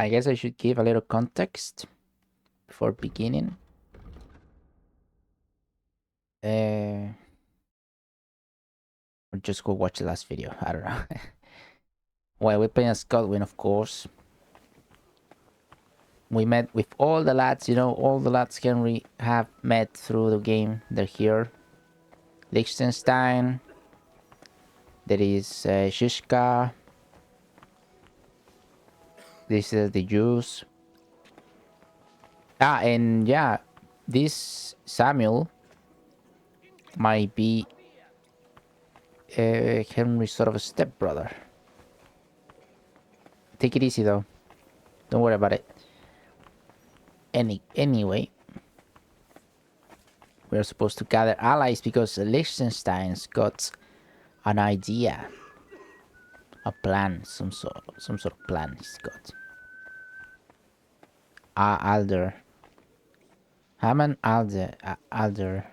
I guess I should give a little context before beginning. Or just go watch the last video. I don't know. Well, we're playing as Godwin, of course. We met with all the lads, you know, all the lads Henry have met through the game. They're here. Liechtenstein. There is Shishka. This is the Jews. And yeah, this Samuel might be Henry's sort of a stepbrother. Take it easy though. Don't worry about it. Anyway, we're supposed to gather allies because Liechtenstein's got an idea, a plan, some sort of plan he's got. Alder, Haman Alder,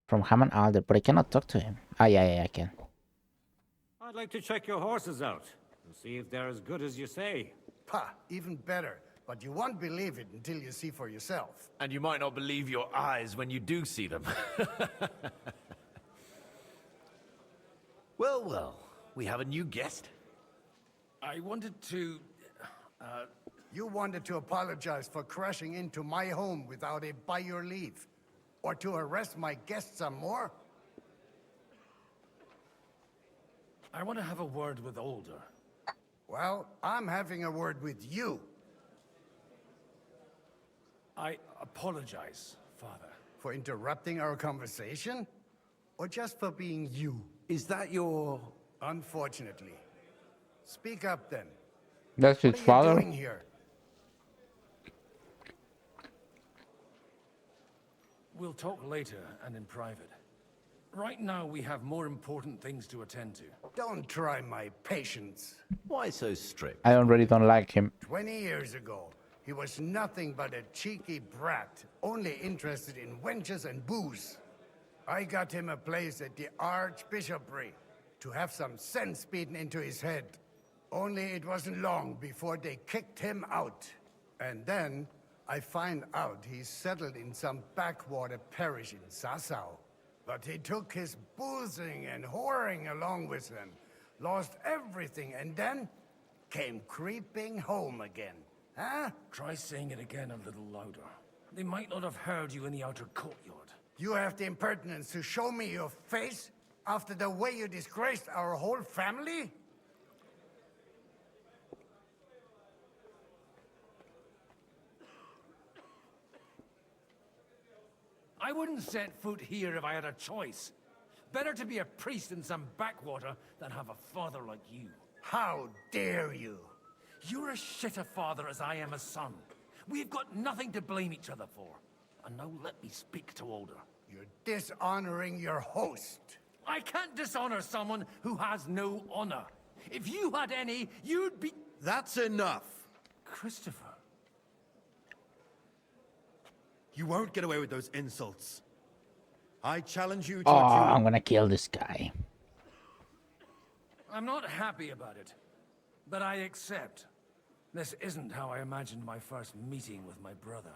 from Haman Alder, but I cannot talk to him. Yeah, I can. I'd like to check your horses out and see if they're as good as you say. Pah, even better. But you won't believe it until you see for yourself. And you might not believe your eyes when you do see them. Well, we have a new guest. I wanted to... You wanted to apologize for crashing into my home without a by your leave. Or to arrest my guests some more? I want to have a word with Older. Well, I'm having a word with you. I apologize, Father. For interrupting our conversation? Or just for being you? Is that your... Unfortunately. Speak up then. That's his What are father. you doing here? We'll talk later and in private. Right now, we have more important things to attend to. Don't try my patience. Why so strict? I already don't like him. 20 years ago, he was nothing but a cheeky brat, only interested in wenches and booze. I got him a place at the Archbishopric to have some sense beaten into his head. Only it wasn't long before they kicked him out. And then I find out he's settled in some backwater parish in Sassau. But he took his boozing and whoring along with him, lost everything, and then came creeping home again. Huh? Try saying it again a little louder. They might not have heard you in the outer courtyard. You have the impertinence to show me your face after the way you disgraced our whole family? I wouldn't set foot here if I had a choice. Better to be a priest in some backwater than have a father like you. How dare you? You're as shit a father as I am a son. We've got nothing to blame each other for. And now let me speak to Older. You're dishonoring your host. I can't dishonor someone who has no honor. If you had any, you'd be... That's enough. Christopher. You won't get away with those insults. I challenge you to Oh, a duel. I'm gonna kill this guy. I'm not happy about it, but I accept. This isn't how I imagined my first meeting with my brother.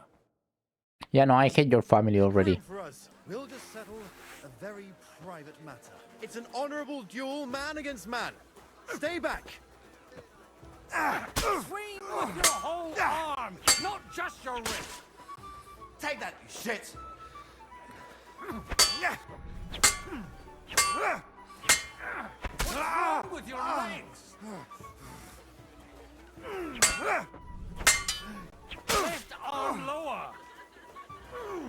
Yeah, no, I hate your family already. Time for us. We'll just settle a very private matter. It's an honorable duel, man against man. Stay back. Swing with your whole arm, not just your wrist. Take that, you shit. What's wrong with your legs? Left arm lower.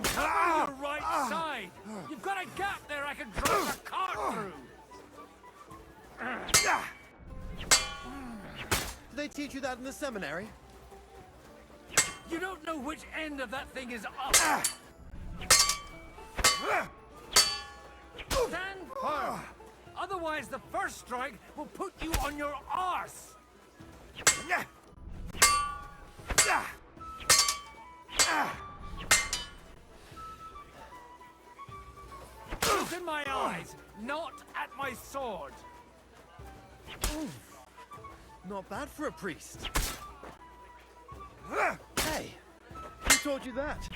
Cover your right side. You've got a gap there I can drive a cart through. Did they teach you that in the seminary? You don't know which end of that thing is up. Stand firm. Otherwise, the first strike will put you on your arse. Look in my eyes, not at my sword. Not bad for a priest. Hey, who taught you that?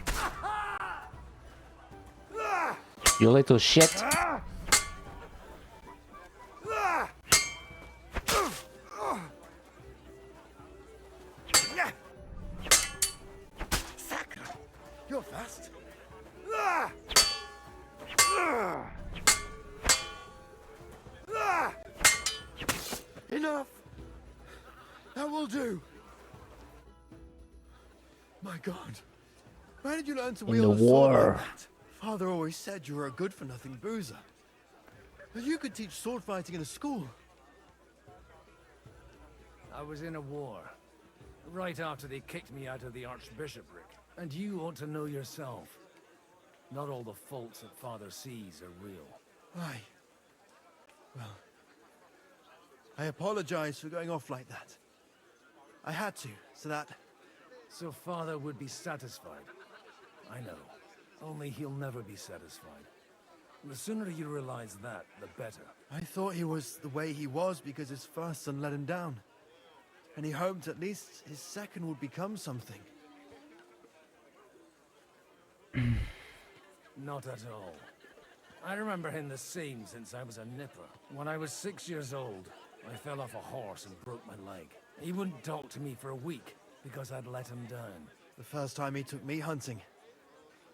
You little shit. Sacre! You're fast. Enough! That will do. My God. Where did you learn to In wield the a sword war. like that? Father always said you were a good-for-nothing boozer. But you could teach sword fighting in a school. I was in a war. Right after they kicked me out of the archbishopric. And you ought to know yourself. Not all the faults that Father sees are real. Aye. Well, I apologize for going off like that. I had to, so that... So Father would be satisfied. I know. Only he'll never be satisfied. The sooner you realize that, the better. I thought he was the way he was because his first son let him down. And he hoped at least his second would become something. Not at all. I remember him the same since I was a nipper. When I was 6 years old, I fell off a horse and broke my leg. He wouldn't talk to me for a week because I'd let him down. The first time he took me hunting,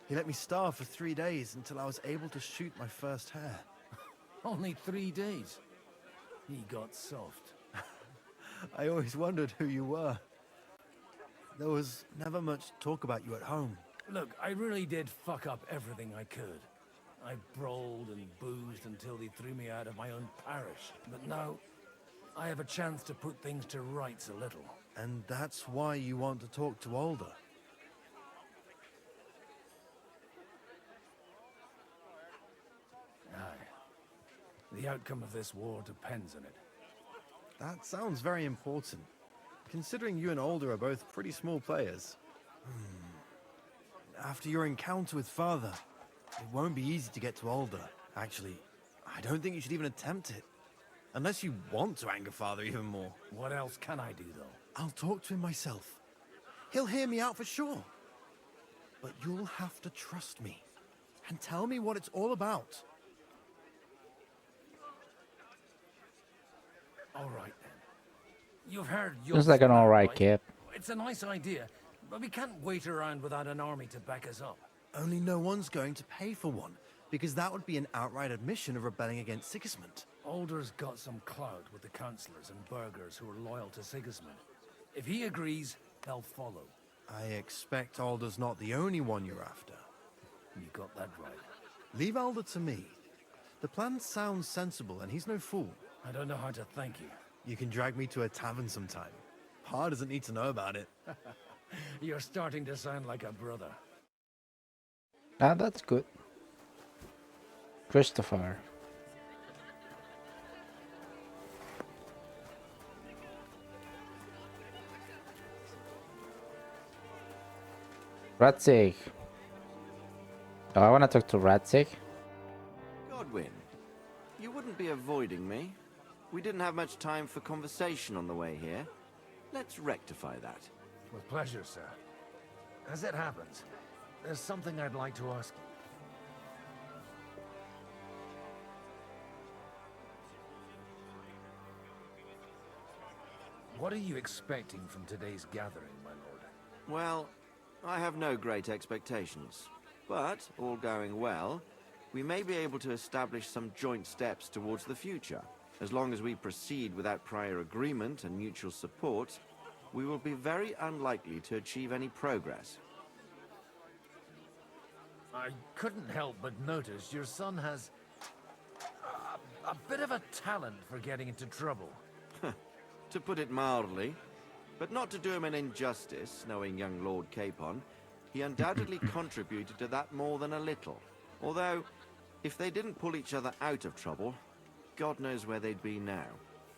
he let me starve for 3 days until I was able to shoot my first hare. Only 3 days. He got soft. I always wondered who you were. There was never much talk about you at home. Look, I really did fuck up everything I could. I brawled and boozed until they threw me out of my own parish. But now, I have a chance to put things to rights a little. And that's why you want to talk to Alder. Aye. The outcome of this war depends on it. That sounds very important, considering you and Alder are both pretty small players. After your encounter with Father, it won't be easy to get to Alder. Actually, I don't think you should even attempt it. Unless you want to anger Father even more. What else can I do, though? I'll talk to him myself. He'll hear me out for sure. But you'll have to trust me and tell me what it's all about. All right, then. You've heard your Looks like an plan, alright right? kid. It's a nice idea, but we can't wait around without an army to back us up. Only no one's going to pay for one, because that would be an outright admission of rebelling against Sigismund. Alder's got some clout with the councillors and burghers who are loyal to Sigismund. If he agrees, they'll follow. I expect Alder's not the only one you're after. You got that right. Leave Alder to me. The plan sounds sensible, and he's no fool. I don't know how to thank you. You can drag me to a tavern sometime. Pa doesn't need to know about it. You're starting to sound like a brother. Ah, that's good. Christopher. Ratzig. Oh, I want to talk to Ratzig. Godwin, you wouldn't be avoiding me. We didn't have much time for conversation on the way here. Let's rectify that. With pleasure, sir. As it happens, there's something I'd like to ask you. What are you expecting from today's gathering, my lord? Well, I have no great expectations. But, all going well, we may be able to establish some joint steps towards the future. As long as we proceed without prior agreement and mutual support, we will be very unlikely to achieve any progress. I couldn't help but notice your son has a bit of a talent for getting into trouble. To put it mildly, but not to do him an injustice, knowing young Lord Capon, he undoubtedly contributed to that more than a little. Although, if they didn't pull each other out of trouble, God knows where they'd be now.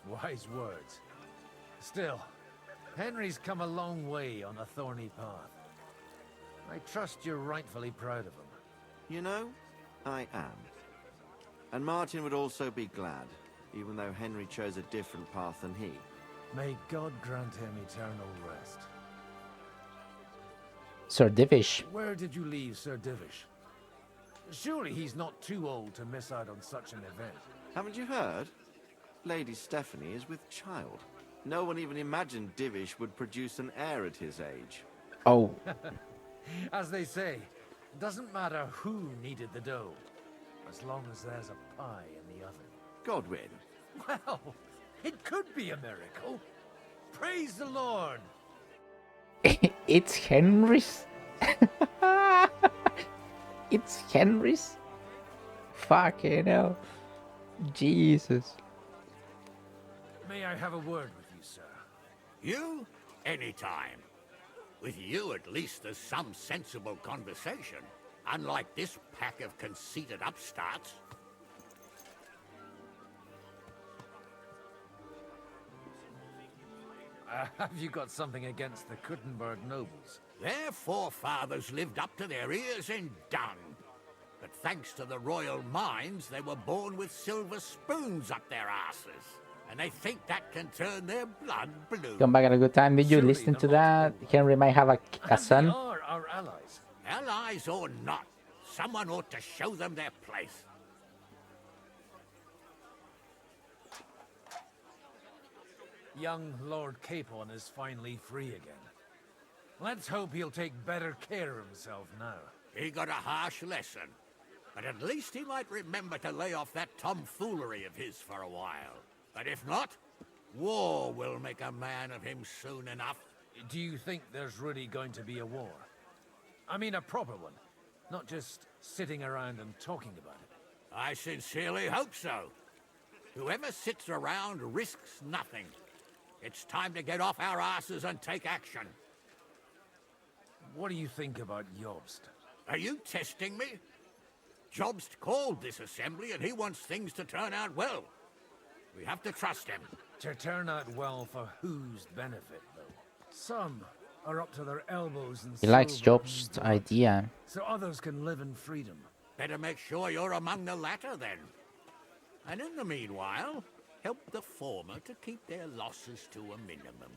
Wise words. Still, Henry's come a long way on a thorny path. I trust you're rightfully proud of him. You know, I am. And Martin would also be glad, even though Henry chose a different path than he. May God grant him eternal rest. Sir Divish. Where did you leave Sir Divish? Surely he's not too old to miss out on such an event. Haven't you heard? Lady Stephanie is with child. No one even imagined Divish would produce an heir at his age. Oh. As they say, doesn't matter who kneaded the dough, as long as there's a pie in the oven. Godwin. Well, it could be a miracle. Praise the Lord. It's Henry's. It's Henry's. Fucking hell. Jesus. May I have a word with you, sir? You? Anytime. With you, at least there's some sensible conversation. Unlike this pack of conceited upstarts. Have you got something against the Kuttenberg nobles? Their forefathers lived up to their ears in dung. But thanks to the royal mines, they were born with silver spoons up their asses. And they think that can turn their blood blue. Come back at a good time. Did you listen to that? Henry might have a son. They are our allies. Allies or not, someone ought to show them their place. Young Lord Capon is finally free again. Let's hope he'll take better care of himself now. He got a harsh lesson. But at least he might remember to lay off that tomfoolery of his for a while. But if not, war will make a man of him soon enough. Do you think there's really going to be a war? I mean a proper one, not just sitting around and talking about it. I sincerely hope so. Whoever sits around risks nothing. It's time to get off our asses and take action. What do you think about Jobst? Are you testing me? Jobst called this assembly and he wants things to turn out well. We have to trust him. To turn out well for whose benefit, though? Some are up to their elbows in He likes silver Job's and gold, idea. so others can live in freedom. Better make sure you're among the latter then. And in the meanwhile, help the former to keep their losses to a minimum.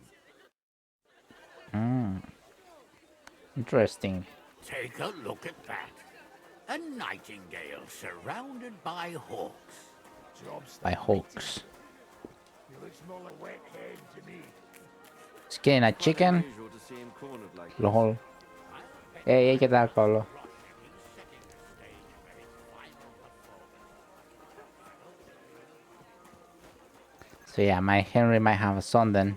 Interesting. Take a look at that. A nightingale surrounded by hawks. By hawks. He looks more like a wet head to me. Skin a chicken. Unusual to see him cornered like this. Lol. Hey, ¿qué tal, Pablo? So yeah, my Henry might have a son then.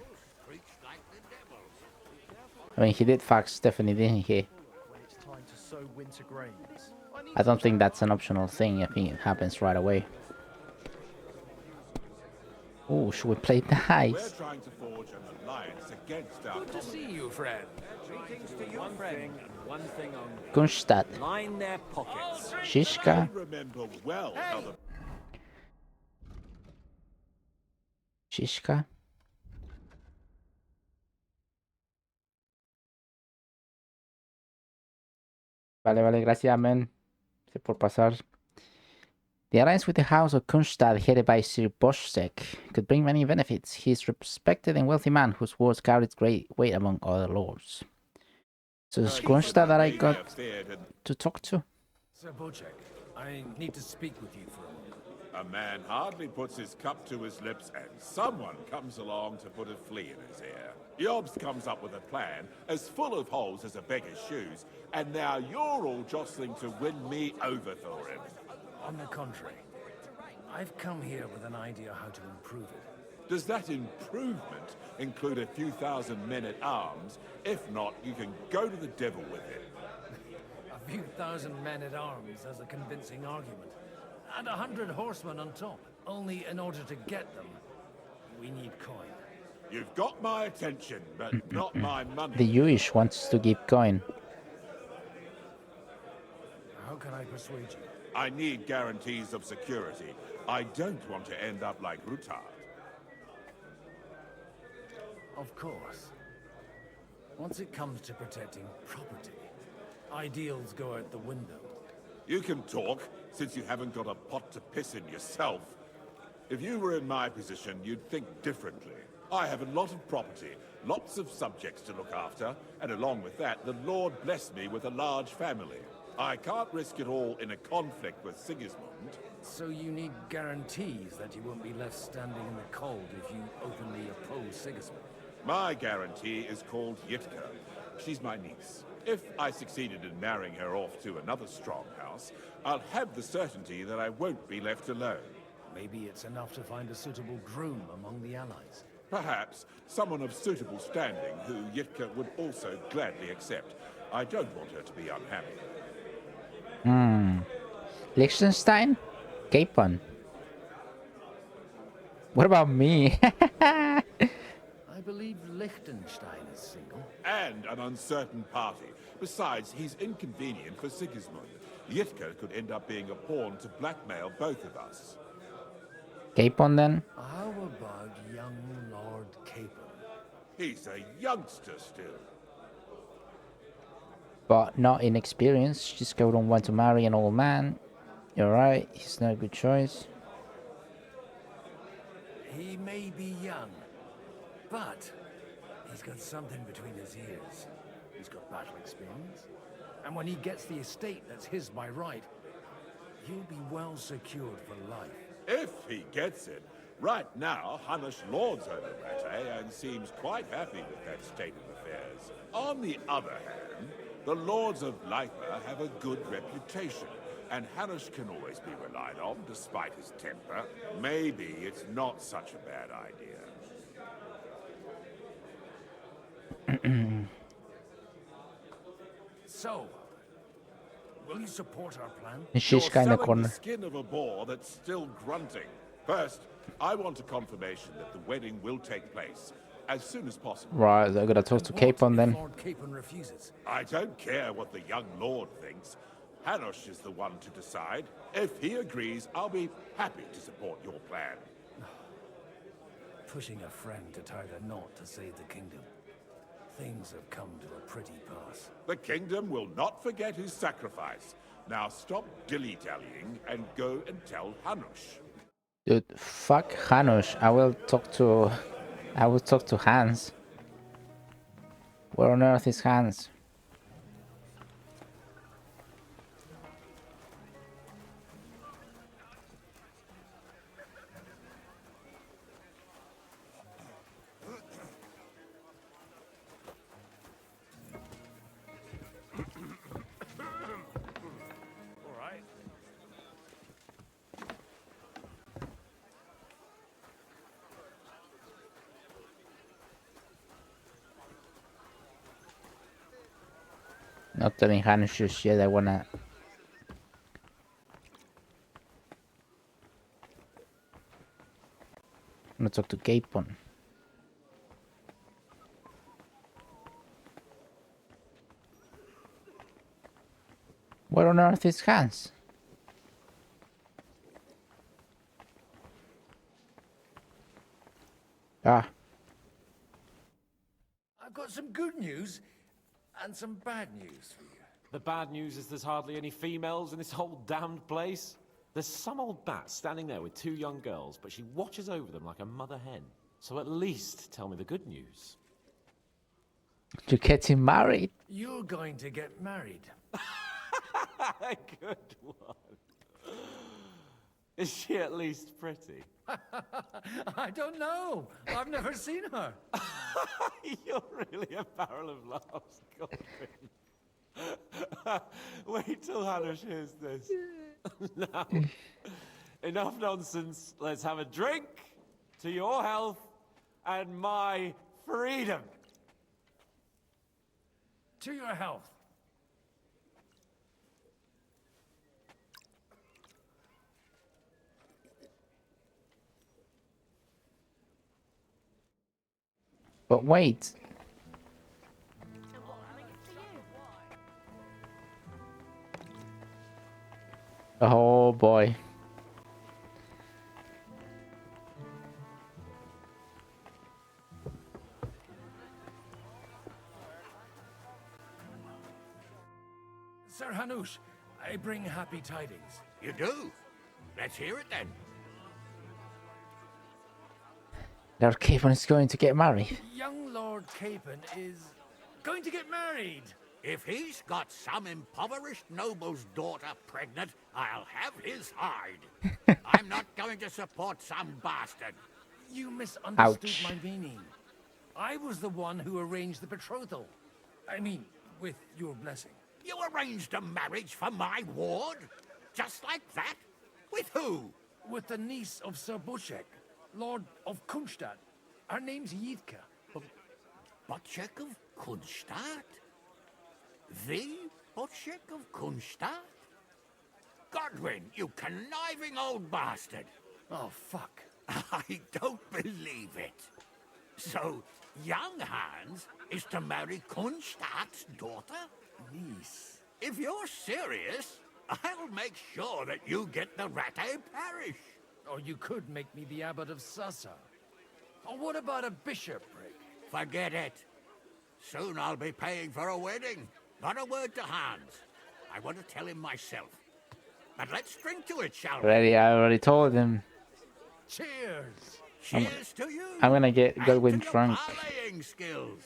I mean, he did fuck Stephanie, didn't he? I don't think that's an optional thing. I think it happens right away. Oh, should we play dice? We're trying to forge an alliance against our Good to see you, friend. Greetings to you, friend, and one thing only. Kunstadt. Line their pockets. Shishka. remember well how the Shishka. Vale, gracias, man. Gracias por pasar. The alliance with the House of Kunstad, headed by Sir Boschek, could bring many benefits. He is a respected and wealthy man whose words carried great weight among other lords. So it's Kunstad that I got to talk to? Sir Bochek, I need to speak with you for a moment. a man hardly puts his cup to his lips and someone comes along to put a flea in his ear. Jobst comes up with a plan as full of holes as a beggar's shoes, and now you're all jostling to win me over for him. On the contrary, I've come here with an idea how to improve it. Does that improvement include a few thousand men-at-arms? If not, you can go to the devil with it. A few thousand men-at-arms has a convincing argument. And 100 horsemen on top. Only in order to get them, we need coin. You've got my attention, but not my money. The Jewish wants to give coin. How can I persuade you? I need guarantees of security. I don't want to end up like Rutard. Of course. Once it comes to protecting property, ideals go out the window. You can talk, since you haven't got a pot to piss in yourself. If you were in my position, you'd think differently. I have a lot of property, lots of subjects to look after, and along with that, the Lord blessed me with a large family. I can't risk it all in a conflict with Sigismund. So you need guarantees that you won't be left standing in the cold if you openly oppose Sigismund. My guarantee is called Yitka. She's my niece. If I succeeded in marrying her off to another strong house, I'll have the certainty that I won't be left alone. Maybe it's enough to find a suitable groom among the allies. Perhaps someone of suitable standing who Yitka would also gladly accept. I don't want her to be unhappy. Liechtenstein? Capon. What about me? I believe Liechtenstein is single. And an uncertain party. Besides, he's inconvenient for Sigismund. Yitka could end up being a pawn to blackmail both of us. Capon then? How about young Lord Capon? He's a youngster still. But not inexperienced. Gisco don't want to marry an old man. You're right, he's not a good choice. He may be young, but he's got something between his ears. He's got battle experience. And when he gets the estate that's his by right, he'll be well secured for life. If he gets it. Right now, Hanush lords over Rattay and seems quite happy with that state of affairs. On the other hand, the lords of Lipa have a good reputation, and Hanush can always be relied on despite his temper. Maybe it's not such a bad idea. So, will you support our plan? You're Shishka in the selling corner. the skin of a boar that's still grunting. First, I want a confirmation that the wedding will take place as soon as possible. Right, I gotta talk to What Capon if then. Lord Capon refuses? I don't care what the young lord thinks. Hanush is the one to decide. If he agrees, I'll be happy to support your plan. Pushing a friend to tie the knot to save the kingdom. Things have come to a pretty pass. The kingdom will not forget his sacrifice. Now stop dilly-dallying and go and tell Hanush. Dude, fuck Hanush. I will talk to Hans. Where on earth is Hans? Not telling Hanush just yet. I wanna. I'm gonna talk to Capon. Where on earth is Hans? Ah, I've got some good news and some bad news for you. The bad news is there's hardly any females in this whole damned place. There's some old bat standing there with two young girls, but she watches over them like a mother hen. So at least tell me the good news. you're getting married. You're going to get married. Good one. Is she at least pretty? I don't know. I've never seen her. You're really a barrel of laughs, Godwin. Wait till Hanush hears this. Now, enough nonsense. Let's have a drink to your health and my freedom. To your health. But wait. Oh boy. Sir Hanush, I bring happy tidings. You do? Let's hear it then. Lord Capon is going to get married. Young Lord Capon is going to get married. If he's got some impoverished noble's daughter pregnant, I'll have his hide. I'm not going to support some bastard. You misunderstood Ouch. my meaning. I was the one who arranged the betrothal. I mean, with your blessing. You arranged a marriage for my ward? Just like that? With who? With the niece of Sir Bushek, Lord of Kunstadt. Her name's Yitka. Butchek of Kunstadt? The Butchek of Kunstadt? Godwin, you conniving old bastard! Oh, fuck. I don't believe it. So, young Hans is to marry Kunstadt's daughter? Niece. If you're serious, I'll make sure that you get the Rattay parish. Or you could make me the abbot of Sassa. Or what about a bishopric? Forget it. Soon I'll be paying for a wedding. Not a word to Hans. I want to tell him myself. But let's drink to it, shall we? I already told him. Cheers! Cheers to you. I'm gonna get and Godwin to your drunk. parlaying skills.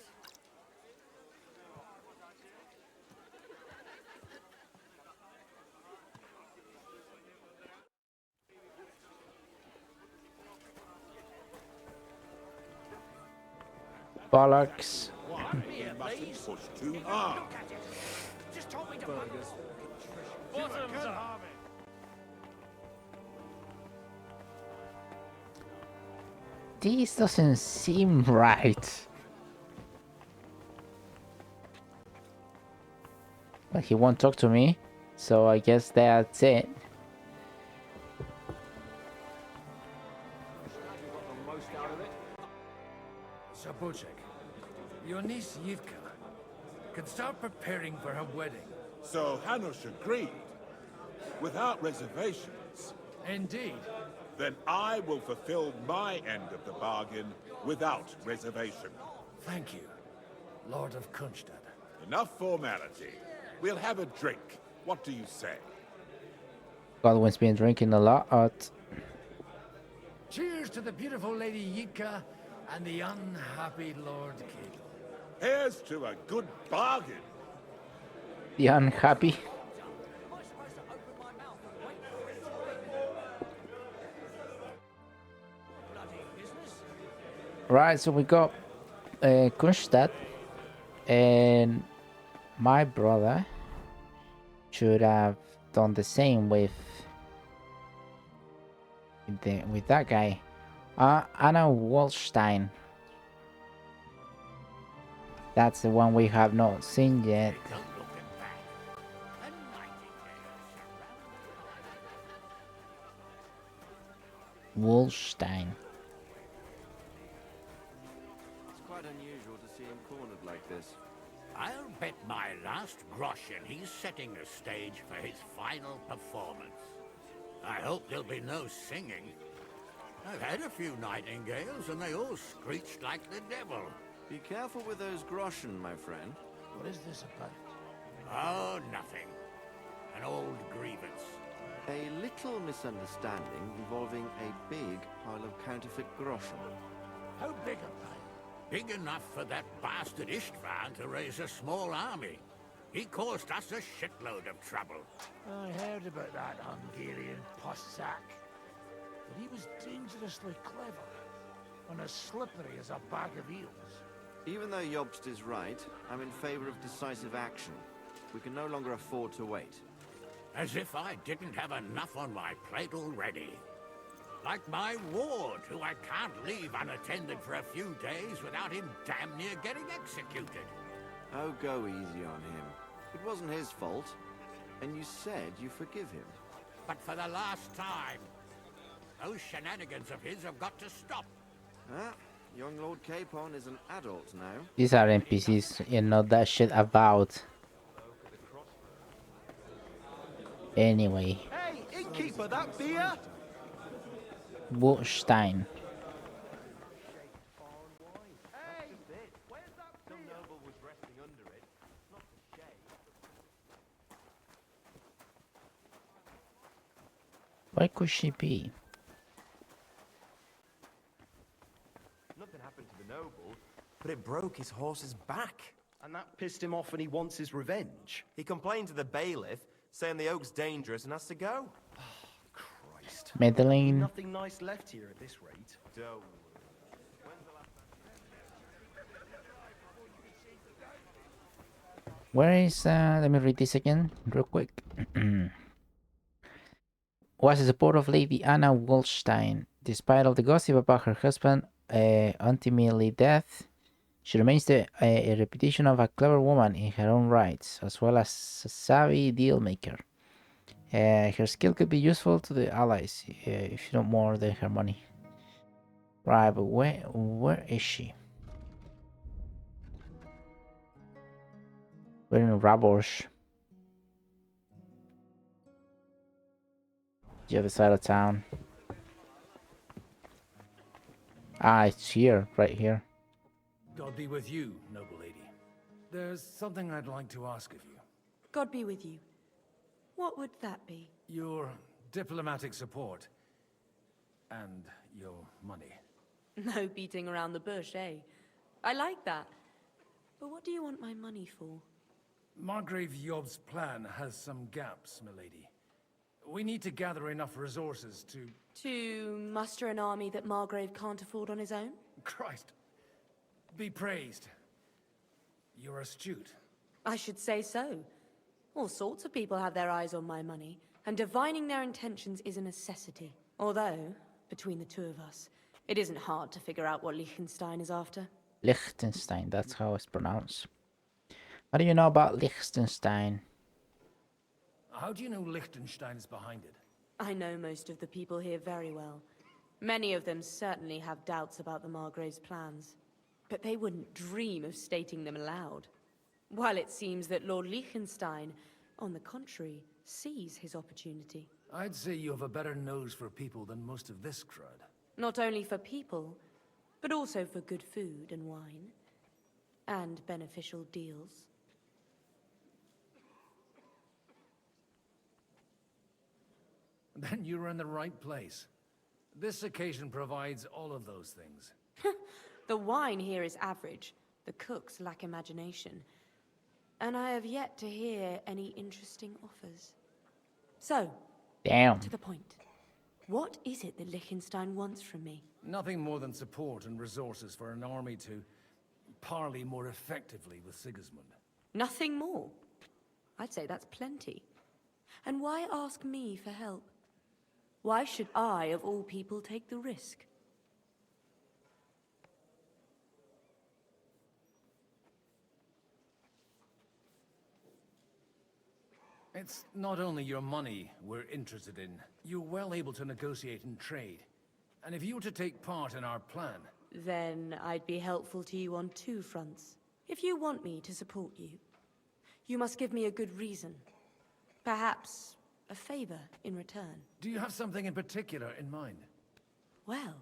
Bollocks. You mustn't push too hard. This doesn't seem right. But he won't talk to me, so I guess that's it. Sir Bushek, your niece Yitka can start preparing for her wedding. So Hanush agreed, without reservations. Indeed. Then I will fulfill my end of the bargain without reservation. Thank you, Lord of Kunstadt. Enough formality. We'll have a drink. What do you say? Godwin's been drinking a lot. Cheers to the beautiful Lady Yitka and the unhappy Lord Capon. Here's to a good bargain. The unhappy. Right, so we got Kunstadt, and my brother should have done the same with that guy, Anna Wallstein. That's the one we have not seen yet. Don't look at that. A nightingale surrounded. Wallstein. It's quite unusual to see him cornered like this. I'll bet my last groschen he's setting the stage for his final performance. I hope there'll be no singing. I've had a few nightingales and they all screeched like the devil. Be careful with those groschen, my friend. What is this about? Oh, nothing. An old grievance. A little misunderstanding involving a big pile of counterfeit groschen. How big a pile? Big enough for that bastard Istvan to raise a small army. He caused us a shitload of trouble. I heard about that Hungarian possack. But he was dangerously clever. And as slippery as a bag of eels. Even though Jobst is right, I'm in favor of decisive action. We can no longer afford to wait. As if I didn't have enough on my plate already. Like my ward, who I can't leave unattended for a few days without him damn near getting executed. Oh, go easy on him. It wasn't his fault. And you said you forgive him. But for the last time, those shenanigans of his have got to stop. Ah, young Lord Capon is an adult now. These are NPCs, you know that shit about. Anyway. Hey, innkeeper, that beer? Wallstein. Where could she be? trouble, but it broke his horse's back. And that pissed him off and he wants his revenge. He complained to the bailiff, saying the oak's dangerous and has to go. Christ. Madeline. Nothing nice left here at this rate. Don't. Where is, let me read this again real quick. Was a supporter of Lady Anna Wolstein. Despite all the gossip about her husband, ultimately death, she remains a reputation of a clever woman in her own rights, as well as a savvy deal maker. Her skill could be useful to the allies, if you know more than her money. Right, but where is she? We're in Rabosh. The other side of town. Ah, it's here, right here. God be with you, noble lady. There's something I'd like to ask of you. God be with you. What would that be? Your diplomatic support. And your money. No beating around the bush, eh? I like that. But what do you want my money for? Margrave Yob's plan has some gaps, milady. We need to gather enough resources to... To muster an army that Margrave can't afford on his own? Christ. Be praised. You're astute. I should say so. All sorts of people have their eyes on my money, and divining their intentions is a necessity. Although, between the two of us, it isn't hard to figure out what Liechtenstein is after. Liechtenstein, that's how it's pronounced. What do you know about Liechtenstein? How do you know Liechtenstein is behind it? I know most of the people here very well. Many of them certainly have doubts about the Margrave's plans. But they wouldn't dream of stating them aloud. While it seems that Lord Liechtenstein, on the contrary, sees his opportunity. I'd say you have a better nose for people than most of this crowd. Not only for people, but also for good food and wine. And beneficial deals. Then you're in the right place. This occasion provides all of those things. The wine here is average. The cooks lack imagination. And I have yet to hear any interesting offers. So, damn. To the point. What is it that Liechtenstein wants from me? Nothing more than support and resources for an army to parley more effectively with Sigismund. Nothing more? I'd say that's plenty. And why ask me for help? Why should I, of all people, take the risk? It's not only your money we're interested in. You're well able to negotiate and trade. And if you were to take part in our plan... Then I'd be helpful to you on two fronts. If you want me to support you, you must give me a good reason. Perhaps a favor in return. Do you have something in particular in mind? Well,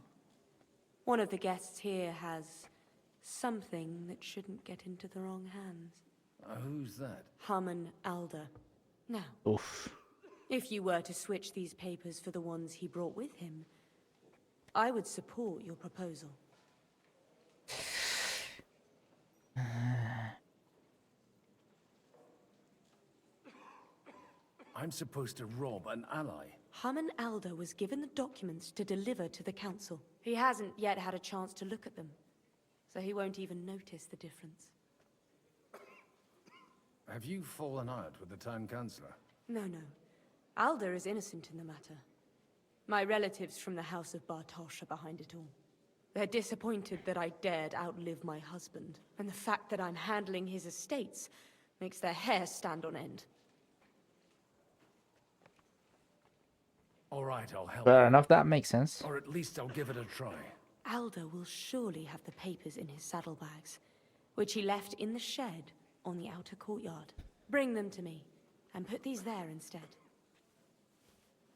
one of the guests here has something that shouldn't get into the wrong hands. Who's that? Haman Alder. Now, Oof. if you were to switch these papers for the ones he brought with him, I would support your proposal. I'm supposed to rob an ally. Haman Alder was given the documents to deliver to the council. He hasn't yet had a chance to look at them, so he won't even notice the difference. Have you fallen out with the town councillor? No. Alder is innocent in the matter. My relatives from the House of Bartosz are behind it all. They're disappointed that I dared outlive my husband, and the fact that I'm handling his estates makes their hair stand on end. All right, I'll help. Fair enough, that makes sense. Or at least I'll give it a try. Alder will surely have the papers in his saddlebags, which he left in the shed on the outer courtyard. Bring them to me, and put these there instead.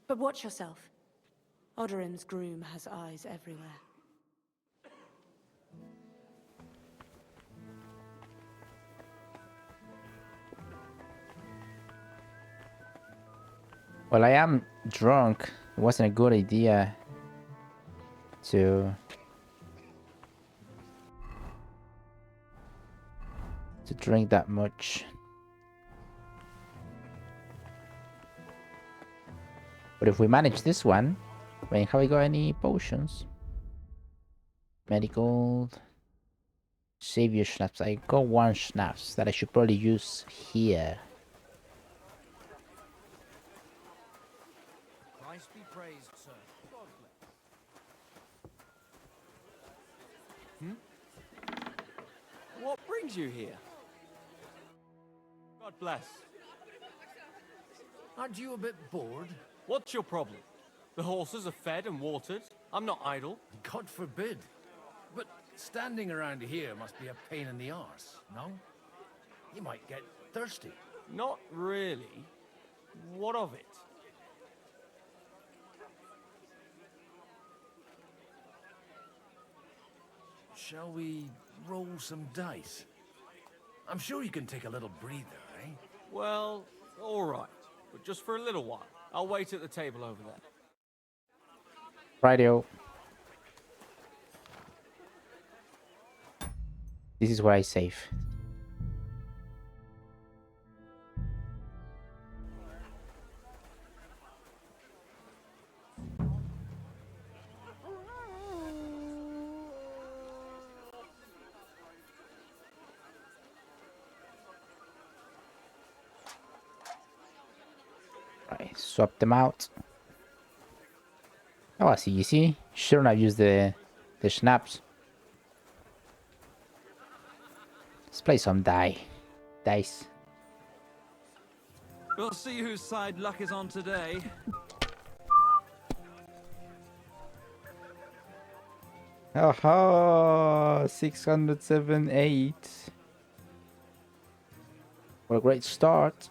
But watch yourself. Odoran's groom has eyes everywhere. Well, I am drunk. It wasn't a good idea to to drink that much. But if we manage this one, I mean, have we got any potions? Medical. Savior schnapps. I got one schnapps that I should probably use here. Christ be praised, sir. God bless. What brings you here? God bless. Aren't you a bit bored? What's your problem? The horses are fed and watered. I'm not idle. God forbid. But standing around here must be a pain in the arse, no? You might get thirsty. Not really. What of it? Shall we roll some dice? I'm sure you can take a little breather, eh? Well, all right. But just for a little while. I'll wait at the table over there. Rightio. This is where I save. Right, swap them out. Oh, that's easy. Shouldn't have used the schnapps. Let's play some dice. We'll see whose side luck is on today. Aha! 607.8. What a great start.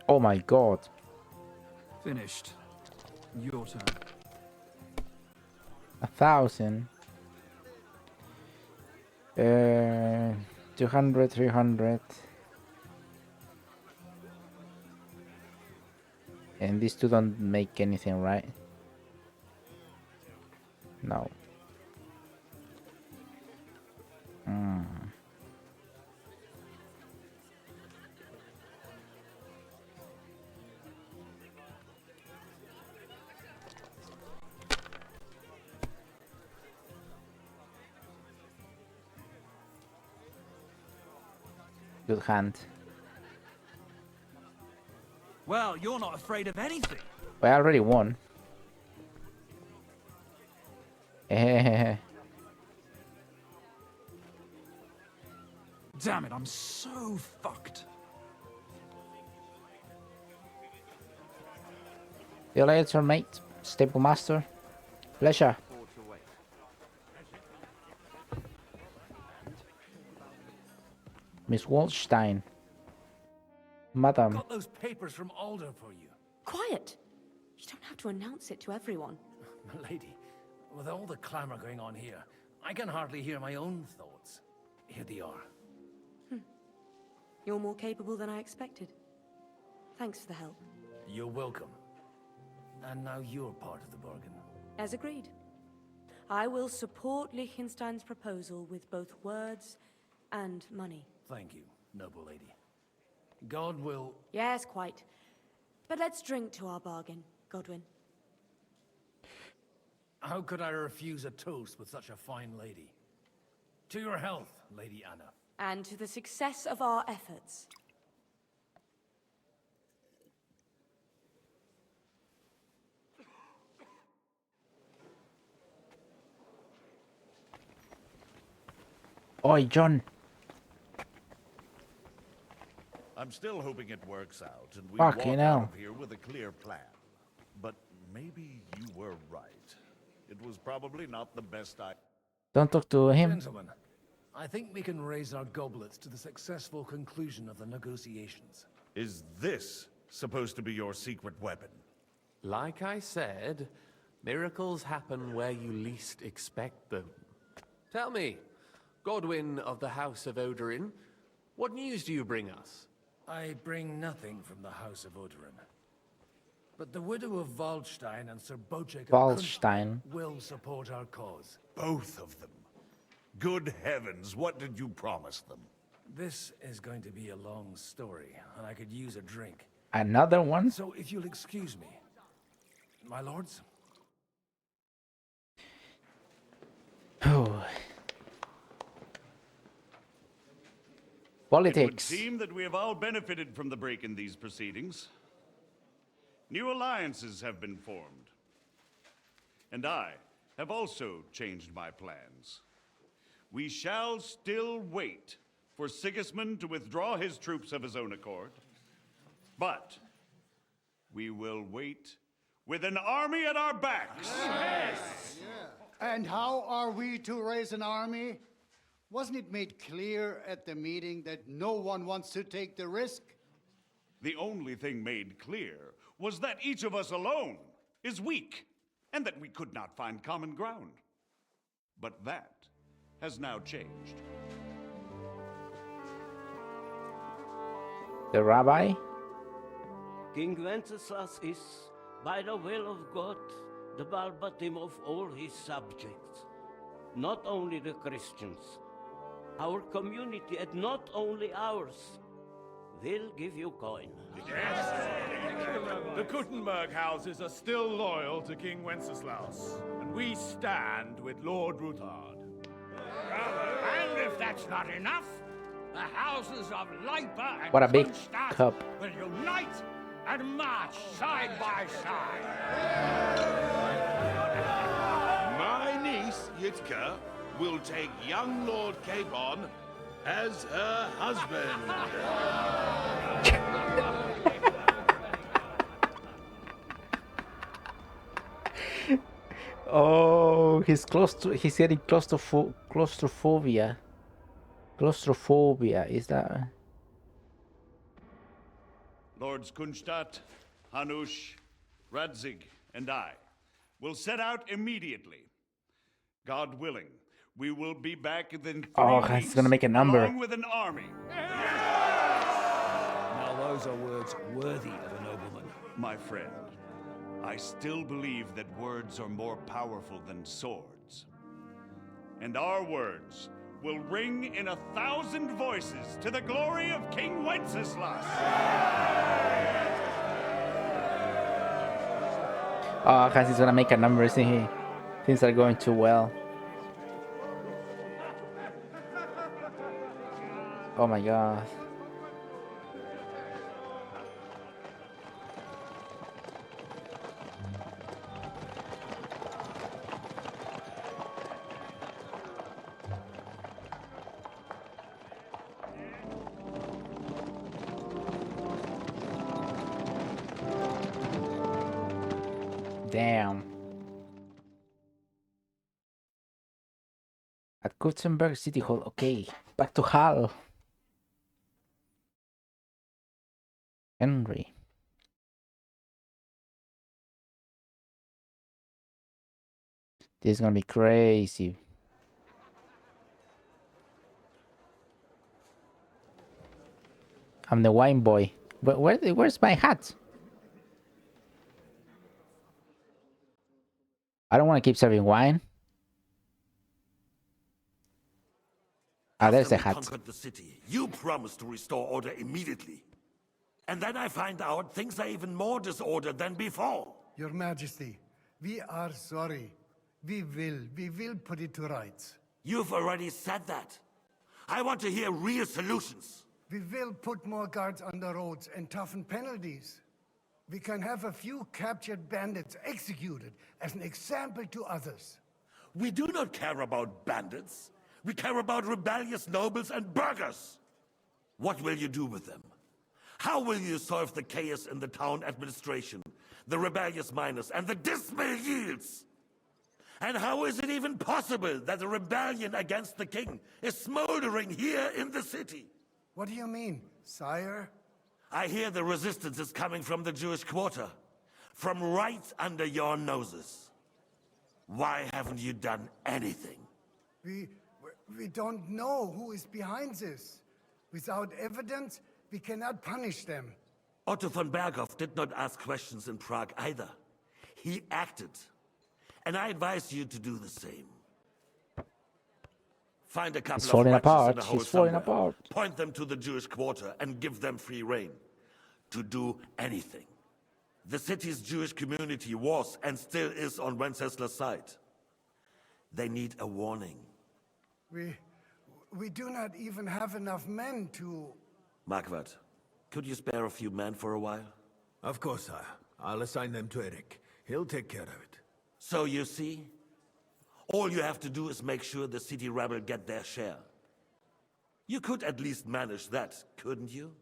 Oh my god. Finished. Your turn. 1,000. 200, 300. And these two don't make anything, right? No. Good hand. Well, you're not afraid of anything. Well, I already won. Damn it, I'm so fucked. See you later, mate. Stable master. Pleasure. Miss Waldstein. Madam. Got those papers from Alder for you. Quiet! You don't have to announce it to everyone. Milady, with all the clamor going on here, I can hardly hear my own thoughts. Here they are. You're more capable than I expected. Thanks for the help. You're welcome. And now you're part of the bargain. As agreed. I will support Liechtenstein's proposal with both words and money. Thank you, noble lady. God will... Yes, quite. But let's drink to our bargain, Godwin. How could I refuse a toast with such a fine lady? To your health, Lady Anna. And to the success of our efforts. Oi, John. I'm still hoping it works out, and we Fucking walk hell. out of here with a clear plan. But maybe you were right. It was probably not the best idea. Don't talk to him. Gentlemen, I think we can raise our goblets to the successful conclusion of the negotiations. Is this supposed to be your secret weapon? Like I said, miracles happen where you least expect them. Tell me, Godwin of the House of Odorin, what news do you bring us? I bring nothing from the House of Odorin. But the widow of Waldstein and Sir Bocek of Waldstein will support our cause. Both of them. Good heavens, what did you promise them? This is going to be a long story, and I could use a drink. Another one? So if you'll excuse me, my lords. Oh. It would Politics. seem that we have all benefited from the break in these proceedings. New alliances have been formed. And I have also changed my plans. We shall still wait for Sigismund to withdraw his troops of his own accord. But we will wait with an army at our backs. Yes. And how are we to raise an army? Wasn't it made clear at the meeting that no one wants to take the risk? The only thing made clear was that each of us alone is weak, and that we could not find common ground. But that has now changed. The rabbi? King Wenceslas is, by the will of God, the Balbatim of all his subjects. Not only the Christians, our community, and not only ours, will give you coin. Yes. The Kuttenberg houses are still loyal to King Wenceslas, and we stand with Lord Ruthard. And if that's not enough, the houses of Leipa and What a big Kronstadt cup. will unite and march side by side. My niece, Yitka, will take young Lord Capon as her husband. Oh, he's getting claustrophobia. Claustrophobia, is that? Lords Kunstadt, Hanush, Radzig, and I will set out immediately. God willing, we will be back within 3 Oh, weeks, he's gonna make a number. along with an army. Now those are words worthy of a nobleman. My friend, I still believe that words are more powerful than swords. And our words will ring in 1,000 voices to the glory of King Wenceslas. Oh, Hans is gonna make a number, isn't he? Things are going too well. Oh my god. Damn. At Kutzenberg City Hall. Okay, back to Hall. Henry. This is gonna be crazy. I'm the wine boy. But where's my hat? I don't want to keep serving wine. Ah, there's the After we hat. conquered the city, you promised to restore order immediately. And then I find out things are even more disordered than before. Your Majesty, we are sorry. We will put it to rights. You've already said that. I want to hear real solutions. We will put more guards on the roads and toughen penalties. We can have a few captured bandits executed as an example to others. We do not care about bandits. We care about rebellious nobles and burghers. What will you do with them? How will you solve the chaos in the town administration, the rebellious miners, and the dismal yields? And how is it even possible that a rebellion against the king is smoldering here in the city? What do you mean, sire? I hear the resistance is coming from the Jewish quarter, from right under your noses. Why haven't you done anything? We don't know who is behind this. Without evidence, we cannot punish them. Otto von Berghoff did not ask questions in Prague either. He acted. And I advise you to do the same. Find a couple He's of falling wretches in apart. a hole He's falling somewhere. apart. Point them to the Jewish quarter and give them free rein to do anything. The city's Jewish community was and still is on Wenceslas' side. They need a warning. We do not even have enough men to... Marquardt, could you spare a few men for a while? Of course, sire. I'll assign them to Eric. He'll take care of it. So you see, all you have to do is make sure the city rebel get their share. You could at least manage that, couldn't you?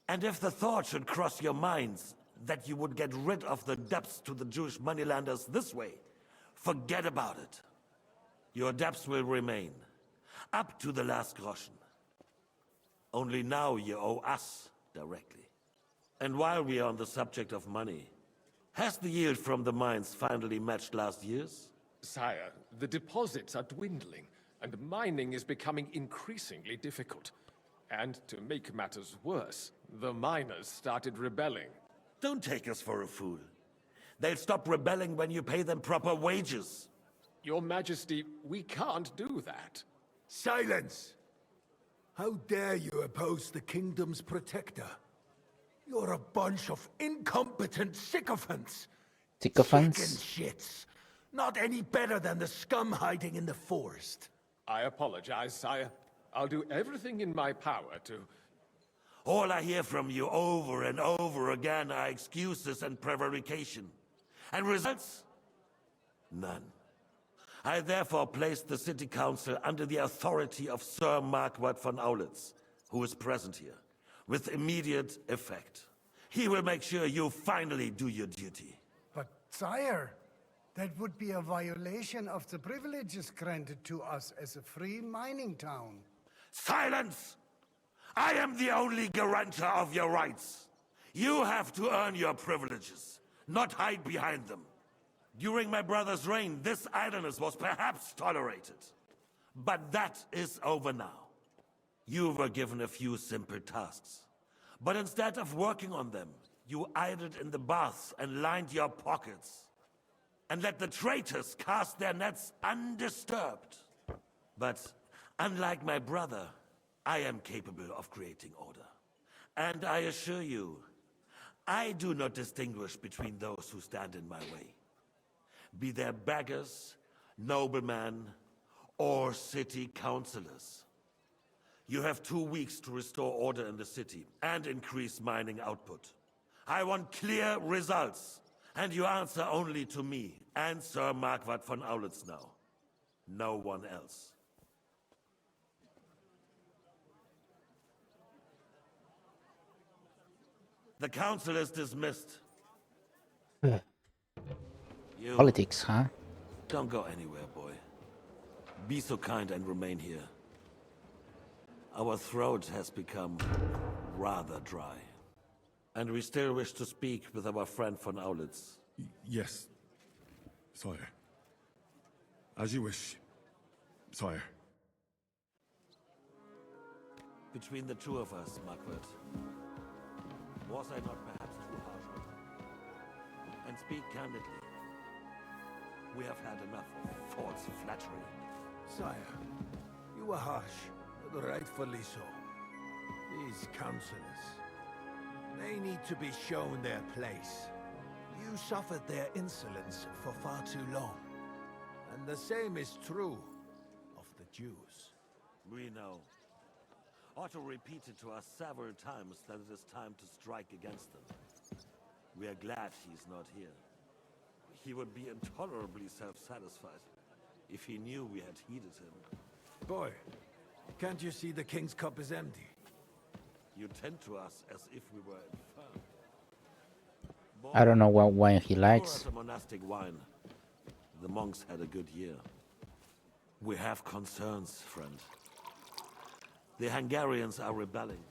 And if the thought should cross your minds that you would get rid of the debts to the Jewish moneylenders this way, forget about it. Your debts will remain, up to the last groschen. Only now you owe us directly. And while we are on the subject of money, has the yield from the mines finally matched last year's? Sire, the deposits are dwindling, and mining is becoming increasingly difficult. And to make matters worse, the miners started rebelling. Don't take us for a fool. They'll stop rebelling when you pay them proper wages. Your Majesty, we can't do that. Silence! How dare you oppose the kingdom's protector? You're a bunch of incompetent sycophants. Sycophants? Chicken shits. Not any better than the scum hiding in the forest. I apologize, sire. I'll do everything in my power to... All I hear from you over and over again are excuses and prevarication. And results? None. I therefore placed the city council under the authority of Sir Marquardt von Aulitz, who is present here, with immediate effect. He will make sure you finally do your duty. But, sire, that would be a violation of the privileges granted to us as a free mining town. Silence! I am the only guarantor of your rights. You have to earn your privileges, not hide behind them. During my brother's reign, this idleness was perhaps tolerated. But that is over now. You were given a few simple tasks. But instead of working on them, you idled in the baths and lined your pockets. And let the traitors cast their nets undisturbed. But unlike my brother, I am capable of creating order. And I assure you, I do not distinguish between those who stand in my way. Be they beggars, noblemen, or city councillors. You have 2 weeks to restore order in the city and increase mining output. I want clear results, and you answer only to me and Sir Marquardt von Aulitz now. No one else. The council is dismissed. You Politics, huh? don't go anywhere, boy. Be so kind and remain here. Our throat has become rather dry. And we still wish to speak with our friend von Aulitz. Yes, sire. As you wish, sire. Between the two of us, Marquardt, was I not perhaps too harsh on him? And speak candidly. We have had enough of false flattery. Sire, you were harsh, but rightfully so. These councillors, they need to be shown their place. You suffered their insolence for far too long. And the same is true of the Jews. We know. Otto repeated to us several times that it is time to strike against them. We are glad he's not here. He would be intolerably self-satisfied if he knew we had heeded him. Boy, can't you see the king's cup is empty? You tend to us as if we were infirm. I don't know what wine he Pour likes. us a monastic wine. The monks had a good year. We have concerns, friend. The Hungarians are rebelling.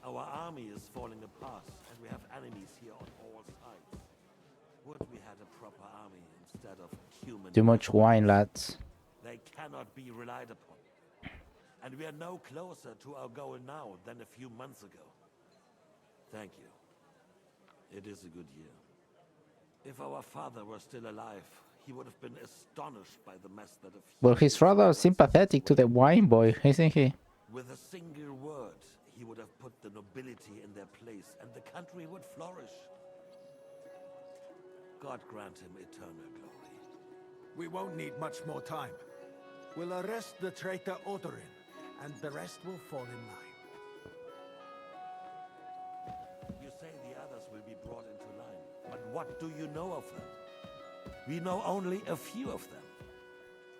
Our army is falling apart, and we have enemies here on all sides. Would we had a proper army instead of human... Too much wine, lads. They cannot be relied upon. And we are no closer to our goal now than a few months ago. Thank you. It is a good year. If our father were still alive, he would have been astonished by the mess that a few Well, he's rather sympathetic to the wine boy, isn't he? With a single word, he would have put the nobility in their place, and the country would flourish. God grant him eternal glory. We won't need much more time. We'll arrest the traitor Odorin, and the rest will fall in line. You say the others will be brought into line, but what do you know of them? We know only a few of them.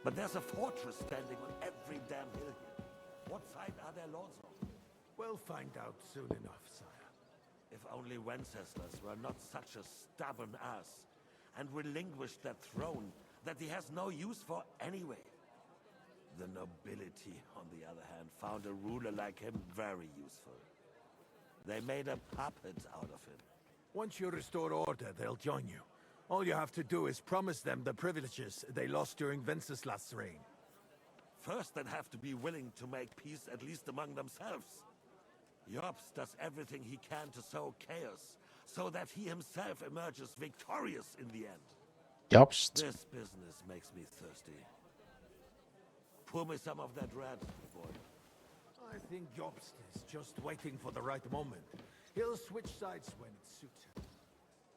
But there's a fortress standing on every damn hill here. What side are their lords on? We'll find out soon enough, sire. If only Wenceslas were not such a stubborn ass, and relinquished that throne that he has no use for anyway. The nobility, on the other hand, found a ruler like him very useful. They made a puppet out of him. Once you restore order, they'll join you. All you have to do is promise them the privileges they lost during Wenceslas' reign. First, they'd have to be willing to make peace at least among themselves. Jobst does everything he can to sow chaos, so that he himself emerges victorious in the end. Jobst. This business makes me thirsty. Pour me some of that red, boy. I think Jobst is just waiting for the right moment. He'll switch sides when it suits him.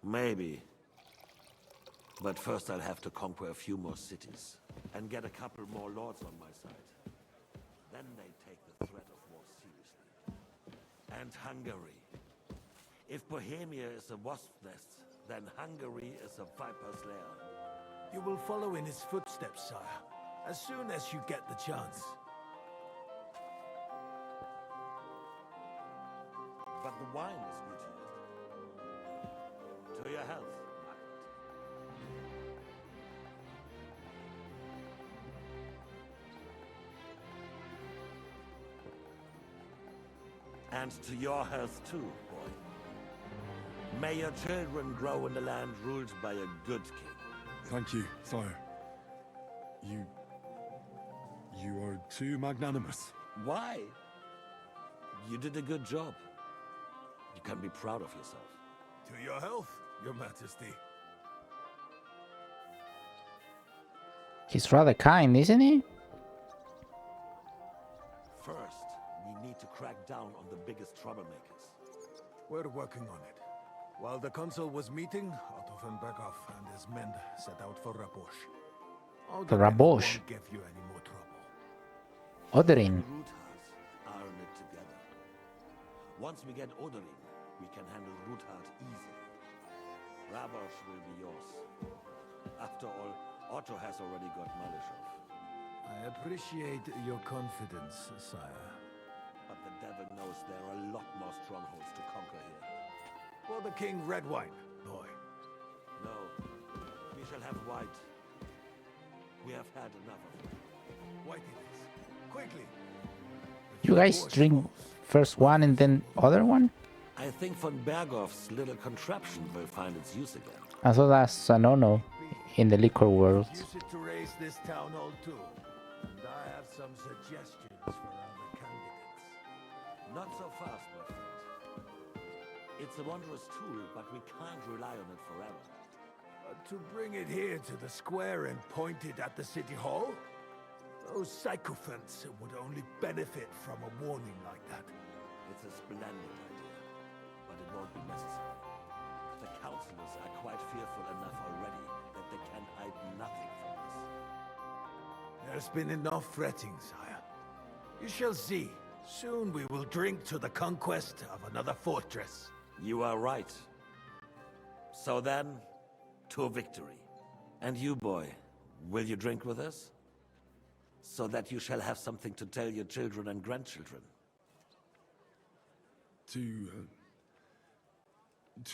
Maybe. But first I'll have to conquer a few more cities, and get a couple more lords on my side. Then they take the threat of war seriously. And Hungary. If Bohemia is a wasp's nest, then Hungary is a viper's lair. You will follow in his footsteps, sire, as soon as you get the chance. But the wine is new to you. To your health, and to your health too, boy. May your children grow in a land ruled by a good king. Thank you, sire. You are too magnanimous. Why? You did a good job. You can be proud of yourself. To your health, your majesty. He's rather kind, isn't he? First, we need to crack down on the biggest troublemakers. We're working on it. While the consul was meeting, Otto von Berghoff and his men set out for Rabosh. For Rabosh. Won't give you any more trouble. Odorin. Ruthars are in it together. Once we get Odorin, we can handle Ruthard easy. Rabosh will be yours. After all, Otto has already got Malishov. I appreciate your confidence, sire. But the devil knows there are a lot more strongholds to conquer here. For the king, red wine, boy. No, we shall have white. We have had enough of it. White it is. Quickly. You guys drink first one and then other one? I think von Berghoff's little contraption will find its use again. I thought that's a no-no in the liquor world. Use it to raise this town all too. And I have some suggestions for other candidates. Not so fast, my friend. It's a wondrous tool, but we can't rely on it forever. To bring it here to the square and point it at the city hall? Those sycophants would only benefit from a warning like that. It's a splendid idea, but it won't be necessary. The councillors are quite fearful enough already that they can hide nothing from us. There's been enough fretting, sire. You shall see. Soon we will drink to the conquest of another fortress. You are right. So then, to victory. And you, boy, will you drink with us? So that you shall have something to tell your children and grandchildren. To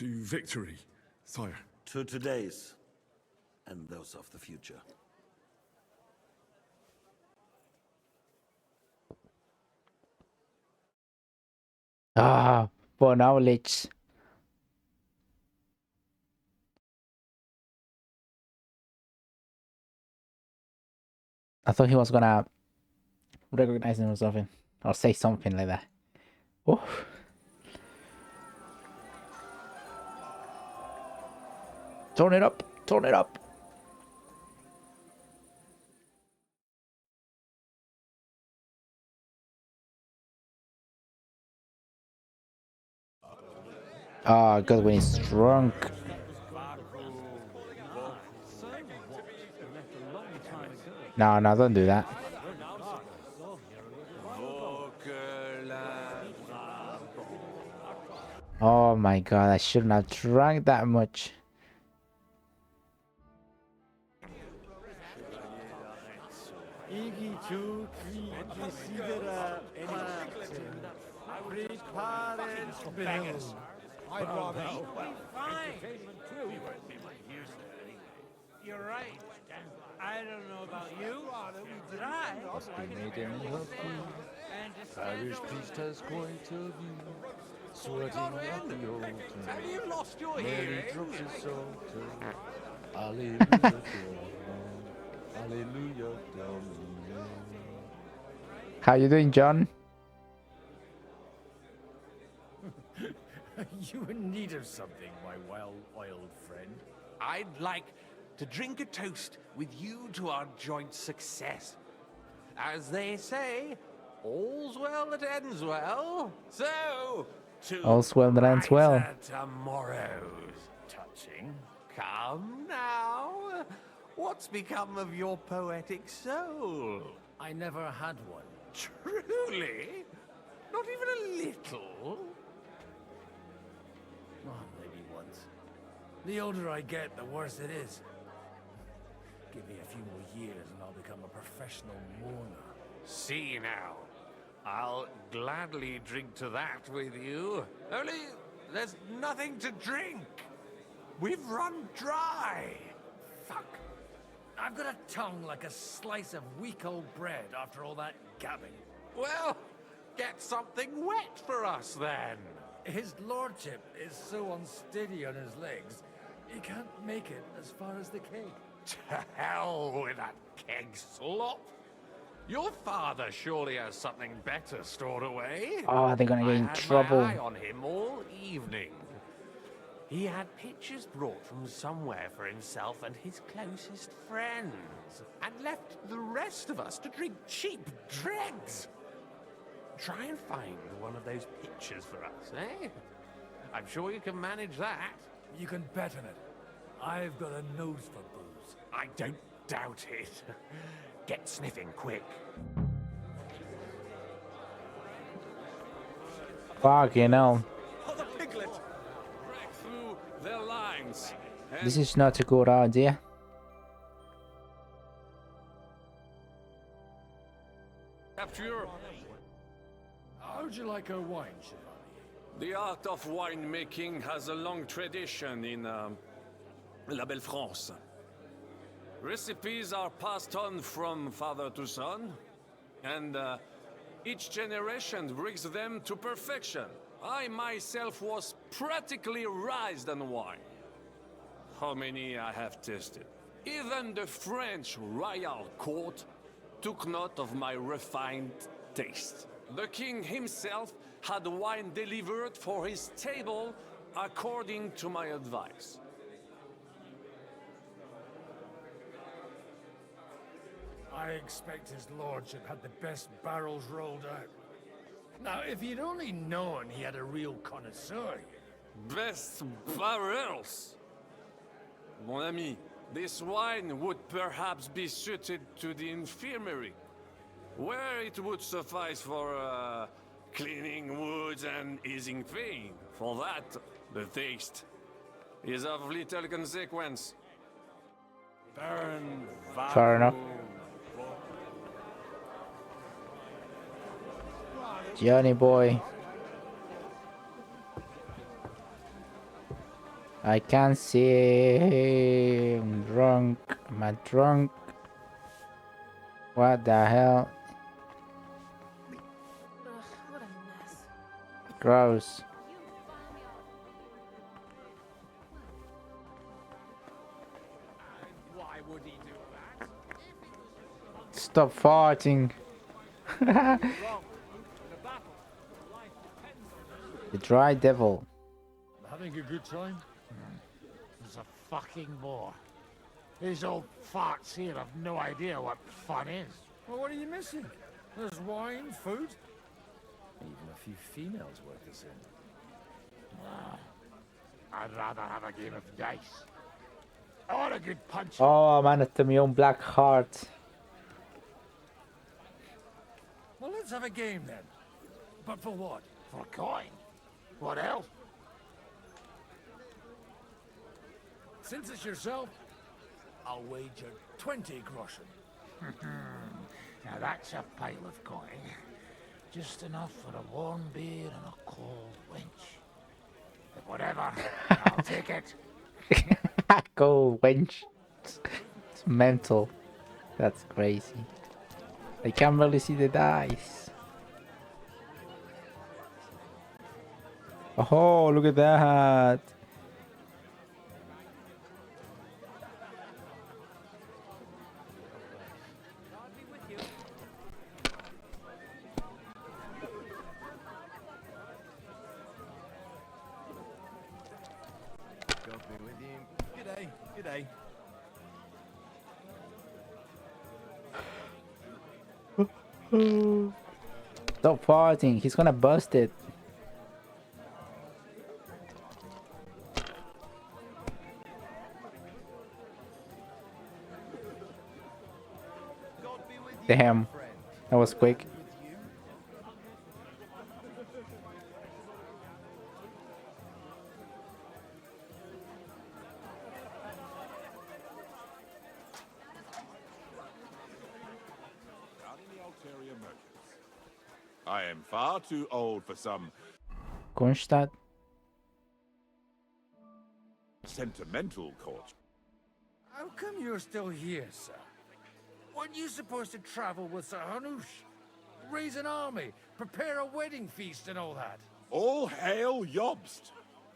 victory, sire. To today's, and those of the future. Ah, for knowledge. I thought he was gonna recognize him or something, or say something like that. Oh. Turn it up. Turn it up. Oh, God, when he's drunk. No, no, don't do that. Oh my God, I shouldn't have drank that much. I'd rather eat well. Entertainment too. You're right. I don't know about you, but I like to and to stand priest has quite a view, sweating at the altar. Have you lost your Mary hearing? drops his psalter. Alleluia, down, Alleluia, down. How you doing, John? You in need of something, my well-oiled friend? I'd like to drink a toast with you to our joint success. As they say, all's well that ends well. So, to All's well that ends well. tomorrow's touching. Come now. What's become of your poetic soul? I never had one. Truly? Not even a little? Oh, maybe once. The older I get, the worse it is. Give me a few more years and I'll become a professional mourner. See now. I'll gladly drink to that with you. Only there's nothing to drink. We've run dry. Fuck. I've got a tongue like a slice of weak old bread after all that gabbing. Well, get something wet for us then. His lordship is so unsteady on his legs, he can't make it as far as the keg. To hell with that keg slop. Your father surely has something better stored away. Oh, they're gonna get in trouble. I had my eye on him all evening. He had pictures brought from somewhere for himself and his closest friends, and left the rest of us to drink cheap dregs. Try and find one of those pictures for us, eh? I'm sure you can manage that. You can bet on it. I've got a nose for booze. I don't doubt it. Get sniffing quick. Fucking hell. Break through their lines. This is not a good idea. Capture. How'd you like our wine, Chevalier? The art of winemaking has a long tradition in La Belle France. Recipes are passed on from father to son, and each generation brings them to perfection. I myself was practically raised on wine. How many I have tasted. Even the French royal court took note of my refined taste. The king himself had wine delivered for his table according to my advice. I expect his lordship had the best barrels rolled out. Now, if he'd only known he had a real connoisseur here. Best barrels! Mon ami, this wine would perhaps be suited to the infirmary, where it would suffice for cleaning wounds and easing pain. For that, the taste is of little consequence. Baron Fair enough. Johnny boy. I can't see. I'm drunk. Am I drunk? What the hell? What a mess. Gross. Why would he do that? Stop farting. The dry devil. Having a good time? There's a fucking bore. These old farts here have no idea what fun is. Well, what are you missing? There's wine, food, even a few females worth the same. I'd rather have a game of dice. Or a good punch. Oh man, it's my own black heart. Well, let's have a game then. But for what? For coin. What else? Since it's yourself, I'll wager 20 groschen. Now that's a pile of coin. Just enough for a warm beer and a cold wench. But whatever, I'll take it. Go, wench. It's mental. That's crazy. I can't really see the dice. Oh, look at that. God be with you. G'day, g'day. Stop farting. He's gonna bust it. Damn. That was quick. I am far too old for some Kunstadt. sentimental court. How come you're still here, sir? Weren't you supposed to travel with Sir Hanush? Raise an army, prepare a wedding feast and all that? All hail Jobst.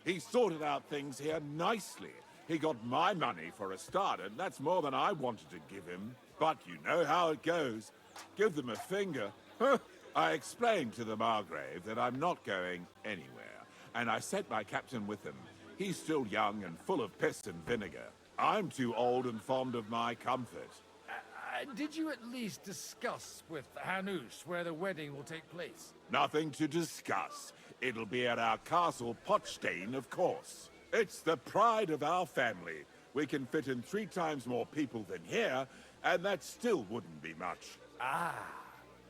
He sorted out things here nicely. He got my money for a start, and that's more than I wanted to give him. But you know how it goes. Give them a finger. I explained to the Margrave that I'm not going anywhere, and I sent my captain with him. He's still young and full of piss and vinegar. I'm too old and fond of my comfort. Did you at least discuss with Hanush where the wedding will take place? Nothing to discuss. It'll be at our castle Potstein, of course. It's the pride of our family. We can fit in 3 times more people than here, and that still wouldn't be much. Ah,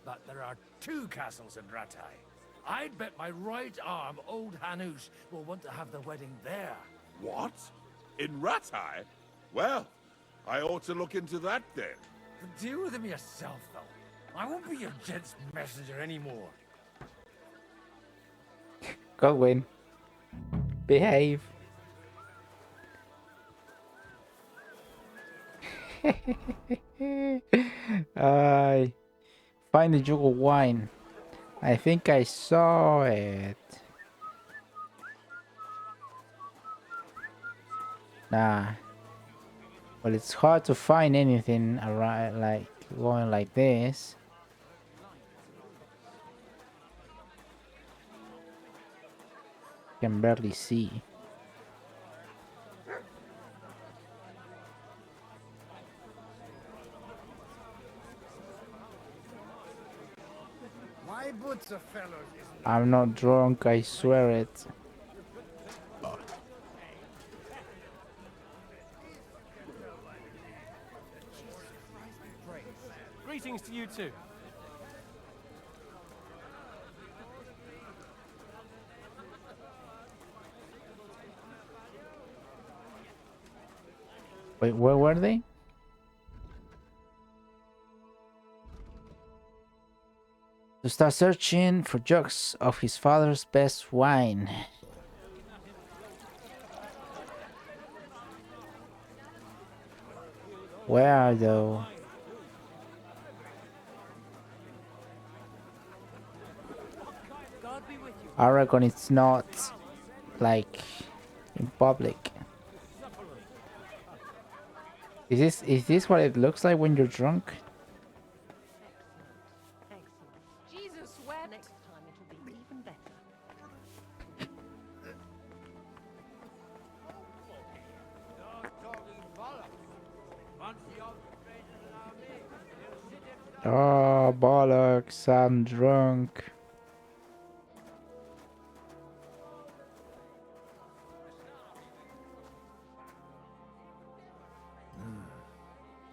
but there are 2 castles in Ratai. I'd bet my right arm old Hanush will want to have the wedding there. What? In Ratai? Well, I ought to look into that then. Deal with him yourself, though. I won't be your gent's messenger anymore. Go win. Behave. Find the jug of wine. I think I saw it. Nah. Well, it's hard to find anything around, like going like this. Can barely see. My boots are fellows, isn't it? I'm not drunk, I swear it. Greetings to you too. Wait, where were they? To start searching for jugs of his father's best wine. Where though? I reckon it's not like in public. Is this what it looks like when you're drunk? Jesus wept. Next time it'll be even better. Oh, bollocks, I'm drunk.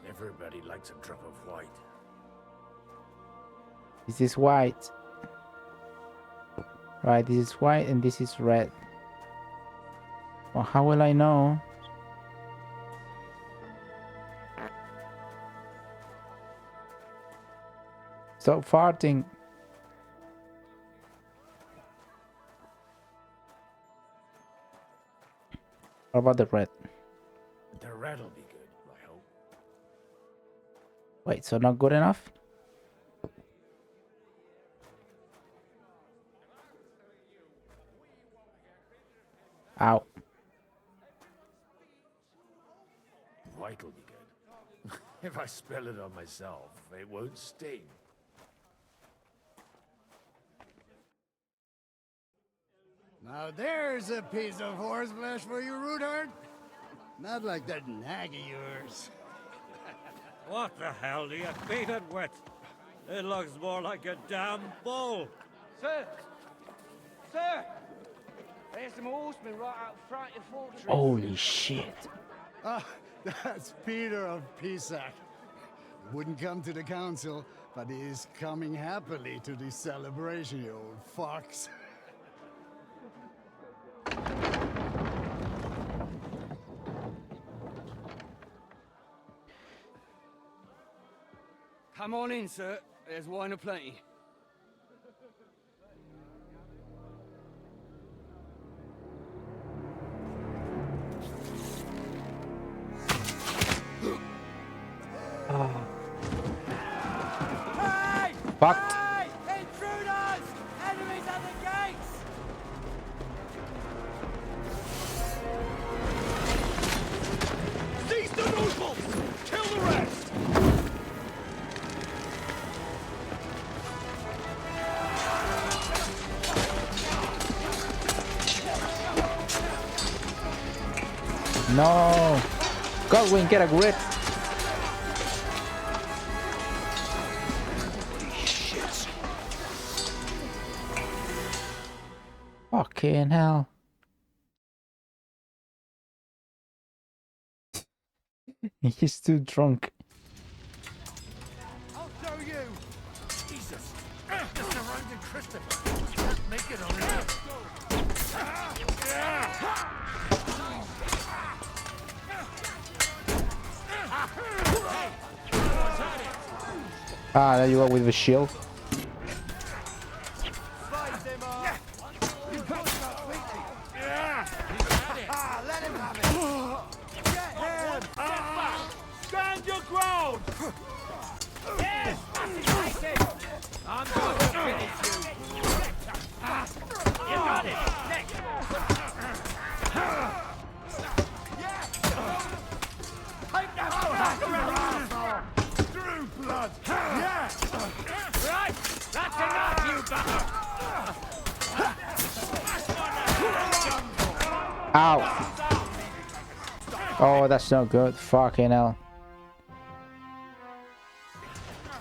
Everybody likes a drop of white. This is white. Right, this is white and this is red. Well, how will I know? Stop farting. What about the red? The red'll be good, I hope. Wait, so not good enough? Ow. White'll be good. If I spill it on myself, it won't sting. Now there's a piece of horseflesh for you, Rootard. Not like that nag of yours. What the hell do you feed it with? It looks more like a damn bull. Sir! Sir! There's some horsemen right out front of the fortress. Holy shit. Ah, that's Peter of Pisac. Wouldn't come to the council, but he is coming happily to the celebration, you old fox. Come on in, sir. There's wine aplenty. Hey! Fucked. Hey! Intruders! Enemies at the gates! Seize the nobles! Kill the rest! No. Godwin, get a grip. Shit. Fucking hell. He's too drunk. I'll show you! Jesus! Just surrounded Christopher. Can't make it on it. Ah, there you are with the shield. Let him have it! Get him! Stand your ground! Yes! I'm going to finish you! You got it! Next! Take that back! Through blood! Yeah! Right! That's enough, you bastard! Ow. Oh, that's not good. Fucking hell.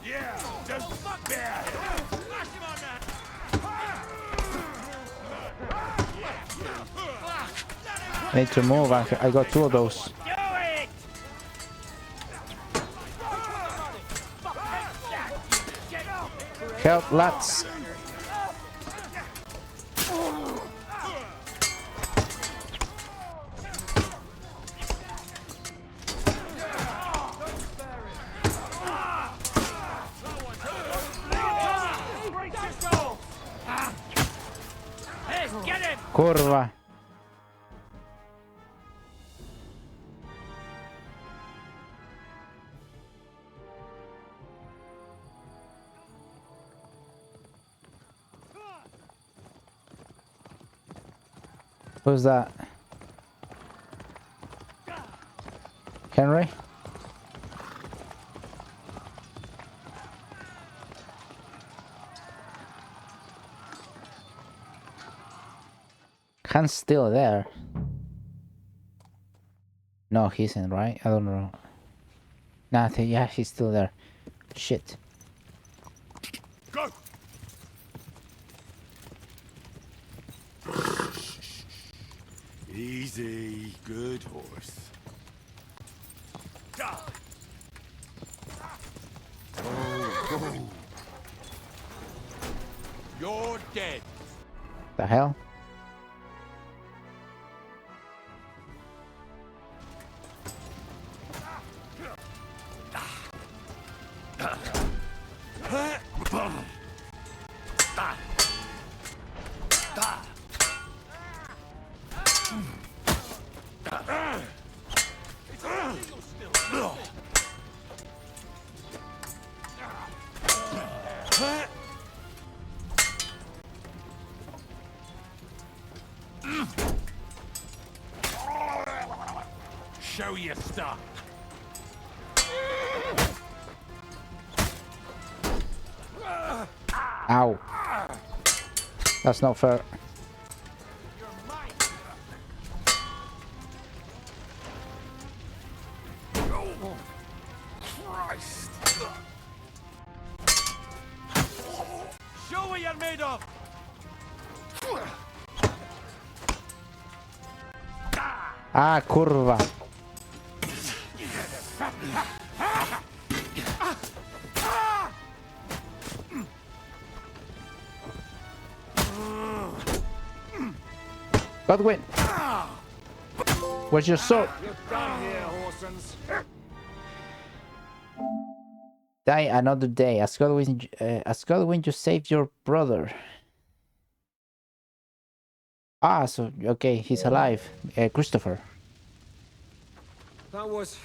Yeah, just fuck there! I need to move. I got two of those. Help, lads. Kurwa. Who's that? Henry? Han's still there. No, he isn't, right? I don't know. Nothing. Yeah, he's still there. Shit. Easy, good horse. Oh. You're dead. The hell? Show your stuff. Ow. That's not fair. Oh, Christ. Show what you're made of. Ah, kurwa. Godwin. Where's your sword? You're done here, Horsens. Die another day. As Godwin, you saved your brother. Ah, so okay, he's alive. Christopher. That was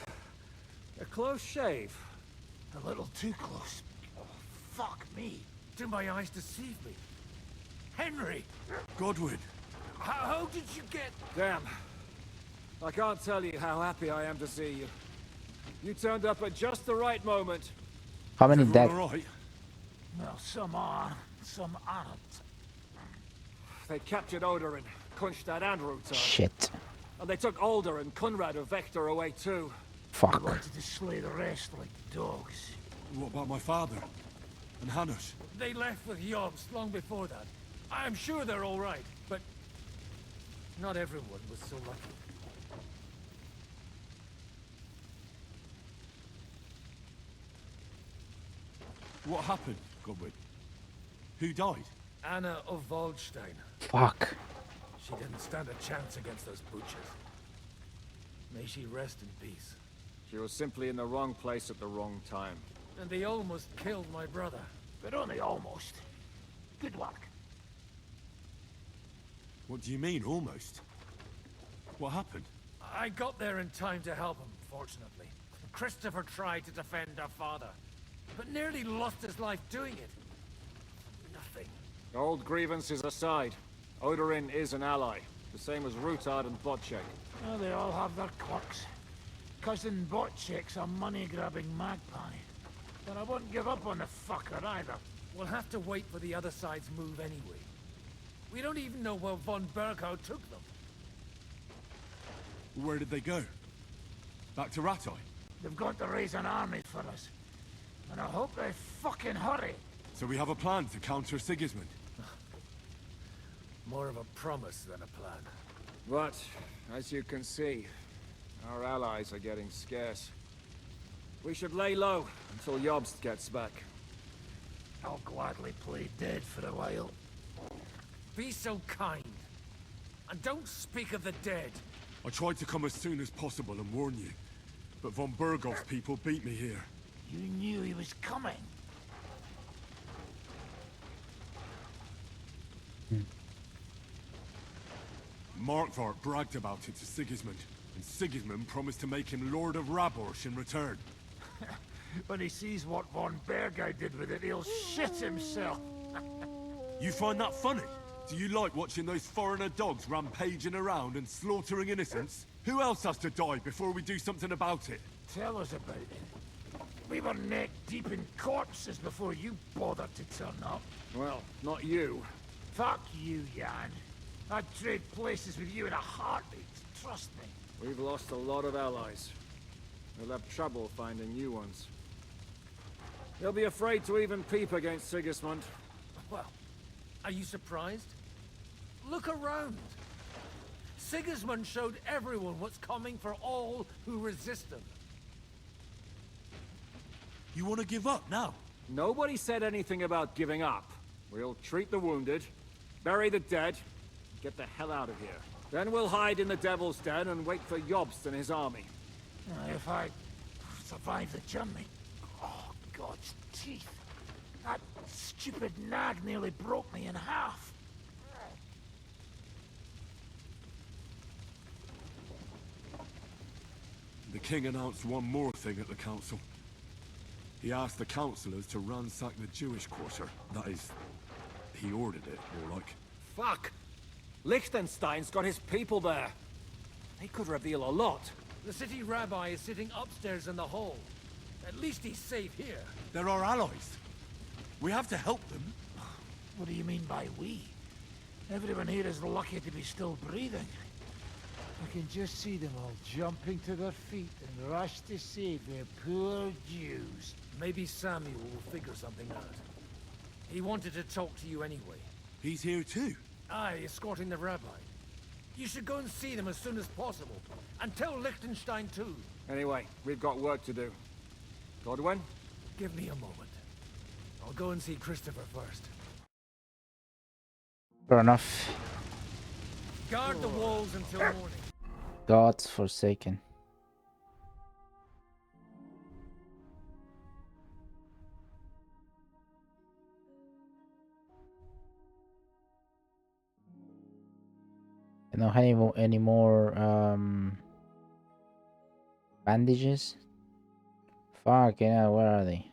a close shave. A little too close. Oh, fuck me. Do my eyes deceive me? Henry! Godwin. How did you get... Damn. I can't tell you how happy I am to see you. You turned up at just the right moment. How many dead? Right. Well, some are, some aren't. They captured Odorin, Kunstad and Rutar. Shit. And they took Alder and Conrad of Vector away too. Fuck. They wanted to slay the rest like dogs. What about my father? And Hanush? They left with Jobst long before that. I'm sure they're all right, but not everyone was so lucky. What happened, Godwin? Who died? Anna of Waldstein. Fuck. She didn't stand a chance against those butchers. May she rest in peace. She was simply in the wrong place at the wrong time. And they almost killed my brother. But only almost. Good luck. What do you mean, almost? What happened? I got there in time to help him, fortunately. Christopher tried to defend our father, but nearly lost his life doing it. Nothing. Old grievances aside, Odorin is an ally, the same as Rutard and Botchek. Oh, they all have their quirks. Cousin Botchek's a money-grabbing magpie. But I wouldn't give up on the fucker either. We'll have to wait for the other side's move anyway. We don't even know where von Berghout took them. Where did they go? Back to Rattay? They've got to raise an army for us. And I hope they fucking hurry. So we have a plan to counter Sigismund? More of a promise than a plan. But, as you can see, our allies are getting scarce. We should lay low until Jobst gets back. I'll gladly play dead for a while. Be so kind. And don't speak of the dead. I tried to come as soon as possible and warn you, but von Bergov's people beat me here. You knew he was coming. Markvart bragged about it to Sigismund, and Sigismund promised to make him Lord of Raborsch in return. When he sees what von Berghout did with it, he'll shit himself. You find that funny? Do you like watching those foreigner dogs rampaging around and slaughtering innocents? Who else has to die before we do something about it? Tell us about it. We were neck deep in corpses before you bothered to turn up. Well, not you. Fuck you, Jan. I'd trade places with you in a heartbeat, trust me. We've lost a lot of allies. We'll have trouble finding new ones. They'll be afraid to even peep against Sigismund. Well, are you surprised? Look around. Sigismund showed everyone what's coming for all who resist him. You want to give up now? Nobody said anything about giving up. We'll treat the wounded, bury the dead, get the hell out of here. Then we'll hide in the Devil's Den and wait for Jobst and his army. If I survive the journey... Oh, God's teeth. That stupid nag nearly broke me in half. The king announced one more thing at the council. He asked the councillors to ransack the Jewish quarter. That is, he ordered it, more like. Fuck! Liechtenstein's got his people there. They could reveal a lot. The city rabbi is sitting upstairs in the hall. At least he's safe here. They're our allies. We have to help them. What do you mean by we? Everyone here is lucky to be still breathing. I can just see them all jumping to their feet and rush to save their poor Jews. Maybe Samuel will figure something out. He wanted to talk to you anyway. He's here too? Aye, escorting the rabbi. You should go and see them as soon as possible. And tell Liechtenstein too. Anyway, we've got work to do. Godwin? Give me a moment. I'll go and see Christopher first. Fair enough. Guard the walls until morning. God's forsaken. I don't have any more bandages. Fuck, yeah, where are they?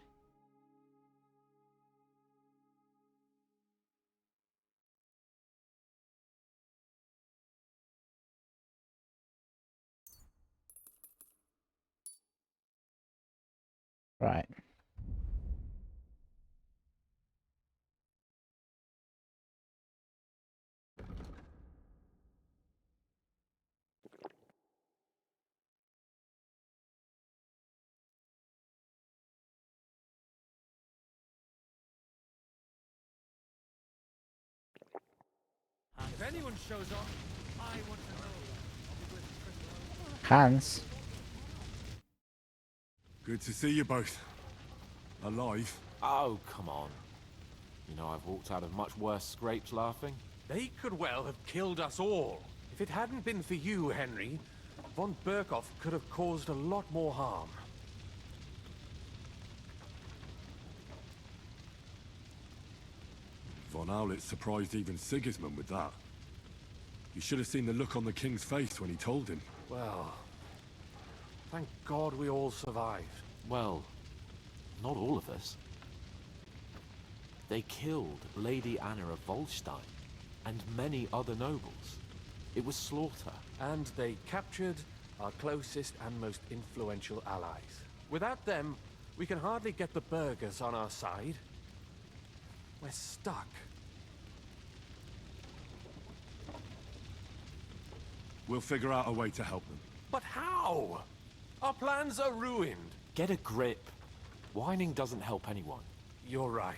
Right. If anyone shows up, I want to know. I'll be with Christopher. Hans. Good to see you both. Alive. Oh, come on. You know, I've walked out of much worse scrapes laughing. They could well have killed us all. If it hadn't been for you, Henry, von Berkhoff could have caused a lot more harm. Von Aulitz surprised even Sigismund with that. You should have seen the look on the king's face when he told him. Well, thank God we all survived. Well, not all of us. They killed Lady Anna of Volstein and many other nobles. It was slaughter. And they captured our closest and most influential allies. Without them, we can hardly get the burghers on our side. We're stuck. We'll figure out a way to help them. But how? Our plans are ruined. Get a grip. Whining doesn't help anyone. You're right.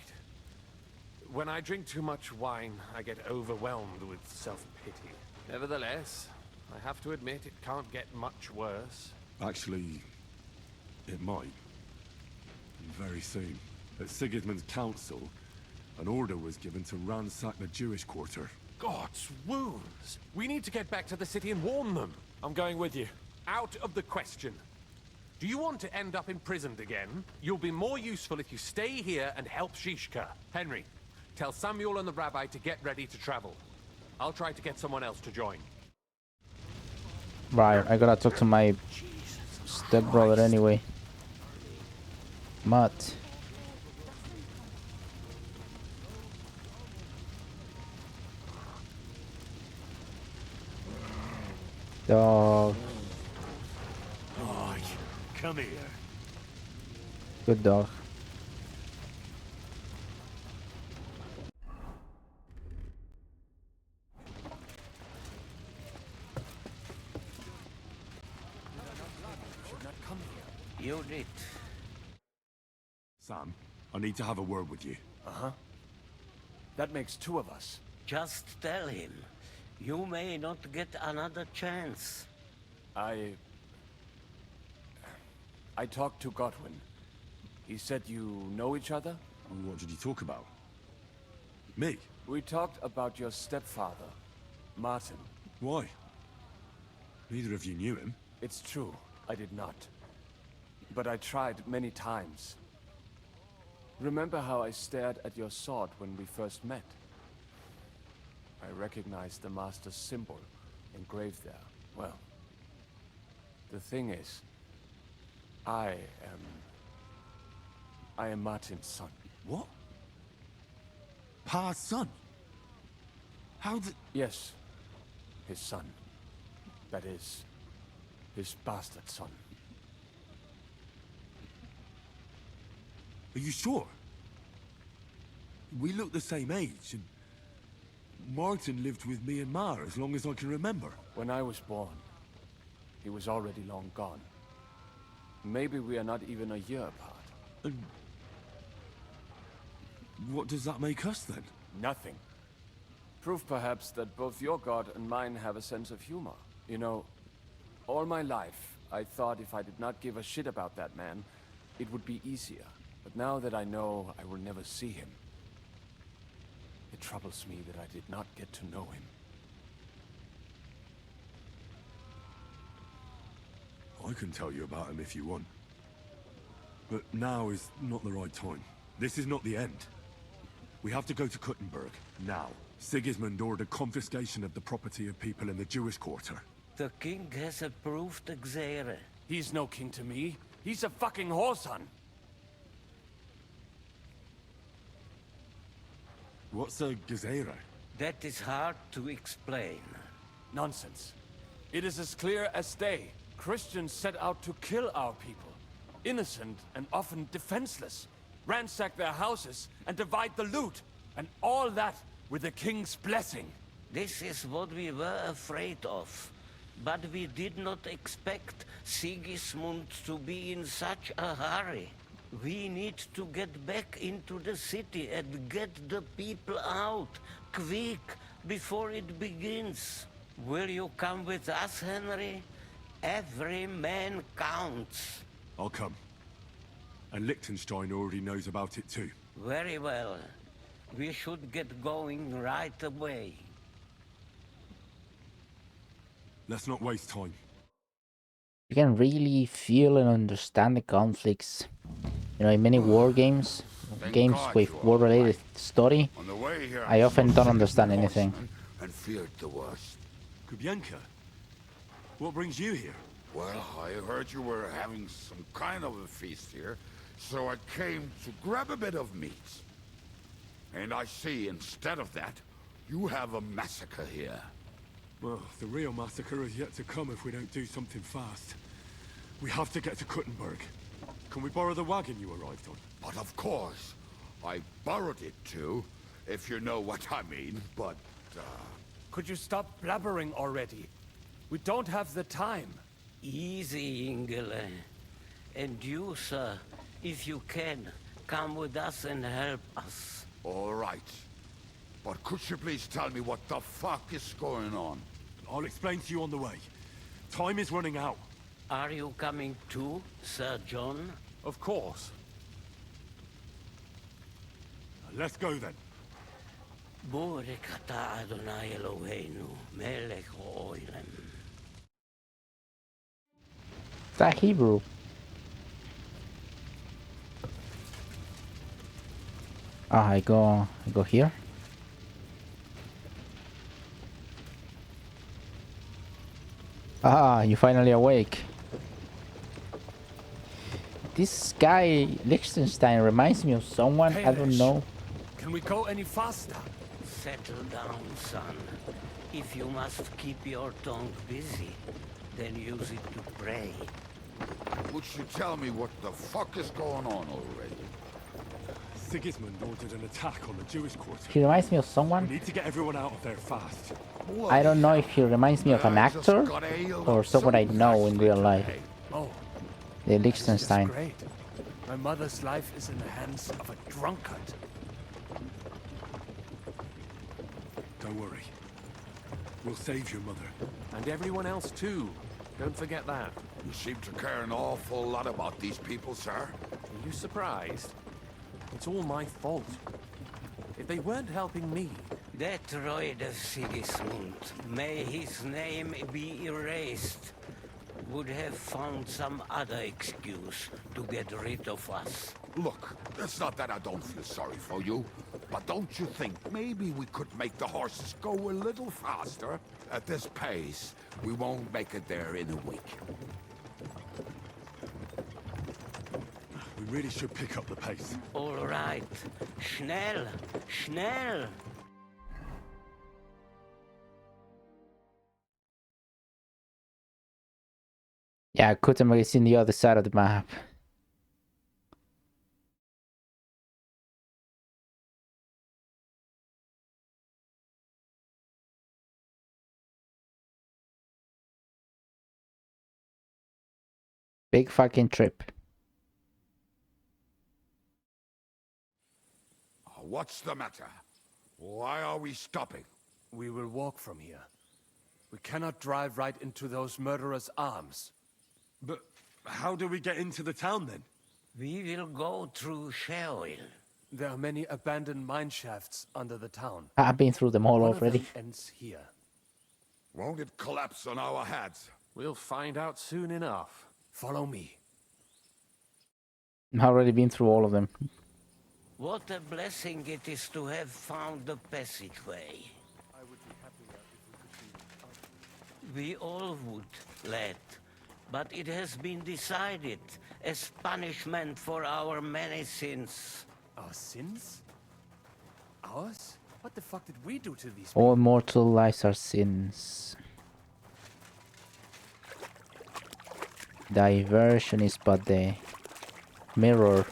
When I drink too much wine, I get overwhelmed with self-pity. Nevertheless, I have to admit it can't get much worse. Actually, it might. Very soon. At Sigismund's council, an order was given to ransack the Jewish quarter. God's wounds! We need to get back to the city and warn them. I'm going with you. Out of the question. Do you want to end up imprisoned again? You'll be more useful if you stay here and help Shishka. Henry, tell Samuel and the rabbi to get ready to travel. I'll try to get someone else to join. Right, I gotta talk to my stepbrother anyway. Mutt. Dog. Oh, come here. Good dog. Should not come here. You did. Sam, I need to have a word with you. Uh-huh. That makes two of us. Just tell him. You may not get another chance. I talked to Godwin. He said you know each other? What did you talk about? Me? We talked about your stepfather, Martin. Why? Neither of you knew him. It's true, I did not. But I tried many times. Remember how I stared at your sword when we first met? I recognized the Master's symbol engraved there. Well, the thing is, I am Martin's son. What? Pa's son? How did... Yes, his son. That is, his bastard son. Are you sure? We look the same age, and Martin lived with me and Ma as long as I can remember. When I was born, he was already long gone. Maybe we are not even a year apart. And what does that make us then? Nothing. Proof perhaps that both your god and mine have a sense of humor. You know, all my life, I thought if I did not give a shit about that man, it would be easier. But now that I know I will never see him, it troubles me that I did not get to know him. I can tell you about him if you want. But now is not the right time. This is not the end. We have to go to Kuttenberg, now. Sigismund ordered confiscation of the property of people in the Jewish quarter. The king has approved Xere. He's no king to me. He's a fucking whoreson. What's a Gezerah? That is hard to explain. Nonsense. It is as clear as day. Christians set out to kill our people. Innocent and often defenseless. Ransack their houses and divide the loot. And all that with the king's blessing. This is what we were afraid of. But we did not expect Sigismund to be in such a hurry. We need to get back into the city and get the people out, quick, before it begins. Will you come with us, Henry? Every man counts. I'll come. And Liechtenstein already knows about it too. Very well. We should get going right away. Let's not waste time. You can really feel and understand the conflicts. You know, in many war games, games with war-related story, I often don't understand anything. And feared the worst. Kubienka, what brings you here? Well, I heard you were having some kind of a feast here, so I came to grab a bit of meat. And I see, instead of that, you have a massacre here. Well, the real massacre is yet to come if we don't do something fast. We have to get to Kuttenberg. Can we borrow the wagon you arrived on? But of course. I borrowed it too, if you know what I mean, but, Could you stop blabbering already? We don't have the time. Easy, Ingele. And you, sir, if you can, come with us and help us. All right. But could you please tell me what the fuck is going on? I'll explain to you on the way. Time is running out. Are you coming too, Sir John? Of course. Let's go then. Borekata Adonai Eloheinu, melech ha'olam. Is that Hebrew? Ah, I go here. Ah, you finally awake. This guy, Liechtenstein, reminds me of someone, I don't know. Can we go any faster? Settle down, son. If you must keep your tongue busy, then use it to pray. Would you tell me what the fuck is going on already? Sigismund ordered an attack on the Jewish quarter. He reminds me of someone. We need to get everyone out of there fast. I don't know if he reminds me of an actor or someone I know in real life. Oh, The Liechtenstein. great. My mother's life is in the hands of a drunkard. Don't worry. We'll save your mother. And everyone else too. Don't forget that. You seem to care an awful lot about these people, sir. Are you surprised? It's all my fault. If they weren't helping me... That Royd of Sigismund, may his name be erased, would have found some other excuse to get rid of us. Look, it's not that I don't feel sorry for you, but don't you think maybe we could make the horses go a little faster? At this pace, we won't make it there in a week. We really should pick up the pace. All right. Schnell! Schnell! Yeah, Kuttenberg is in the other side of the map. Big fucking trip. What's the matter? Why are we stopping? We will walk from here. We cannot drive right into those murderers' arms. But how do we get into the town then? We will go through Sheol. There are many abandoned mine shafts under the town. I've been through them all One already. of them ends here. Won't it collapse on our heads? We'll find out soon enough. Follow me. I've already been through all of them. What a blessing it is to have found the passageway. I would be happier if we could be... We all would, lad. But it has been decided as punishment for our many sins. Our sins? Ours? What the fuck did we do to these people? All mortal lies are sins. Diversion is but the mirror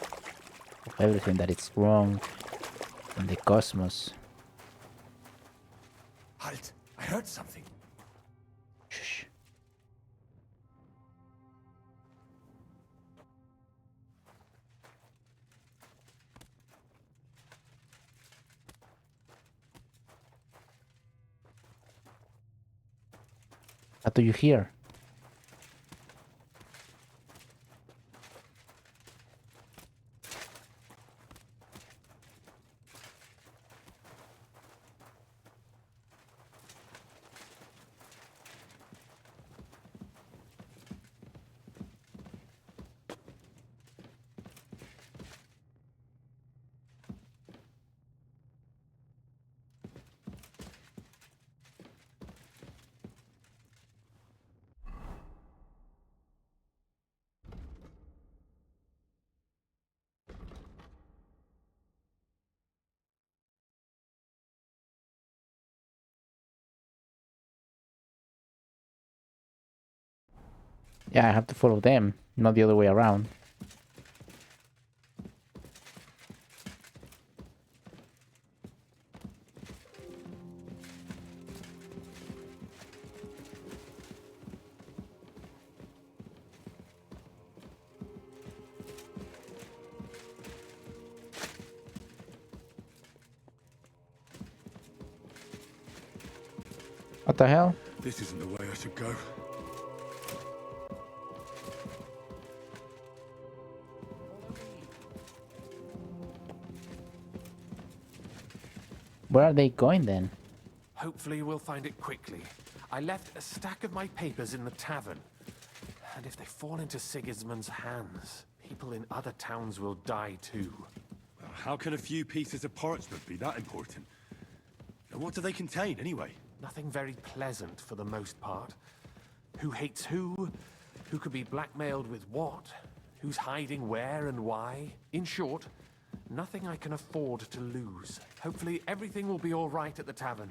of everything that is wrong in the cosmos. Halt! I heard something. Shh. What do you hear? Yeah, I have to follow them, not the other way around. What the hell? This isn't the way I should go. Where are they going then? Hopefully we'll find it quickly. I left a stack of my papers in the tavern. And if they fall into Sigismund's hands, people in other towns will die too. How can a few pieces of parchment be that important? And what do they contain, anyway? Nothing very pleasant for the most part. Who hates who? Who could be blackmailed with what? Who's hiding where and why? In short, nothing I can afford to lose. Hopefully everything will be all right at the tavern.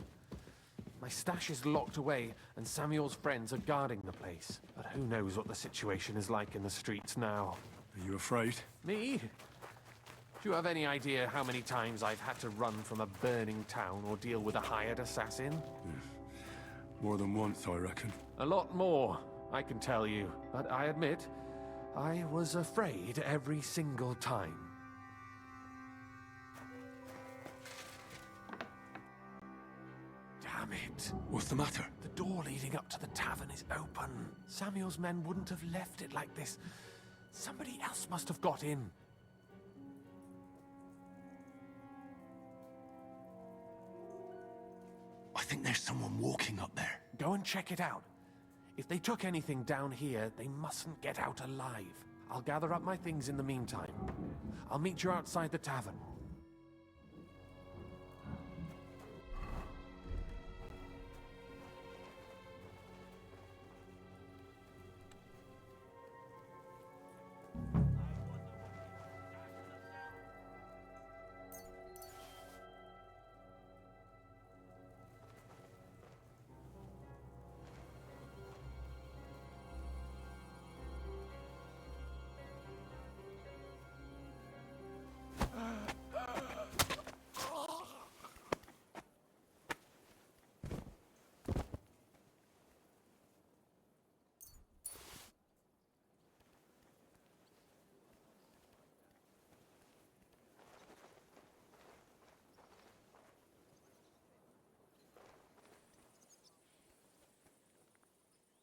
My stash is locked away, and Samuel's friends are guarding the place. But who knows what the situation is like in the streets now. Are you afraid? Me? Do you have any idea how many times I've had to run from a burning town or deal with a hired assassin? More than once, I reckon. A lot more, I can tell you. But I admit, I was afraid every single time. Damn it. What's the matter? The door leading up to the tavern is open. Samuel's men wouldn't have left it like this. Somebody else must have got in. I think there's someone walking up there. Go and check it out. If they took anything down here, they mustn't get out alive. I'll gather up my things in the meantime. I'll meet you outside the tavern.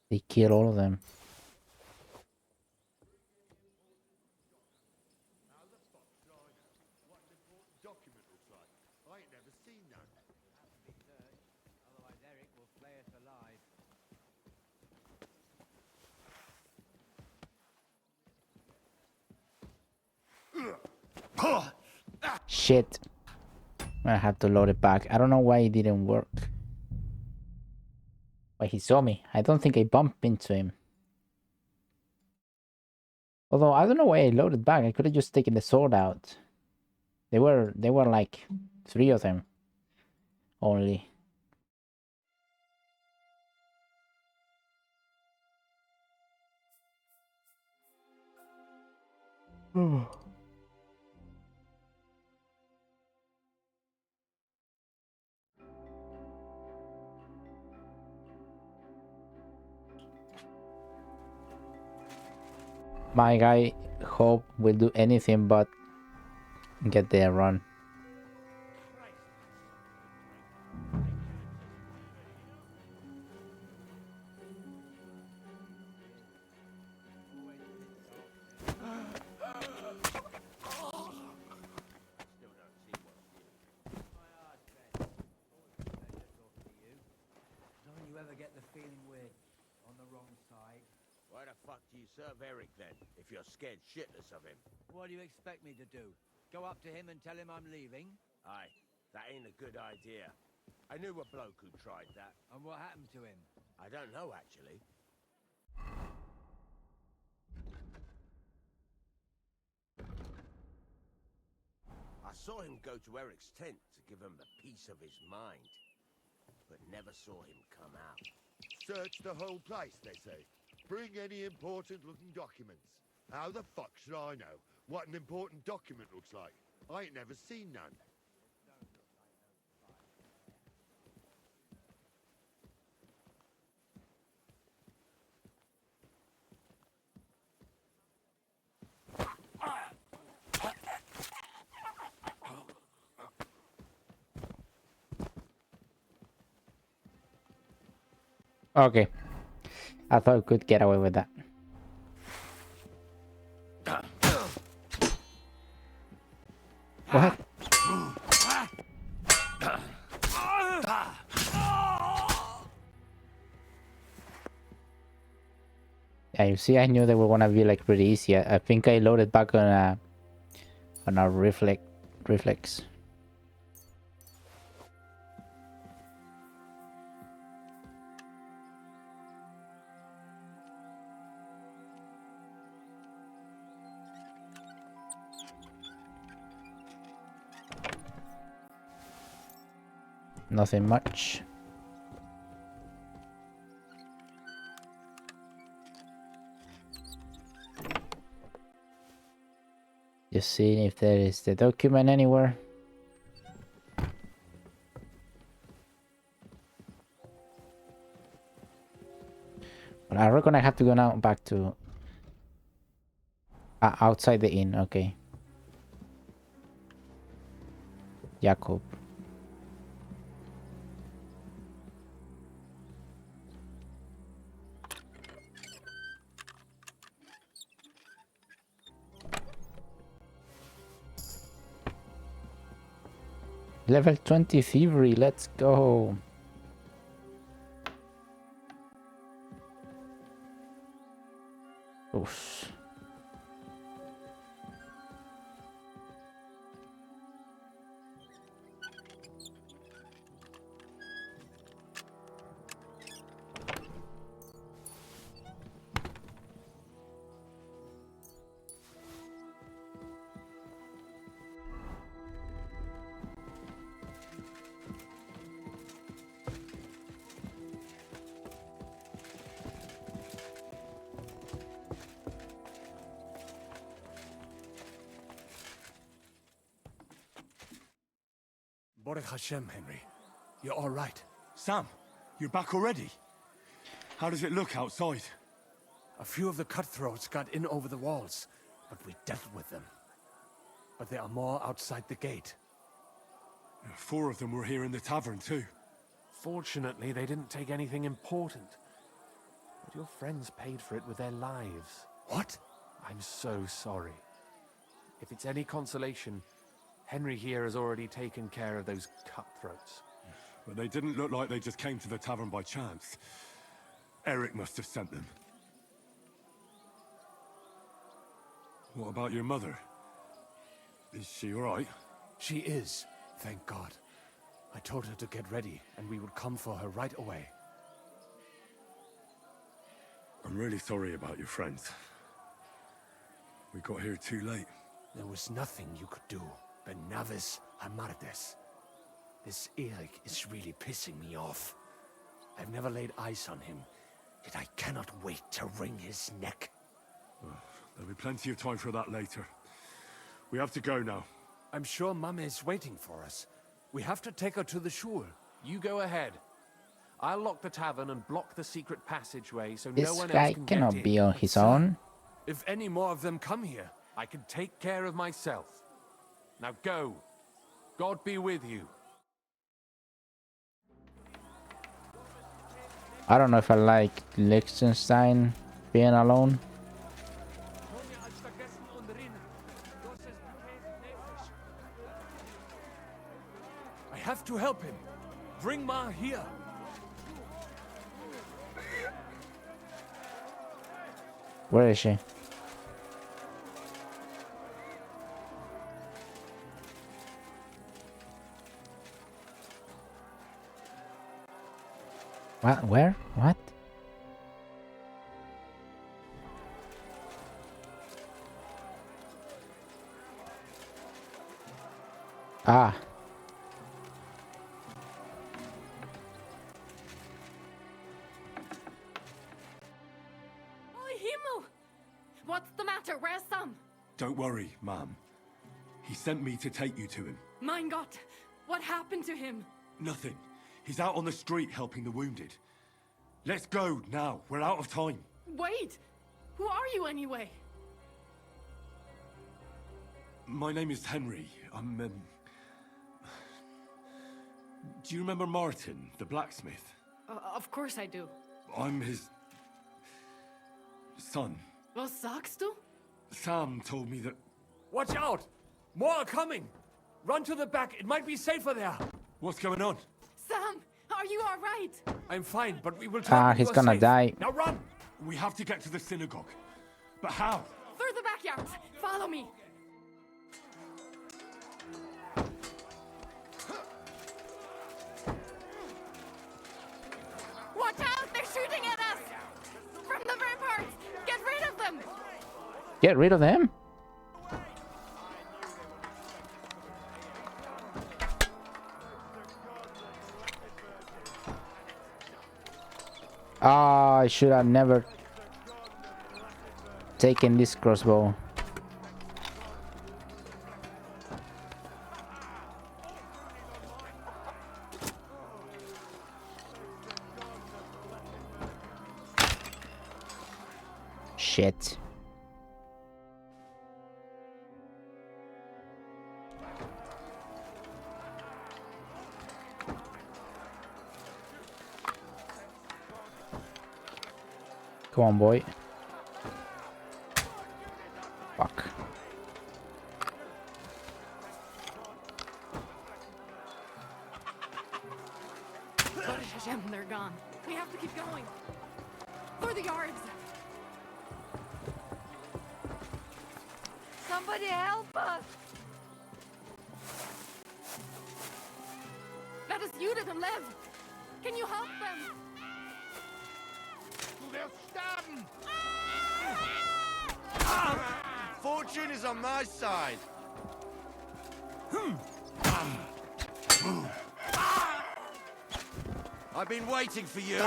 They kill all of them. Shit. I have to load it back. I don't know why it didn't work. Why he saw me. I don't think I bumped into him. Although I don't know why I loaded back. I could have just taken the sword out. They were like 3 of them only. My guy Hope will do anything but get there run. Don't you ever get the feeling we're on the wrong side? Why the fuck do you serve Eric then, if you're scared shitless of him? What do you expect me to do? Go up to him and tell him I'm leaving? Aye, that ain't a good idea. I knew a bloke who tried that. And what happened to him? I don't know, actually. I saw him go to Eric's tent to give him a piece of his mind, but never saw him come out. Search the whole place, they say. Bring any important-looking documents. How the fuck should I know what an important document looks like? I ain't never seen none. Okay. I thought I could get away with that. What? Yeah, you see, I knew they were gonna be like pretty easy. I think I loaded back on a reflex. Nothing much. Just seeing if there is the document anywhere. But I reckon I have to go now back to outside the inn. Okay. Jacob. Level 20 thievery, let's go. Oof. Baruch Hashem, Henry. You're all right. Sam, you're back already? How does it look outside? A few of the cutthroats got in over the walls, but we dealt with them. But there are more outside the gate. 4 of them were here in the tavern too. Fortunately, they didn't take anything important. But your friends paid for it with their lives. What? I'm so sorry. If it's any consolation, Henry here has already taken care of those cutthroats. But they didn't look like they just came to the tavern by chance. Eric must have sent them. What about your mother? Is she all right? She is, thank God. I told her to get ready, and we would come for her right away. I'm really sorry about your friends. We got here too late. There was nothing you could do. Benavis Amardes. This Eric is really pissing me off. I've never laid eyes on him, yet I cannot wait to wring his neck. Well, there'll be plenty of time for that later. We have to go now. I'm sure Mum is waiting for us. We have to take her to the shul. You go ahead. I'll lock the tavern and block the secret passageway so This no one guy else can cannot get in. be on his own. If any more of them come here, I can take care of myself. Now go. God be with you. I don't know if I like Liechtenstein being alone. I have to help him. Bring Ma here. Where is she? What? Where? What? Ah. Oh, Himmel! What's the matter? Where's Sam? Don't worry, ma'am. He sent me to take you to him. Mein Gott! What happened to him? Nothing. He's out on the street helping the wounded. Let's go now. We're out of time. Wait! Who are you anyway? My name is Henry. I'm, Do you remember Martin, the blacksmith? Of course I do. I'm his... son. Was sagst du? Sam told me that... Watch out! More are coming! Run to the back, it might be safer there! What's going on? Sam, are you all right? I'm fine, but we will try. He's gonna die. Now run! We have to get to the synagogue. But how? Through the backyard. Follow me. Watch out! They're shooting at us! From the ramparts! Get rid of them! Get rid of them? Ah, I should have never taken this crossbow. Shit. Come on, boy. Fuck. Hashem, they're gone. We have to keep going. Through the yards. Somebody help us! That is Judith and Lev. Can you help them? They'll stab him! Fortune is on my side. I've been waiting for you.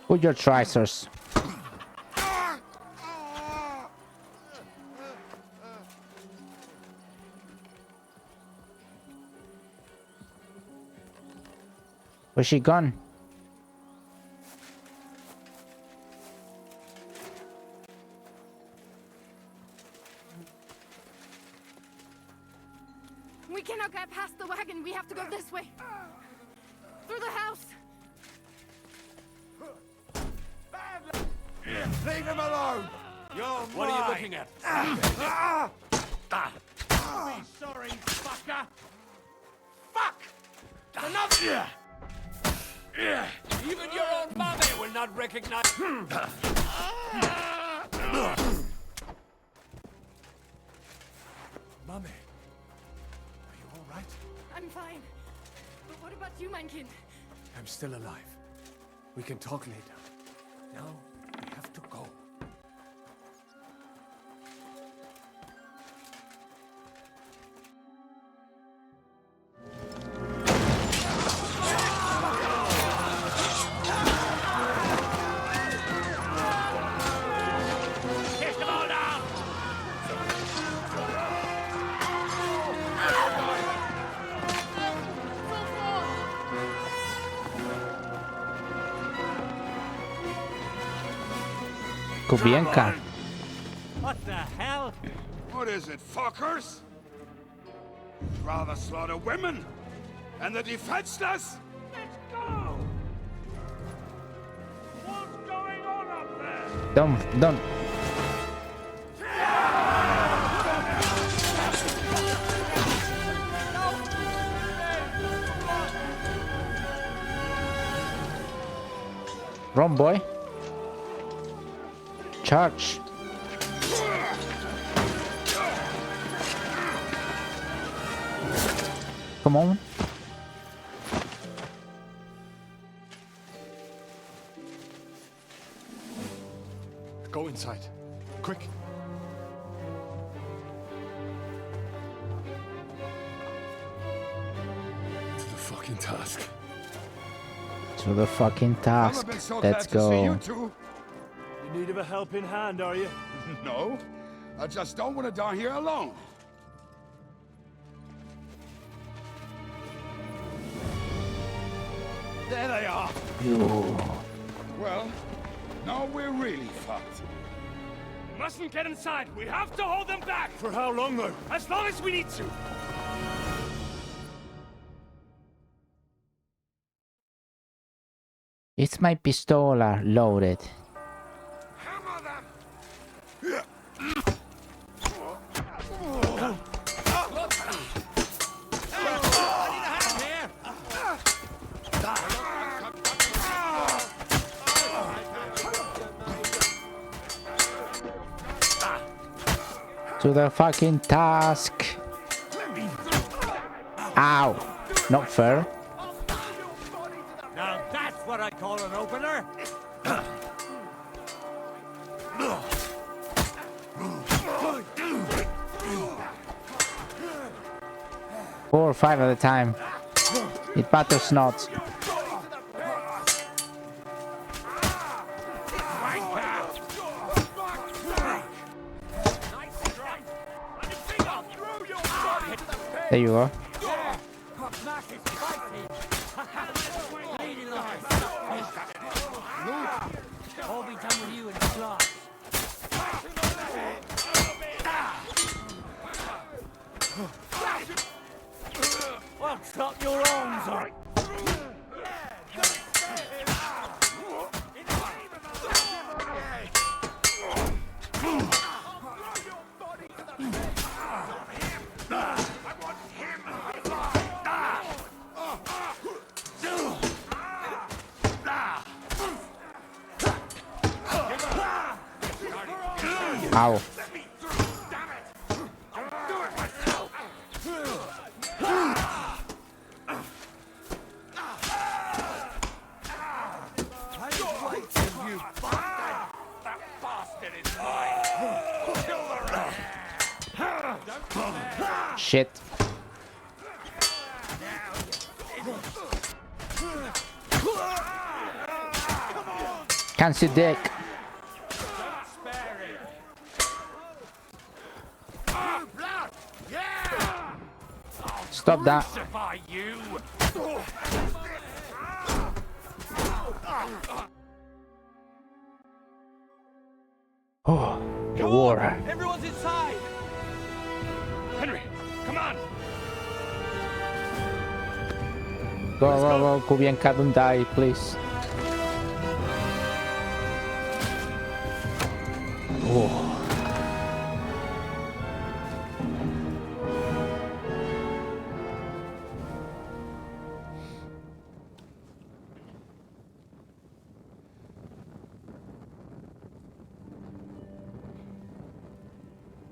Put your tricers. Where's she gone? We cannot get past the wagon. We have to go this way. Through the house. Leave him alone! You're What are you looking at? Be sorry, fucker! Fuck! Another! Even your own mother will not recognize. Mummy, are you all right? I'm fine. But what about you, mein Kind? I'm still alive. We can talk later. Now, we have to go. Kubienka. What the hell? What is it, fuckers? Rather slaughter women and the defenseless? Let's go! What's going on up there? Don't. Run, boy. Charge. Come on. Go inside. Quick. To the fucking task. To the fucking task. Let's go. You need of a helping hand, are you? No, I just don't want to die here alone. There they are. Well, now we're really fucked. Mustn't get inside. We have to hold them back. For how long, though? As long as we need to. Is my pistola loaded? To the fucking task. Ow. Not fair. Now that's what I call an opener. 4 or 5 at a time. It matters not. There you go. All be done with you in slots. Well, stop your arms on. Ow. Shit. Can't see dick. Stop that. Oh, the war. Everyone's inside! Henry, come on! Go, Kubienka, don't die, please. Oh.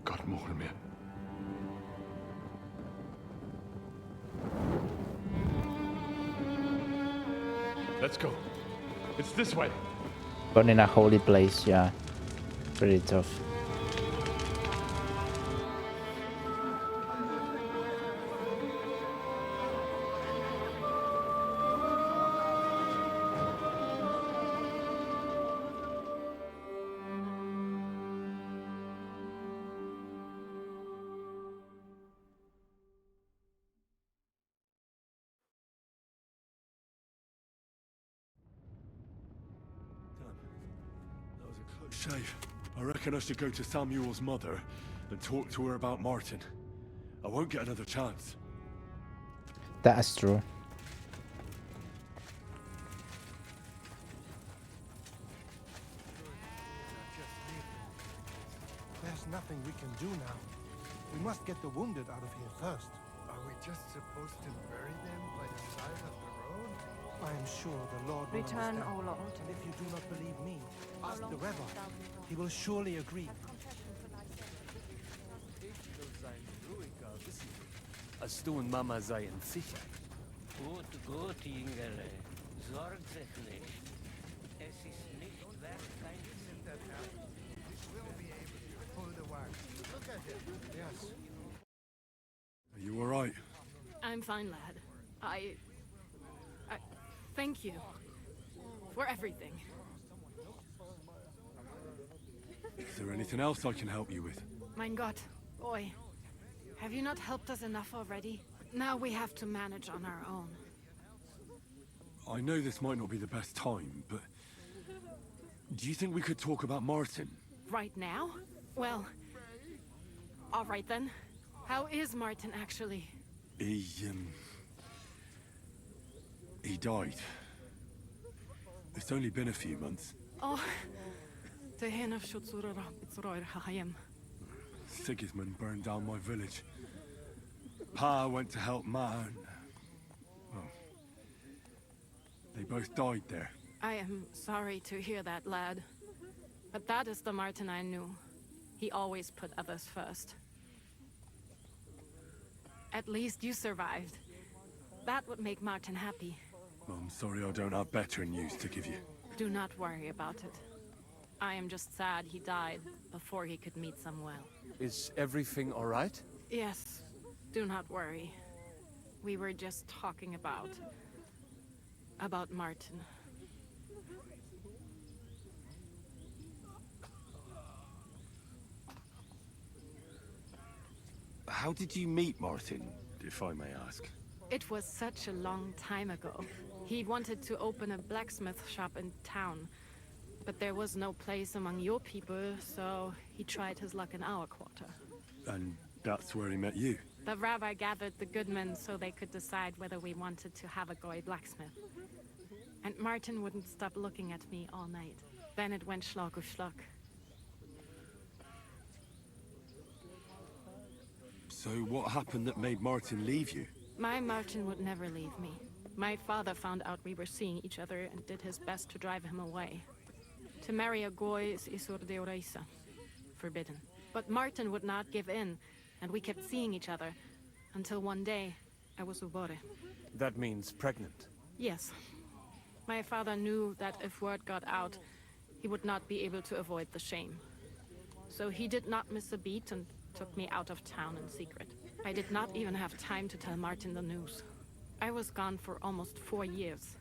God more me. Let's go. It's this way. But in a holy place, yeah. Pretty tough. That was a close shave. I reckon I should go to Samuel's mother and talk to her about Martin. I won't get another chance. That's true. There's nothing we can do now. We must get the wounded out of here first. Are we just supposed to bury them by the side of the road? I am sure the Lord will Return, understand. O Lord. And if you do not believe me, ask the Reverend. He will surely agree. Als du und Mama seien sicher. Gut, gut, Jüngere. Sorg sich nicht. Es ist nicht wert, kein We'll be able to pull the wagon. Look at him. Yes. Are you alright? I'm fine, lad. I thank you for everything. Is there anything else I can help you with? Mein Gott, boy. Have you not helped us enough already? Now we have to manage on our own. I know this might not be the best time, but do you think we could talk about Martin? Right now? Well, all right then. How is Martin actually? He died. It's only been a few months. Oh, Sigismund burned down my village. Pa went to help Ma and... well, they both died there. I am sorry to hear that, lad. But that is the Martin I knew. He always put others first. At least you survived. That would make Martin happy. I'm sorry I don't have better news to give you. Do not worry about it. I am just sad he died before he could meet Samuel. Is everything all right? Yes, do not worry. We were just talking about Martin. How did you meet Martin, if I may ask? It was such a long time ago. He wanted to open a blacksmith shop in town, but there was no place among your people, so he tried his luck in our quarter. And that's where he met you? The rabbi gathered the good men so they could decide whether we wanted to have a goy blacksmith. And Martin wouldn't stop looking at me all night. Then it went Schlag auf Schlag. So what happened that made Martin leave you? My Martin would never leave me. My father found out we were seeing each other and did his best to drive him away. To marry a goy is isur de oreisa. forbidden. But Martin would not give in, and we kept seeing each other, until one day, I was ubore. That means pregnant. Yes. My father knew that if word got out, he would not be able to avoid the shame. So he did not miss a beat and took me out of town in secret. I did not even have time to tell Martin the news. I was gone for almost 4 years.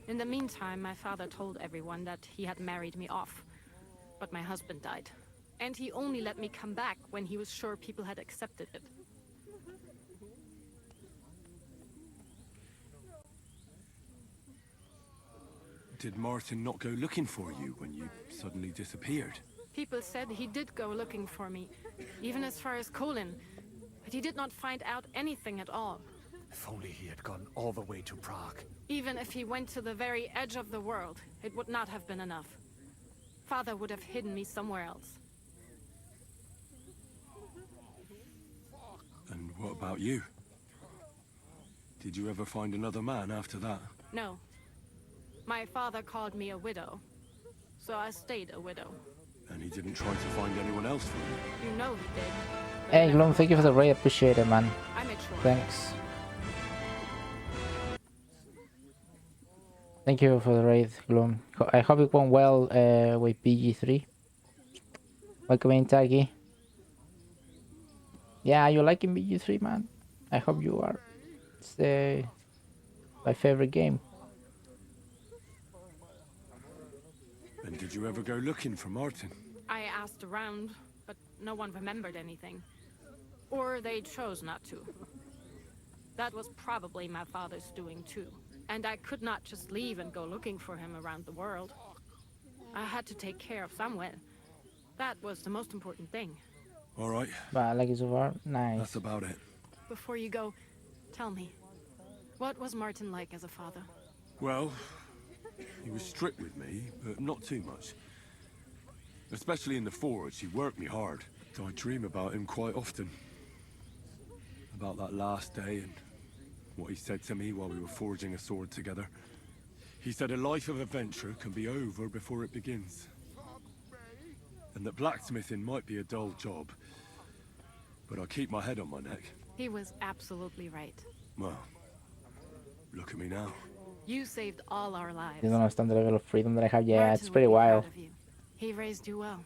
In the meantime, my father told everyone that he had married me off. But my husband died. And he only let me come back when he was sure people had accepted it. Did Martin not go looking for you when you suddenly disappeared? People said he did go looking for me, even as far as Colin. But he did not find out anything at all. If only he had gone all the way to Prague. Even if he went to the very edge of the world, it would not have been enough. Father would have hidden me somewhere else. And what about you? Did you ever find another man after that? No. My father called me a widow, so I stayed a widow. And he didn't try to find anyone else for you? You know he did. Hey, Gloom, thank you for the raid. Appreciate it, man. I made sure. Thanks. Thank you for the raid, Gloom. I hope it went well with BG3. Welcome in, Taggy. Yeah, you liking BG3, man? I hope you are. It's my favorite game. And did you ever go looking for Martin? I asked around, but no one remembered anything. Or they chose not to. That was probably my father's doing too. And I could not just leave and go looking for him around the world. I had to take care of Samuel. That was the most important thing. All right. But I like it so far. Nice. That's about it. Before you go, tell me, what was Martin like as a father? Well, he was strict with me, but not too much. Especially in the forge, he worked me hard. I dream about him quite often. About that last day and what he said to me while we were forging a sword together. He said a life of adventure can be over before it begins. And that blacksmithing might be a dull job, but I keep my head on my neck. He was absolutely right. Well, look at me now. You saved all our lives. You don't understand the level of freedom that I have. Yeah, Martin it's pretty would be proud wild. of you. He raised you well.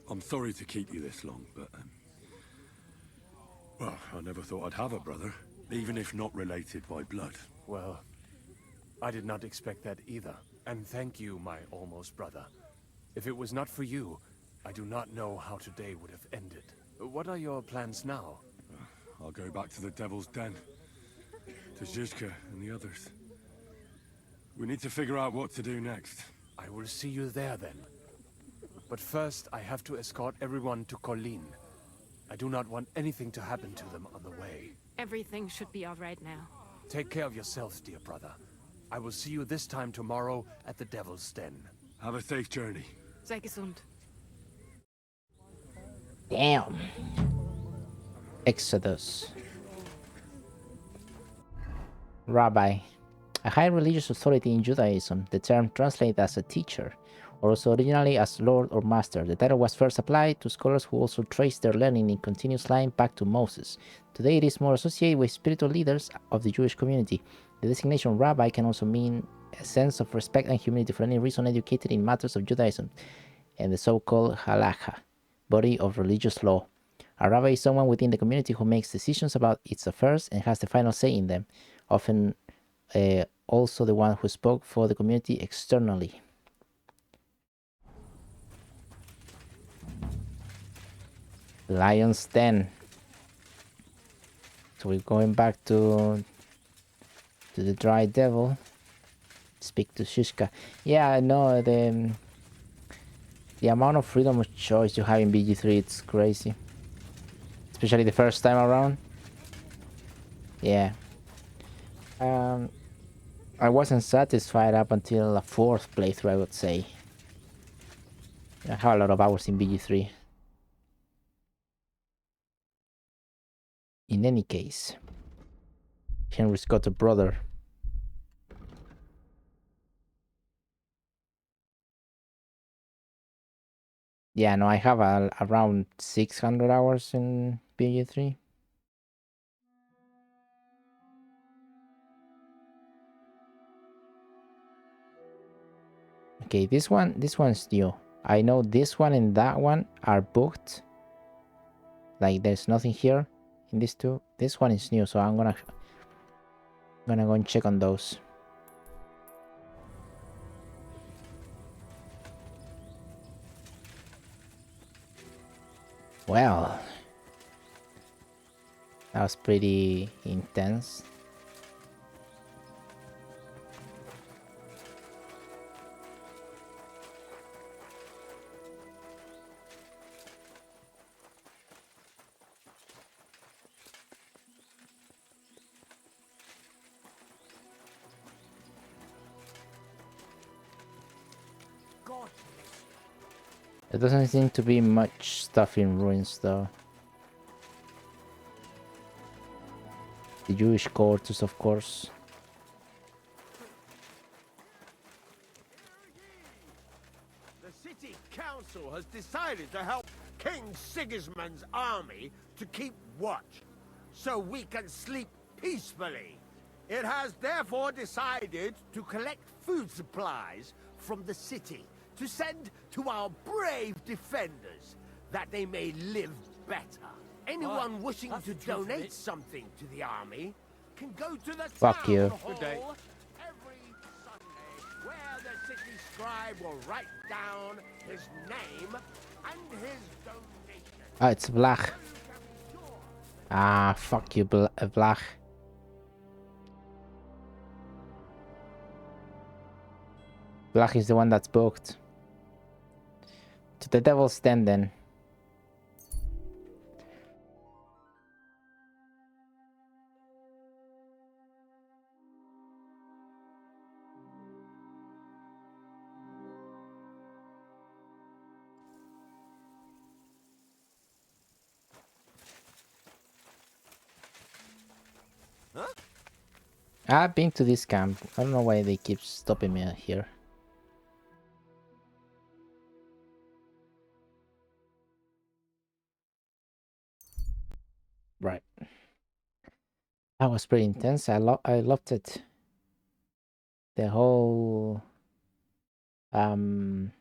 I'm sorry to keep you this long, but... well, I never thought I'd have a brother, even if not related by blood. Well, I did not expect that either. And thank you, my almost brother. If it was not for you, I do not know how today would have ended. What are your plans now? I'll go back to the Devil's Den. To Zizka and the others. We need to figure out what to do next. I will see you there then. But first, I have to escort everyone to Colleen. I do not want anything to happen to them on the way. Everything should be all right now. Take care of yourselves, dear brother. I will see you this time tomorrow at the Devil's Den. Have a safe journey. Sei gesund. Damn. Exodus. Rabbi. A high religious authority in Judaism, the term translated as a teacher, or also originally as Lord or Master. The title was first applied to scholars who also traced their learning in continuous line back to Moses. Today it is more associated with spiritual leaders of the Jewish community. The designation rabbi can also mean a sense of respect and humility for any reason educated in matters of Judaism, and the so-called halakha, body of religious law. A rabbi is someone within the community who makes decisions about its affairs and has the final say in them, often also the one who spoke for the community externally. Lion's Den. So we're going back to the Dry Devil. Speak to Shishka. Yeah, I know the amount of freedom of choice you have in BG3, it's crazy. Especially the first time around. Yeah. I wasn't satisfied up until a fourth playthrough, I would say. I have a lot of hours in BG3. In any case, Henry's got a brother. Yeah, no, I have around 600 hours in BG3. Okay, this one's new. I know this one and that one are booked. Like there's nothing here in these two. This one is new, so I'm gonna go and check on those. Well, that was pretty intense. There doesn't seem to be much stuff in ruins though. The Jewish quarters, of course. The city council has decided to help King Sigismund's army to keep watch, so we can sleep peacefully. It has therefore decided to collect food supplies from the city to send to our brave defenders, that they may live better. Anyone wishing to donate something to the army can go to the Fuck town you. hall every Sunday, where the city scribe will write down his name and his donation. Ah, it's Vlach. Ah, fuck you, Vlach. Vlach is the one that's booked. To the Devil's Den then. Huh? I've been to this camp. I don't know why they keep stopping me here. Right. That was pretty intense. I loved it. The whole to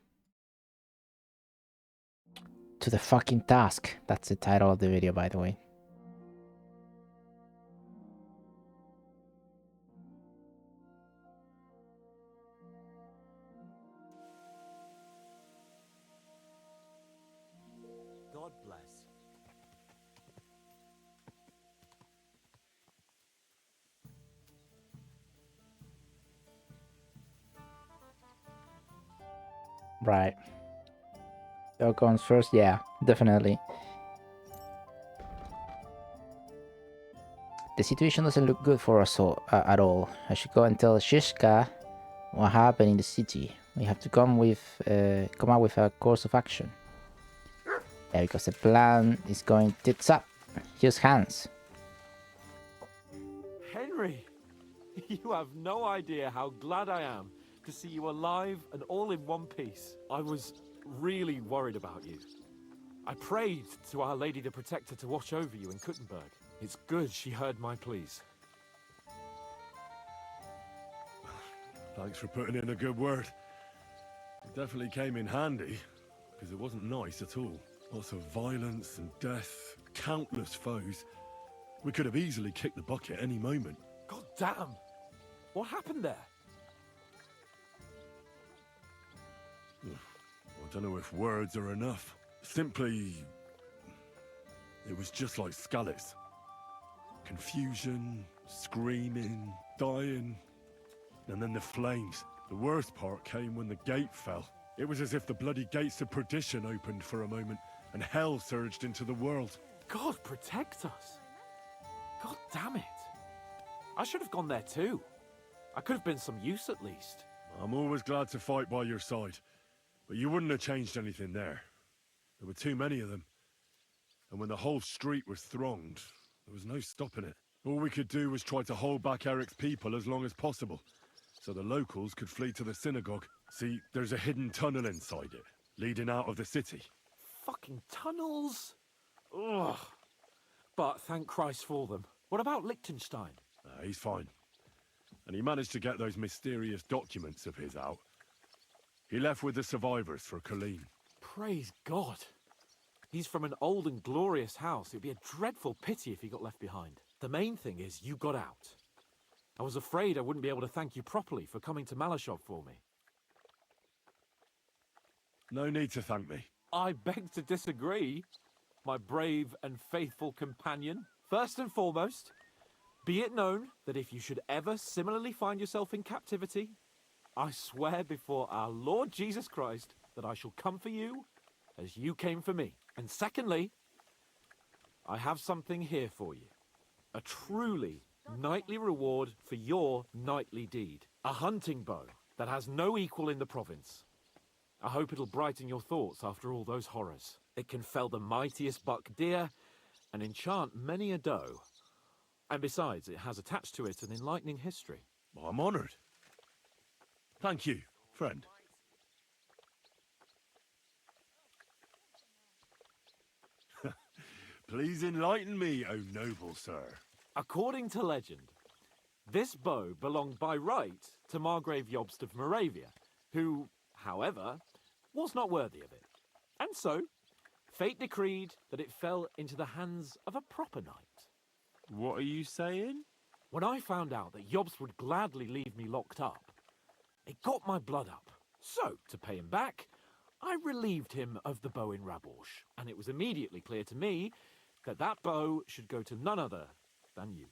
the fucking task. That's the title of the video, by the way. God bless. Right. Dog comes first? Yeah, definitely. The situation doesn't look good for us at all. I should go and tell Shishka what happened in the city. We have to come out with a course of action. Yeah, because the plan is going tits up. Here's Hans. Henry, you have no idea how glad I am to see you alive and all in one piece. I was really worried about you. I prayed to Our Lady the Protector to watch over you in Kuttenberg. It's good she heard my pleas. Thanks for putting in a good word. It definitely came in handy, because it wasn't nice at all. Lots of violence and death, countless foes. We could have easily kicked the bucket any moment. God damn! What happened there? I don't know if words are enough. Simply, it was just like Skalitz. Confusion, screaming, dying, and then the flames. The worst part came when the gate fell. It was as if the bloody gates of perdition opened for a moment, and hell surged into the world. God protect us! God damn it! I should have gone there too. I could have been some use at least. I'm always glad to fight by your side, but you wouldn't have changed anything there. There were too many of them. And when the whole street was thronged, there was no stopping it. All we could do was try to hold back Eric's people as long as possible, so the locals could flee to the synagogue. See, there's a hidden tunnel inside it, leading out of the city. fucking tunnels. Ugh. But thank Christ for them. What about Liechtenstein? He's fine. And he managed to get those mysterious documents of his out. He left with the survivors for Colleen. Praise God. He's from an old and glorious house. It'd be a dreadful pity if he got left behind. The main thing is you got out. I was afraid I wouldn't be able to thank you properly for coming to Malashov for me. No need to thank me. I beg to disagree, my brave and faithful companion. First and foremost, be it known that if you should ever similarly find yourself in captivity, I swear before our Lord Jesus Christ that I shall come for you as you came for me. And secondly, I have something here for you. A truly knightly reward for your knightly deed. A hunting bow that has no equal in the province. I hope it'll brighten your thoughts after all those horrors. It can fell the mightiest buck deer and enchant many a doe. And besides, it has attached to it an enlightening history. I'm honored. Thank you, friend. Please enlighten me, O noble sir. According to legend, this bow belonged by right to Margrave Jobst of Moravia, who, however, was not worthy of it. And so, fate decreed that it fell into the hands of a proper knight. What are you saying? When I found out that Jobst would gladly leave me locked up, it got my blood up. So, to pay him back, I relieved him of the bow in Raborsch, and it was immediately clear to me that that bow should go to none other than you.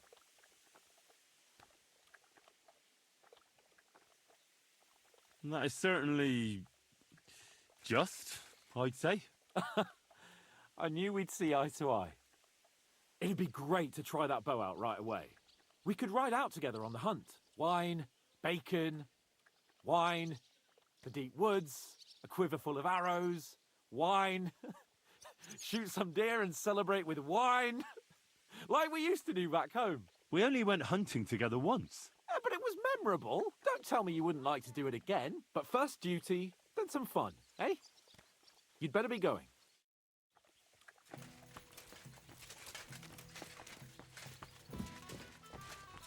That is certainly just, I'd say. I knew we'd see eye to eye. It'd be great to try that bow out right away. We could ride out together on the hunt. Wine, bacon, wine, the deep woods, a quiver full of arrows, wine. Shoot some deer and celebrate with wine. Like we used to do back home. We only went hunting together once. Yeah, but it was memorable. Don't tell me you wouldn't like to do it again. But first duty, then some fun, eh? You'd better be going.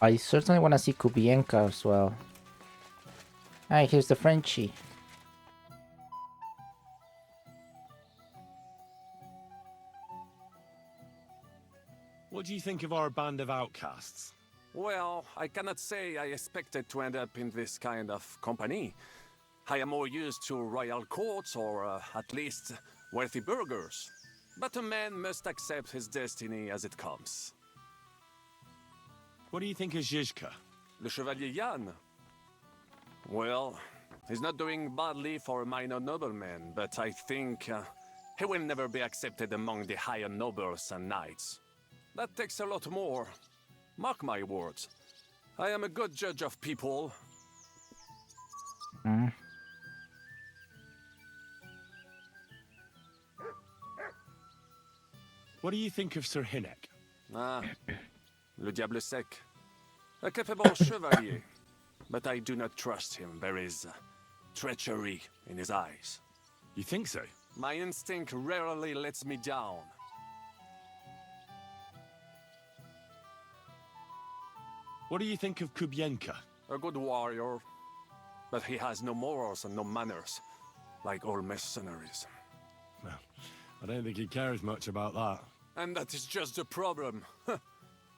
I certainly want to see Kubienka as well. Alright, here's the Frenchie. What do you think of our band of outcasts? Well, I cannot say I expected to end up in this kind of company. I am more used to royal courts or at least wealthy burghers. But a man must accept his destiny as it comes. What do you think of Zizka? The Chevalier Jan? Well, he's not doing badly for a minor nobleman, but I think he will never be accepted among the higher nobles and knights. That takes a lot more. Mark my words. I am a good judge of people. What do you think of Sir Hinnek? Ah, le diable sec. A capable chevalier. But I do not trust him. There is treachery in his eyes. You think so? My instinct rarely lets me down. What do you think of Kubienka? A good warrior. But he has no morals and no manners. Like all mercenaries. Well, I don't think he cares much about that. And that is just the problem.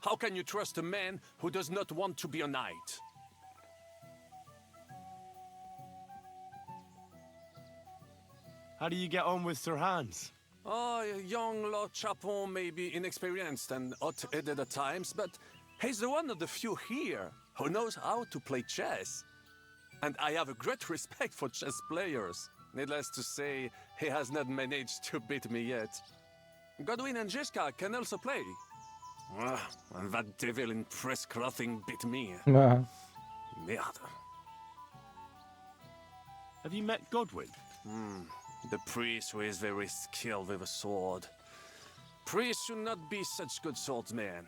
How can you trust a man who does not want to be a knight? How do you get on with Sir Hans? Oh, young Lord Chapon may be inexperienced and hot-headed at times, but he's the one of the few here who knows how to play chess. And I have a great respect for chess players. Needless to say, he has not managed to beat me yet. Godwin and Zizka can also play. And that devil in press clothing beat me. Merde. Have you met Godwin? The priest who is very skilled with a sword. Priests should not be such good swordsmen.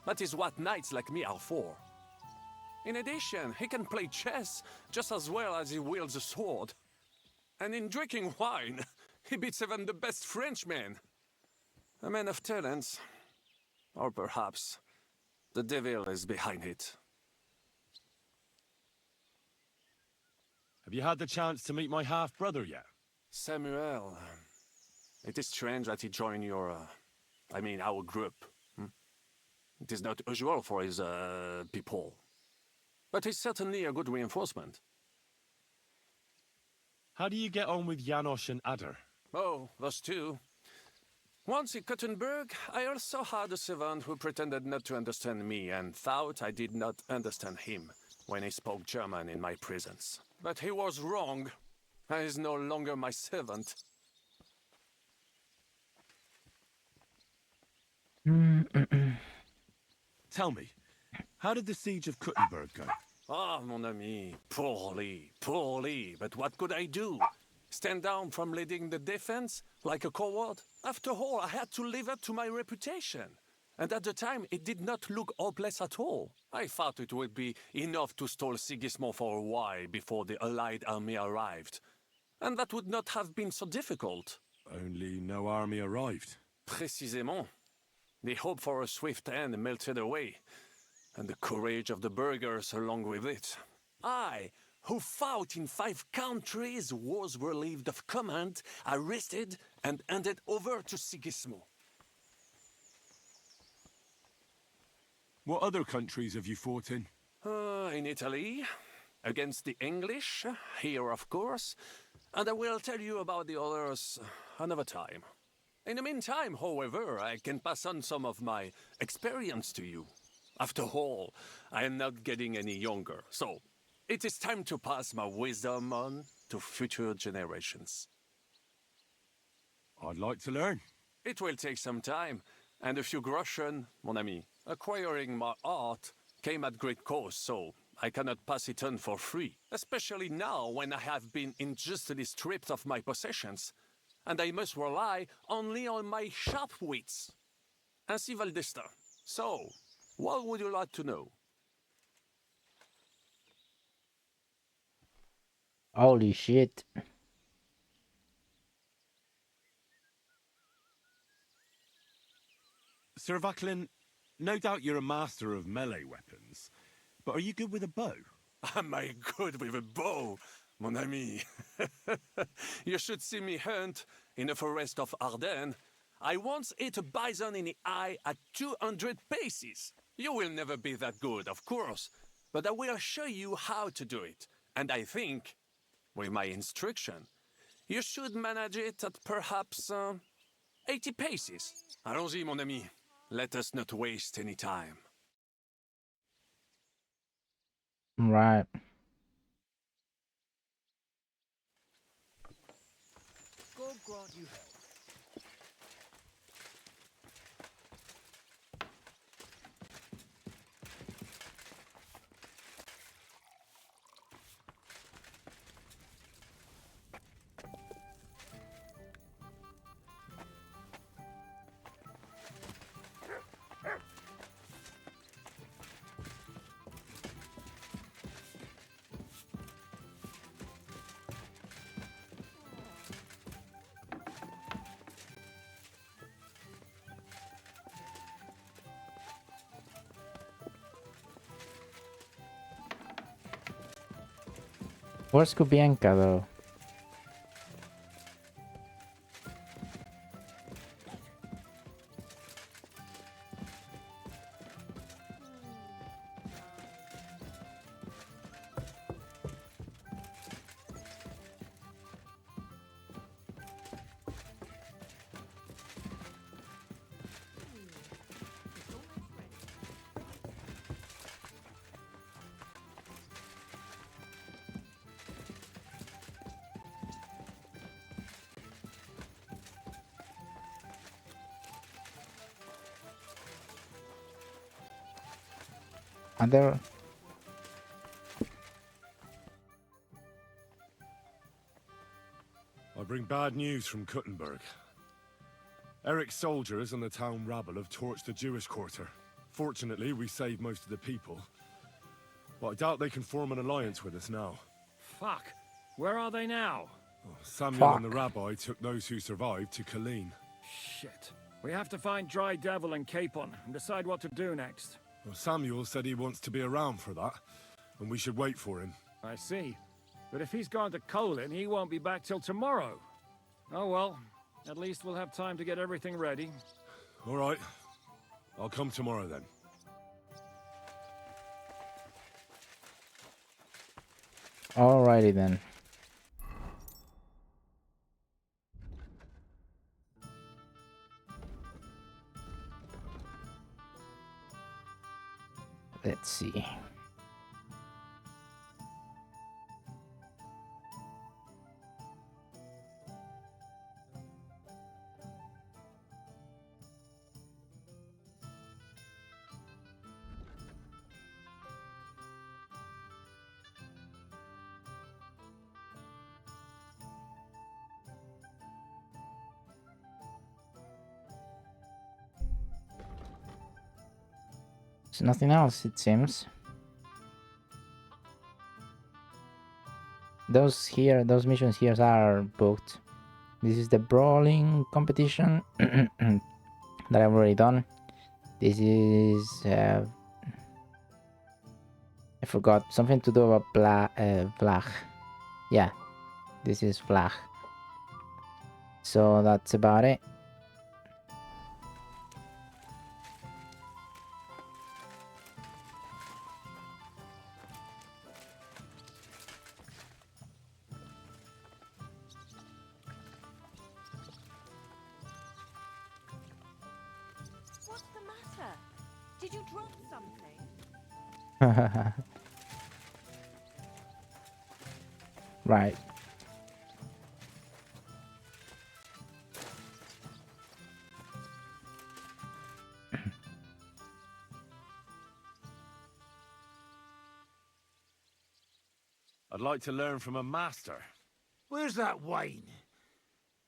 That is what knights like me are for. In addition, he can play chess just as well as he wields a sword. And in drinking wine, He beats even the best Frenchman. A man of talents. Or perhaps the devil is behind it. Have you had the chance to meet my half-brother yet? Samuel. It is strange that he joined your... our group. It is not usual for his, people. But he's certainly a good reinforcement. How do you get on with Janosch and Adder? Oh, those two. Once in Kuttenberg, I also had a servant who pretended not to understand me and thought I did not understand him when he spoke German in my presence. But he was wrong. He is no longer my servant. Tell me, how did the siege of Kuttenberg go? Ah, mon ami, poorly, poorly. But what could I do? Stand down from leading the defense like a coward? After all, I had to live up to my reputation. And at the time, it did not look hopeless at all. I thought it would be enough to stall Sigismund for a while before the Allied army arrived. And that would not have been so difficult. Only no army arrived. Précisément. The hope for a swift end melted away, and the courage of the burghers along with it. I, who fought in 5 countries, was relieved of command, arrested, and handed over to Sigismund. What other countries have you fought in? In Italy, against the English, here of course, and I will tell you about the others another time. In the meantime, however, I can pass on some of my experience to you. After all, I am not getting any younger, so it is time to pass my wisdom on to future generations. I'd like to learn. It will take some time, and a few groschen, mon ami. Acquiring my art came at great cost, so I cannot pass it on for free. Especially now, when I have been unjustly stripped of my possessions, and I must rely only on my sharp wits. Ainsi va le destin. So, what would you like to know? Holy shit. Sir Vaclin, no doubt you're a master of melee weapons, but are you good with a bow? Am I good with a bow, mon ami? You should see me hunt in the forest of Ardennes. I once hit a bison in the eye at 200 paces. You will never be that good, of course, but I will show you how to do it. And I think, with my instruction, you should manage it at perhaps 80 paces. Allons-y, mon ami. Let us not waste any time. Right. God grant you help. Where's Kubienka though? And there. I bring bad news from Kuttenberg. Eric's soldiers and the town rabble have torched the Jewish quarter. Fortunately, we saved most of the people. But I doubt they can form an alliance with us now. Fuck! Where are they now? Samuel and the rabbi took those who survived to Colleen. Shit. We have to find Dry Devil and Capon and decide what to do next. Well, Samuel said he wants to be around for that, and we should wait for him. I see. But if he's gone to Colin, he won't be back till tomorrow. Oh well. At least we'll have time to get everything ready. All right. I'll come tomorrow then. Alrighty then. Let's see. There's nothing else, it seems. Those missions here are booked. This is the brawling competition that I've already done. This is I forgot something to do about Vlag. Yeah, this is Vlag. So that's about it. What's the matter? Did you drop something? Right. I'd like to learn from a master. Where's that wine?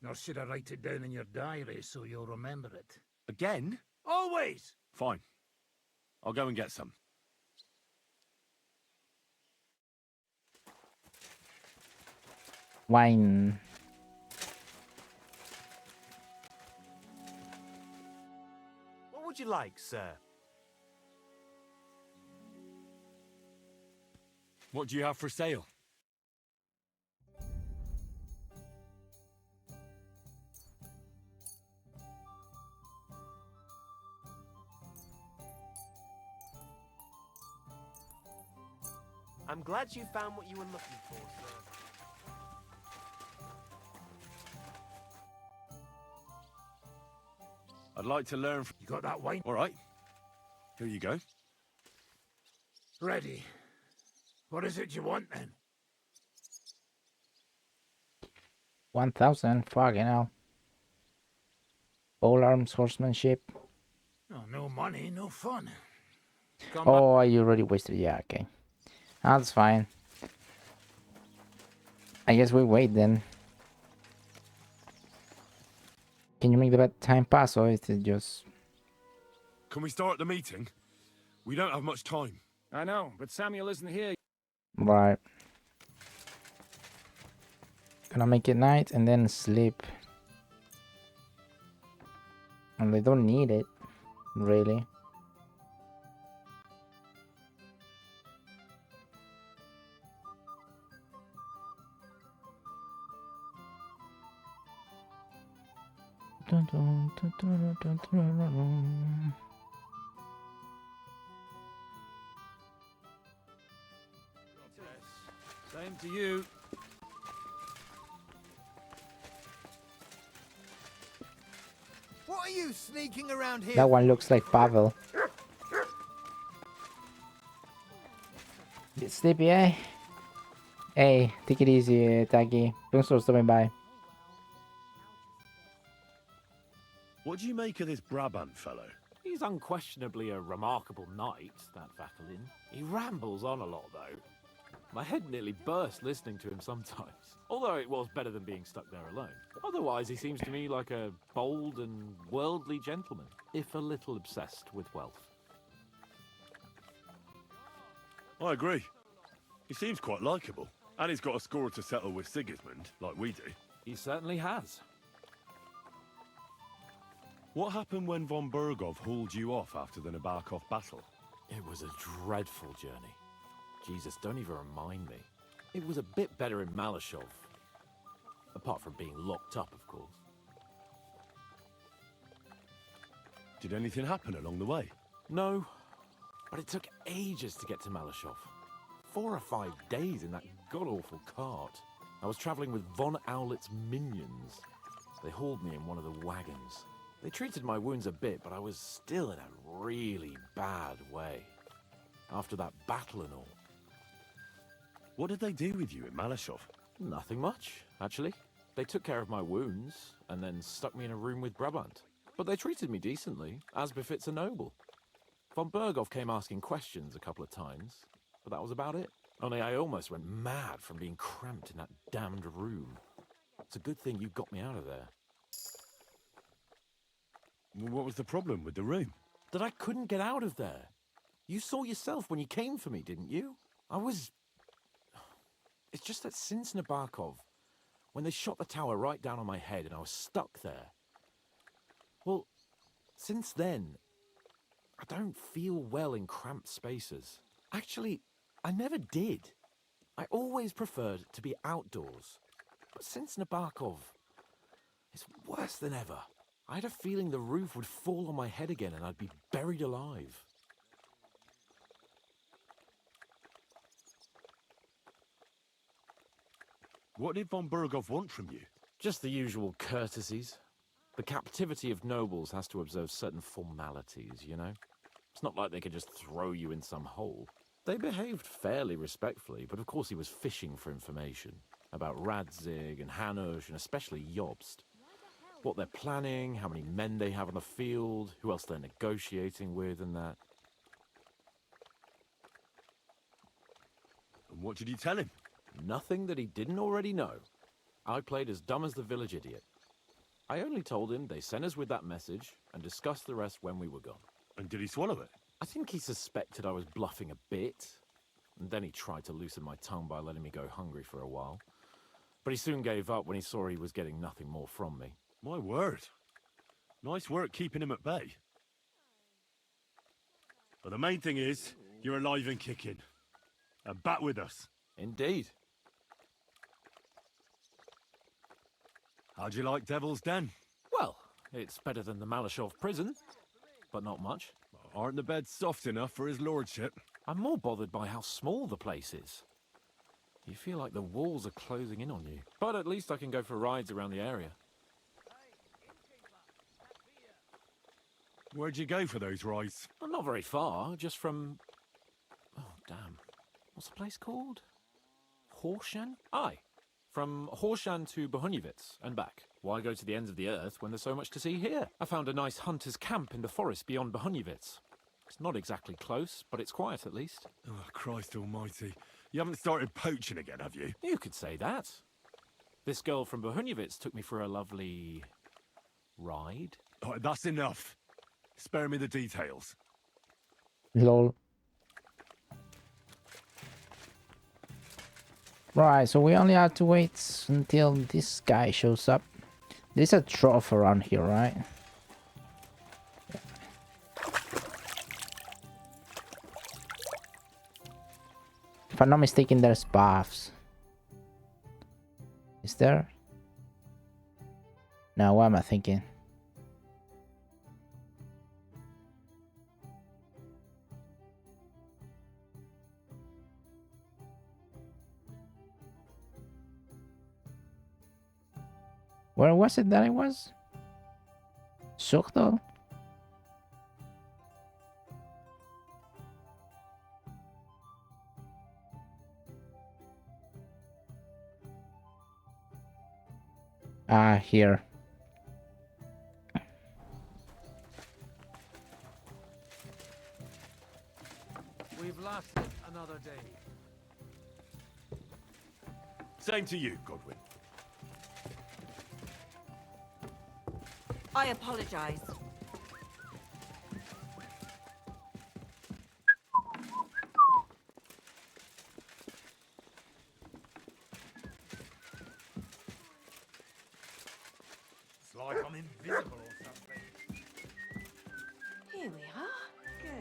Nor should I write it down in your diary so you'll remember it? Again? Always! Fine. I'll go and get some. Wine. What would you like, sir? What do you have for sale? I'm glad you found what you were looking for, sir. I'd like to learn from... You got that wine? All right. Here you go. Ready. What is it you want, then? 1,000. Fucking hell. All arms, horsemanship. Oh, no money, no fun. Oh, you already wasted. Yeah, okay. That's fine. I guess we wait then. Can you make the time pass, or is it just... Can we start the meeting? We don't have much time. I know, but Samuel isn't here. Right. Gonna make it night and then sleep. And they don't need it, really. Same to you. What are you sneaking around here? That one looks like Pavel. Bit sleepy, eh? Hey, take it easy, Taki. Thanks for stopping by. What do you make of this Brabant fellow? He's unquestionably a remarkable knight, that Vakelin. He rambles on a lot, though. My head nearly burst listening to him sometimes. Although it was better than being stuck there alone. Otherwise, he seems to me like a bold and worldly gentleman, if a little obsessed with wealth. I agree. He seems quite likeable. And he's got a score to settle with Sigismund, like we do. He certainly has. What happened when von Bergov hauled you off after the Nabokov battle? It was a dreadful journey. Jesus, don't even remind me. It was a bit better in Malashov. Apart from being locked up, of course. Did anything happen along the way? No, but it took ages to get to Malashov. 4 or 5 days in that god-awful cart. I was traveling with von Owlet's minions. They hauled me in one of the wagons. They treated my wounds a bit, but I was still in a really bad way. After that battle and all. What did they do with you in Malashov? Nothing much, actually. They took care of my wounds, and then stuck me in a room with Brabant. But they treated me decently, as befits a noble. Von Bergov came asking questions a couple of times, but that was about it. Only I almost went mad from being cramped in that damned room. It's a good thing you got me out of there. What was the problem with the room? That I couldn't get out of there. You saw yourself when you came for me, didn't you? It's just that since Nabokov, when they shot the tower right down on my head and I was stuck there, well, since then, I don't feel well in cramped spaces. Actually, I never did. I always preferred to be outdoors. But since Nabokov, it's worse than ever. I had a feeling the roof would fall on my head again and I'd be buried alive. What did von Bergov want from you? Just the usual courtesies. The captivity of nobles has to observe certain formalities, you know? It's not like they could just throw you in some hole. They behaved fairly respectfully, but of course he was fishing for information about Radzig and Hanush, and especially Jobst. What they're planning, how many men they have on the field, who else they're negotiating with, and that. And what did you tell him? Nothing that he didn't already know. I played as dumb as the village idiot. I only told him they sent us with that message and discussed the rest when we were gone. And did he swallow it? I think he suspected I was bluffing a bit, and then he tried to loosen my tongue by letting me go hungry for a while. But he soon gave up when he saw he was getting nothing more from me. My word. Nice work keeping him at bay. But the main thing is, you're alive and kicking. And back with us. Indeed. How'd you like Devil's Den? Well, it's better than the Malashov prison, but not much. Aren't the beds soft enough for his lordship? I'm more bothered by how small the place is. You feel like the walls are closing in on you. But at least I can go for rides around the area. Where'd you go for those rides? Well, not very far, just from... Oh, damn. What's the place called? Horshan? Aye. From Horshan to Bohunyevitz and back. Why go to the ends of the earth when there's so much to see here? I found a nice hunter's camp in the forest beyond Bohunyevitz. It's not exactly close, but it's quiet at least. Oh, Christ almighty. You haven't started poaching again, have you? You could say that. This girl from Bohunyevitz took me for a lovely... ride. Oh, that's enough. Spare me the details. Lol. Right, so we only have to wait until this guy shows up. There's a trough around here, right? If I'm not mistaken, there's baths. Is there? No, what am I thinking? Where was it that I was? Suchtel? Ah, here. We've lasted another day. Same to you, Godwin. I apologize. like I'm invisible or something. Here we are. Good.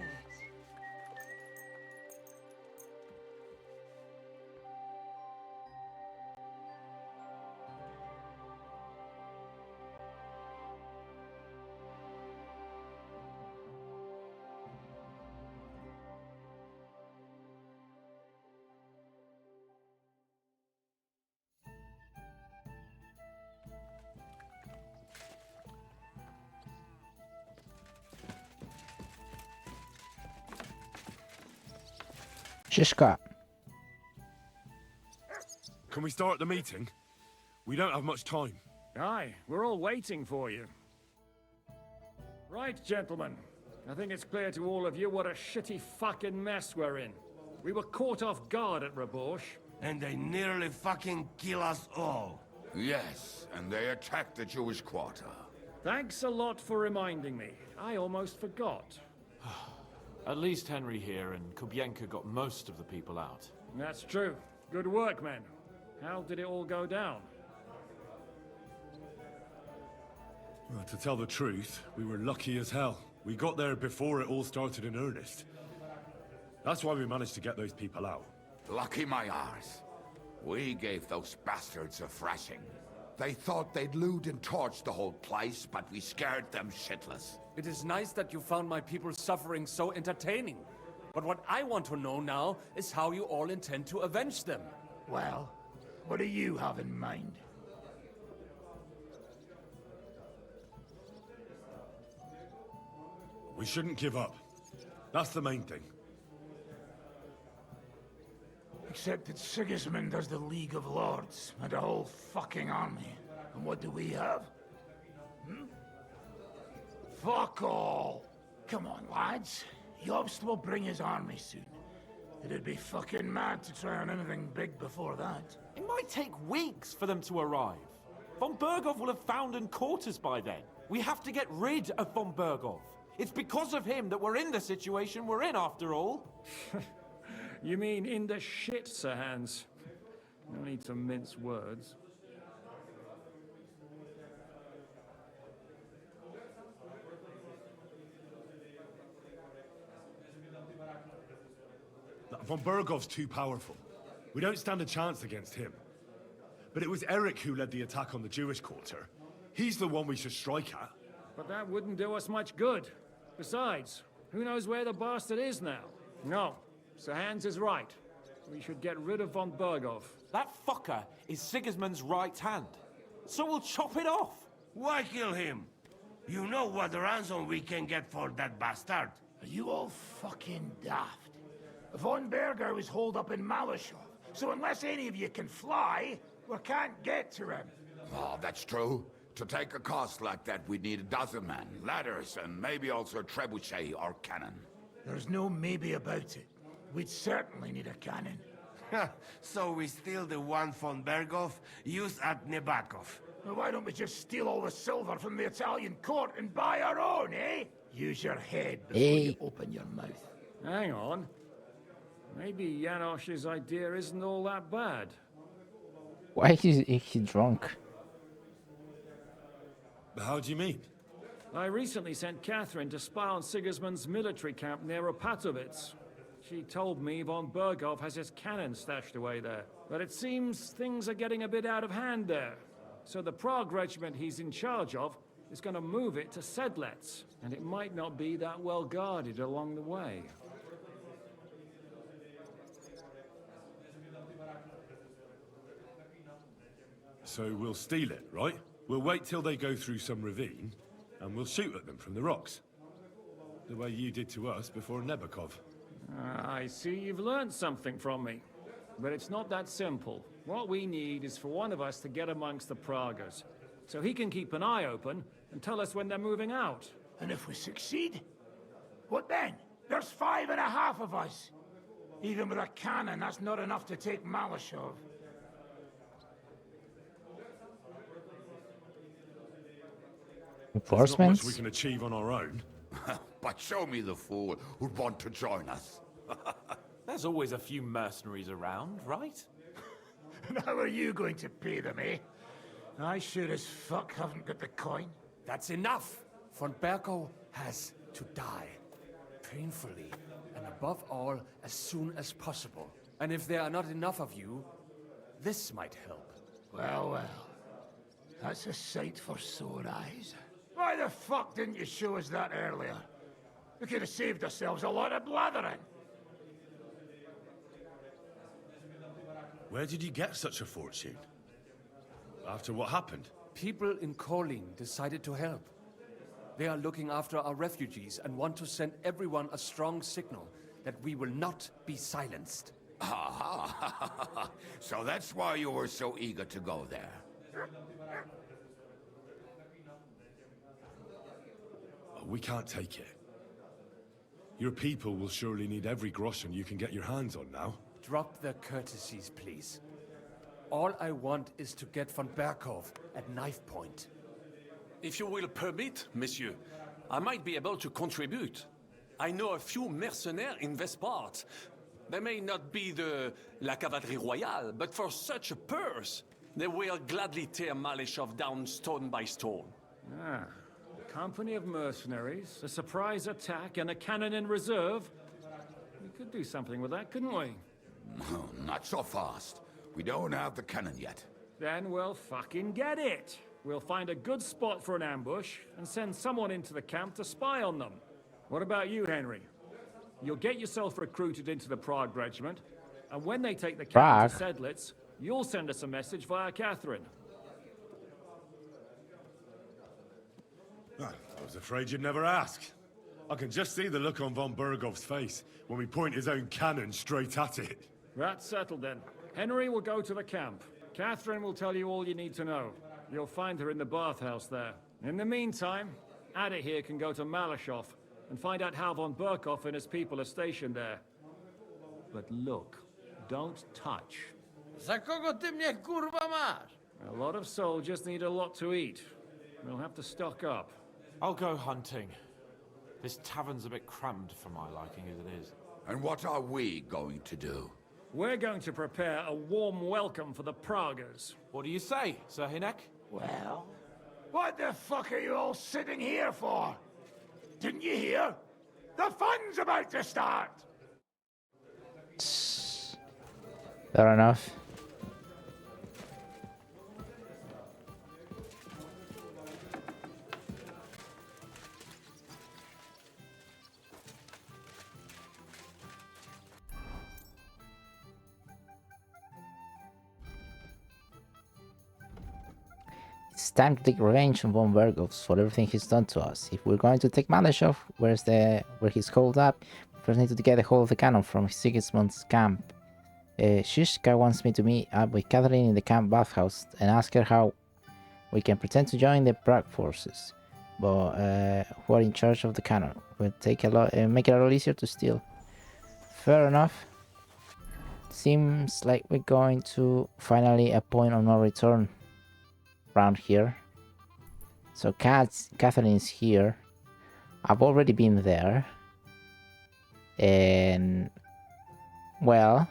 Shishka. Can we start the meeting? We don't have much time. Aye, we're all waiting for you. Right, gentlemen. I think it's clear to all of you what a shitty fucking mess we're in. We were caught off guard at Rabosh. And they nearly fucking kill us all. Yes, and they attacked the Jewish quarter. Thanks a lot for reminding me. I almost forgot. At least Henry here and Kubienka got most of the people out. That's true. Good work, men. How did it all go down? Well, to tell the truth, we were lucky as hell. We got there before it all started in earnest. That's why we managed to get those people out. Lucky my arse. We gave those bastards a thrashing. They thought they'd loot and torch the whole place, but we scared them shitless. It is nice that you found my people's suffering so entertaining. But what I want to know now is how you all intend to avenge them. Well, what do you have in mind? We shouldn't give up. That's the main thing. Except that Sigismund has the League of Lords and a whole fucking army. And what do we have? Hmm? Fuck all! Come on, lads. Jobst will bring his army soon. It'd be fucking mad to try on anything big before that. It might take weeks for them to arrive. Von Bergov will have found and caught us by then. We have to get rid of Von Bergov. It's because of him that we're in the situation we're in, after all. You mean in the shit, Sir Hans? No need to mince words. Von Bergov's too powerful. We don't stand a chance against him. But it was Eric who led the attack on the Jewish quarter. He's the one we should strike at. But that wouldn't do us much good. Besides, who knows where the bastard is now? No, Sir Hans is right. We should get rid of Von Bergov. That fucker is Sigismund's right hand. So we'll chop it off. Why kill him? You know what ransom we can get for that bastard. Are you all fucking daft? Von Berger was holed up in Malashov, so unless any of you can fly, we can't get to him. Oh, that's true. To take a cost like that, we'd need a dozen men, ladders, and maybe also a trebuchet or cannon. There's no maybe about it. We'd certainly need a cannon. So we steal the one von Bergov, used at Nebakov. Well, why don't we just steal all the silver from the Italian court and buy our own, eh? Use your head before you open your mouth. Hang on. Maybe Janosch's idea isn't all that bad. Why is he drunk? How do you mean? I recently sent Catherine to spy on Sigismund's military camp near Opatovitz. She told me Von Bergov has his cannon stashed away there. But it seems things are getting a bit out of hand there. So the Prague regiment he's in charge of is going to move it to Sedlets. And it might not be that well guarded along the way. So we'll steal it, right? We'll wait till they go through some ravine, and we'll shoot at them from the rocks. The way you did to us before Nebakov. I see you've learned something from me. But it's not that simple. What we need is for one of us to get amongst the Pragas, so he can keep an eye open and tell us when they're moving out. And if we succeed? What then? There's 5.5 of us. Even with a cannon, that's not enough to take Malashov. There's not much we can achieve on our own. But show me the fool who'd want to join us. There's always a few mercenaries around, right? And how are you going to pay them, eh? I sure as fuck haven't got the coin. That's enough! Von Berkow has to die. Painfully, and above all, as soon as possible. And if there are not enough of you, this might help. Well, well. That's a sight for sore eyes. Why the fuck didn't you show us that earlier? We could have saved ourselves a lot of blathering. Where did you get such a fortune? After what happened? People in Kolin decided to help. They are looking after our refugees and want to send everyone a strong signal that we will not be silenced. Aha! So that's why you were so eager to go there. We can't take it. Your people will surely need every groschen you can get your hands on now. Drop the courtesies, please. All I want is to get von Berkow at knife point. If you will permit, monsieur, I might be able to contribute. I know a few mercenaires in this part. They may not be la cavalerie royale, but for such a purse, they will gladly tear Malishov down stone by stone. Ah, a company of mercenaries, a surprise attack, and a cannon in reserve. We could do something with that, couldn't we? No, not so fast. We don't have the cannon yet. Then we'll fucking get it. We'll find a good spot for an ambush and send someone into the camp to spy on them. What about you, Henry? You'll get yourself recruited into the Prague regiment, and when they take the camp to Sedlitz, you'll send us a message via Catherine. I was afraid you'd never ask. I can just see the look on von Bergov's face when we point his own cannon straight at it. That's settled then. Henry will go to the camp. Catherine will tell you all you need to know. You'll find her in the bathhouse there. In the meantime, Ada here can go to Malishov and find out how von Berkow and his people are stationed there. But look, don't touch. Za kogo ty mnie kurwa masz? A lot of soldiers need a lot to eat. We'll have to stock up. I'll go hunting. This tavern's a bit crammed for my liking as it is. And what are we going to do? We're going to prepare a warm welcome for the Praguers. What do you say, Sir Hinek? Well, what the fuck are you all sitting here for? Didn't you hear? The fun's about to start! Fair enough. It's time to take revenge on von Bergovs for everything he's done to us. If we're going to take Malishov, where he's holed up, we first need to get a hold of the cannon from Sigismund's camp. Shishka wants me to meet up with Catherine in the camp bathhouse and ask her how we can pretend to join the Prague forces, but who are in charge of the cannon. Will take a lot, make it a lot easier to steal. Fair enough. Seems like we're going to finally a point of no return around here. So Catherine is here. I've already been there, and well,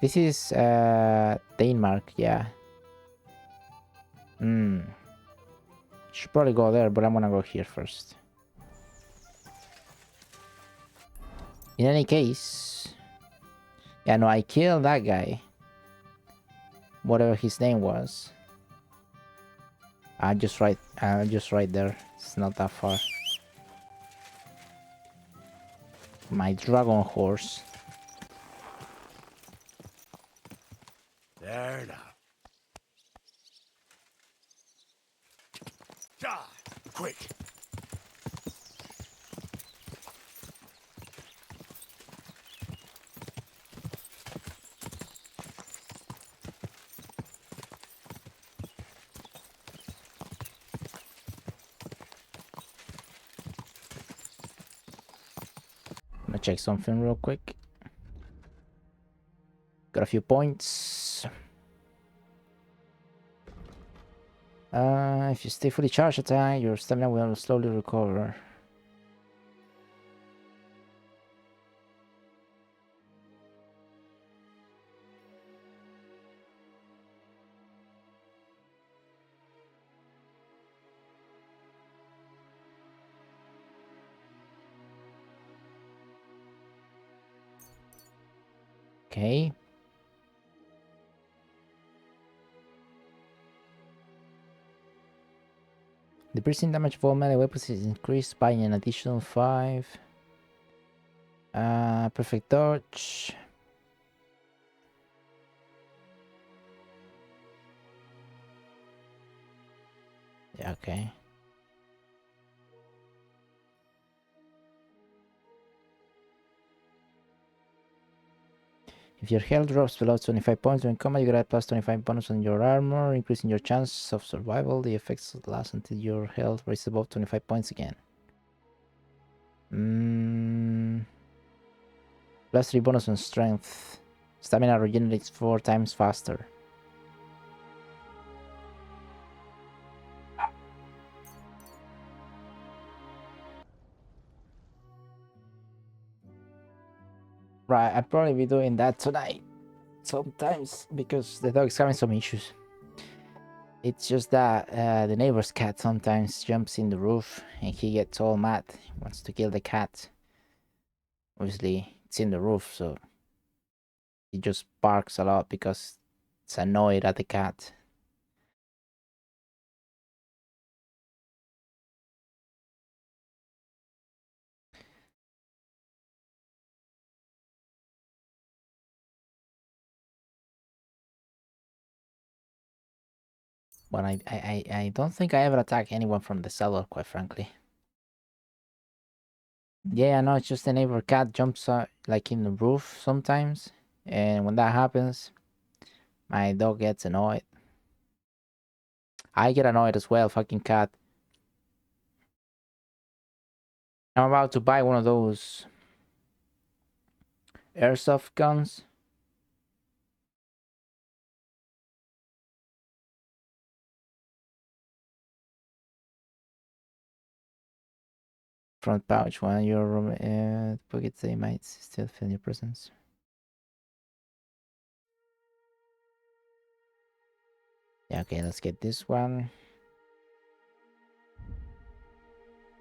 this is Denmark, yeah. Should probably go there, but I'm gonna go here first. In any case, yeah, no, I killed that guy. Whatever his name was. Just right there. It's not that far. My dragon horse. There now. Die! Quick! I'm gonna check something real quick. Got a few points. If you stay fully charged at time, your stamina will slowly recover. Okay. The piercing damage of all melee weapons is increased by an additional 5. Perfect dodge. Yeah, okay. If your health drops below 25 points during combat, you get plus 25 bonus on your armor, increasing your chance of survival. The effects last until your health rises above 25 points again. Plus 3 bonus on strength. Stamina regenerates 4 times faster. Right, I'll probably be doing that tonight. Sometimes, because the dog's having some issues. It's just that the neighbor's cat sometimes jumps in the roof and he gets all mad. He wants to kill the cat. Obviously, it's in the roof, so he just barks a lot because it's annoyed at the cat. But I don't think I ever attack anyone from the cellar, quite frankly. Yeah, no, it's just the neighbor cat jumps like in the roof sometimes. And when that happens, my dog gets annoyed. I get annoyed as well, fucking cat. I'm about to buy one of those airsoft guns. Front pouch, while your pockets, they might still feel your presence. Yeah, okay, let's get this one.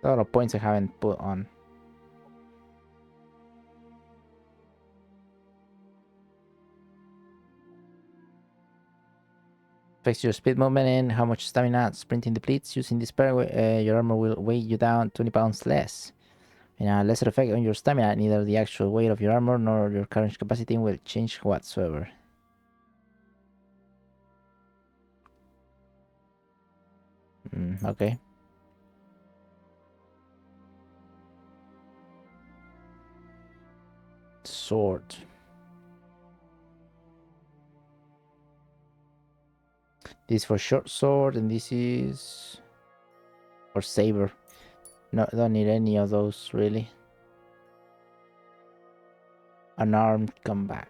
A lot of points I haven't put on. Affects your speed movement and how much stamina sprinting depletes. Using this pair, your armor will weigh you down 20 pounds less. And a lesser effect on your stamina, neither the actual weight of your armor nor your current capacity will change whatsoever. Okay. Sword. This is for short sword, and this is for saber. No, don't need any of those really. Unarmed combat.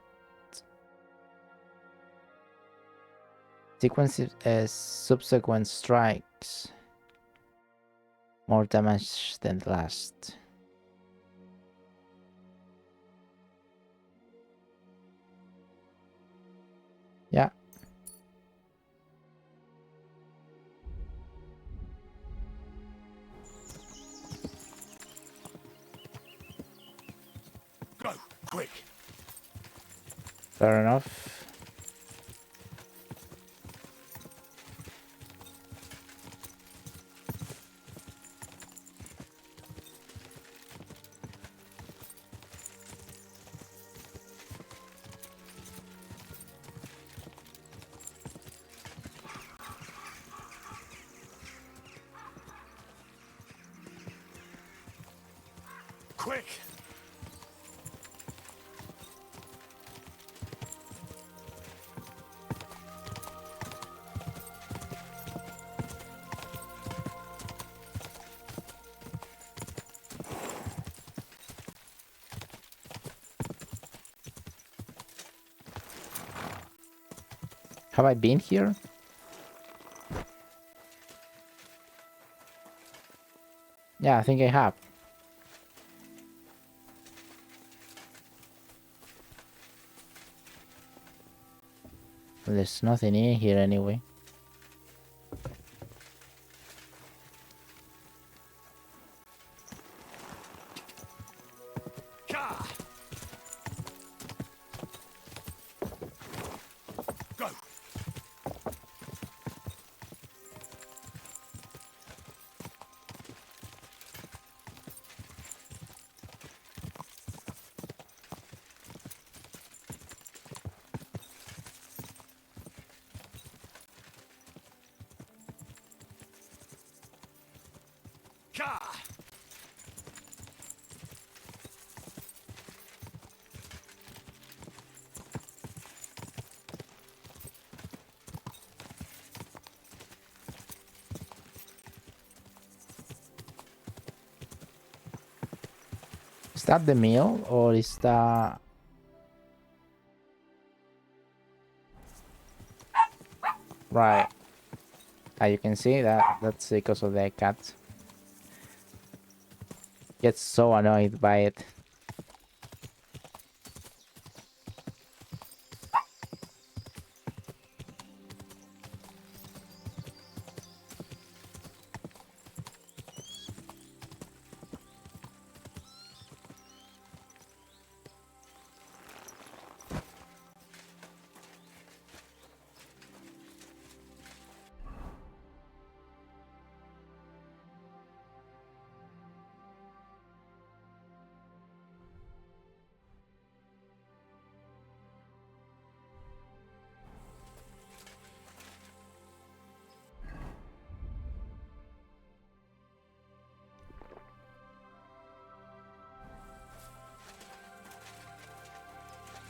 Subsequent strikes. More damage than the last. Yeah. Go, quick. Fair enough. Quick. Have I been here? Yeah, I think I have. Well, there's nothing in here anyway. that the meal or is that... Right. You can see that's because of the cat. Gets so annoyed by it.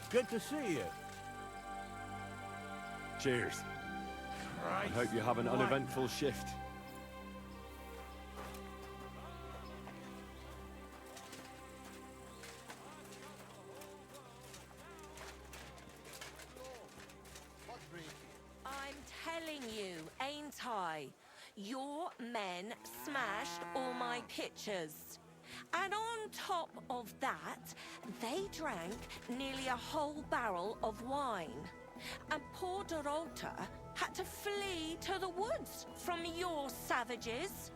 Good to see you. Cheers. I hope you have an uneventful shift. I'm telling you, ain't I? Your men smashed all my pictures. And on top of that, they drank nearly a whole barrel of wine. And poor Dorota had to flee to the woods from your savages.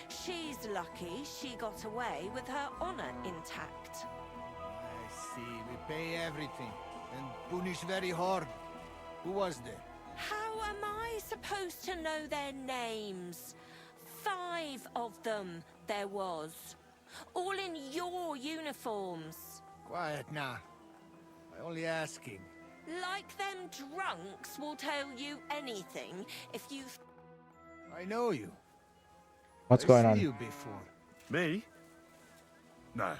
She's lucky she got away with her honor intact. I see. We pay everything and punish very hard. Who was there? How am I supposed to know their names? 5 of them there was. All in your uniforms. Quiet now. I only asking. Like them drunks will tell you anything if you... I know you. What's going I on? see you before. Me? No,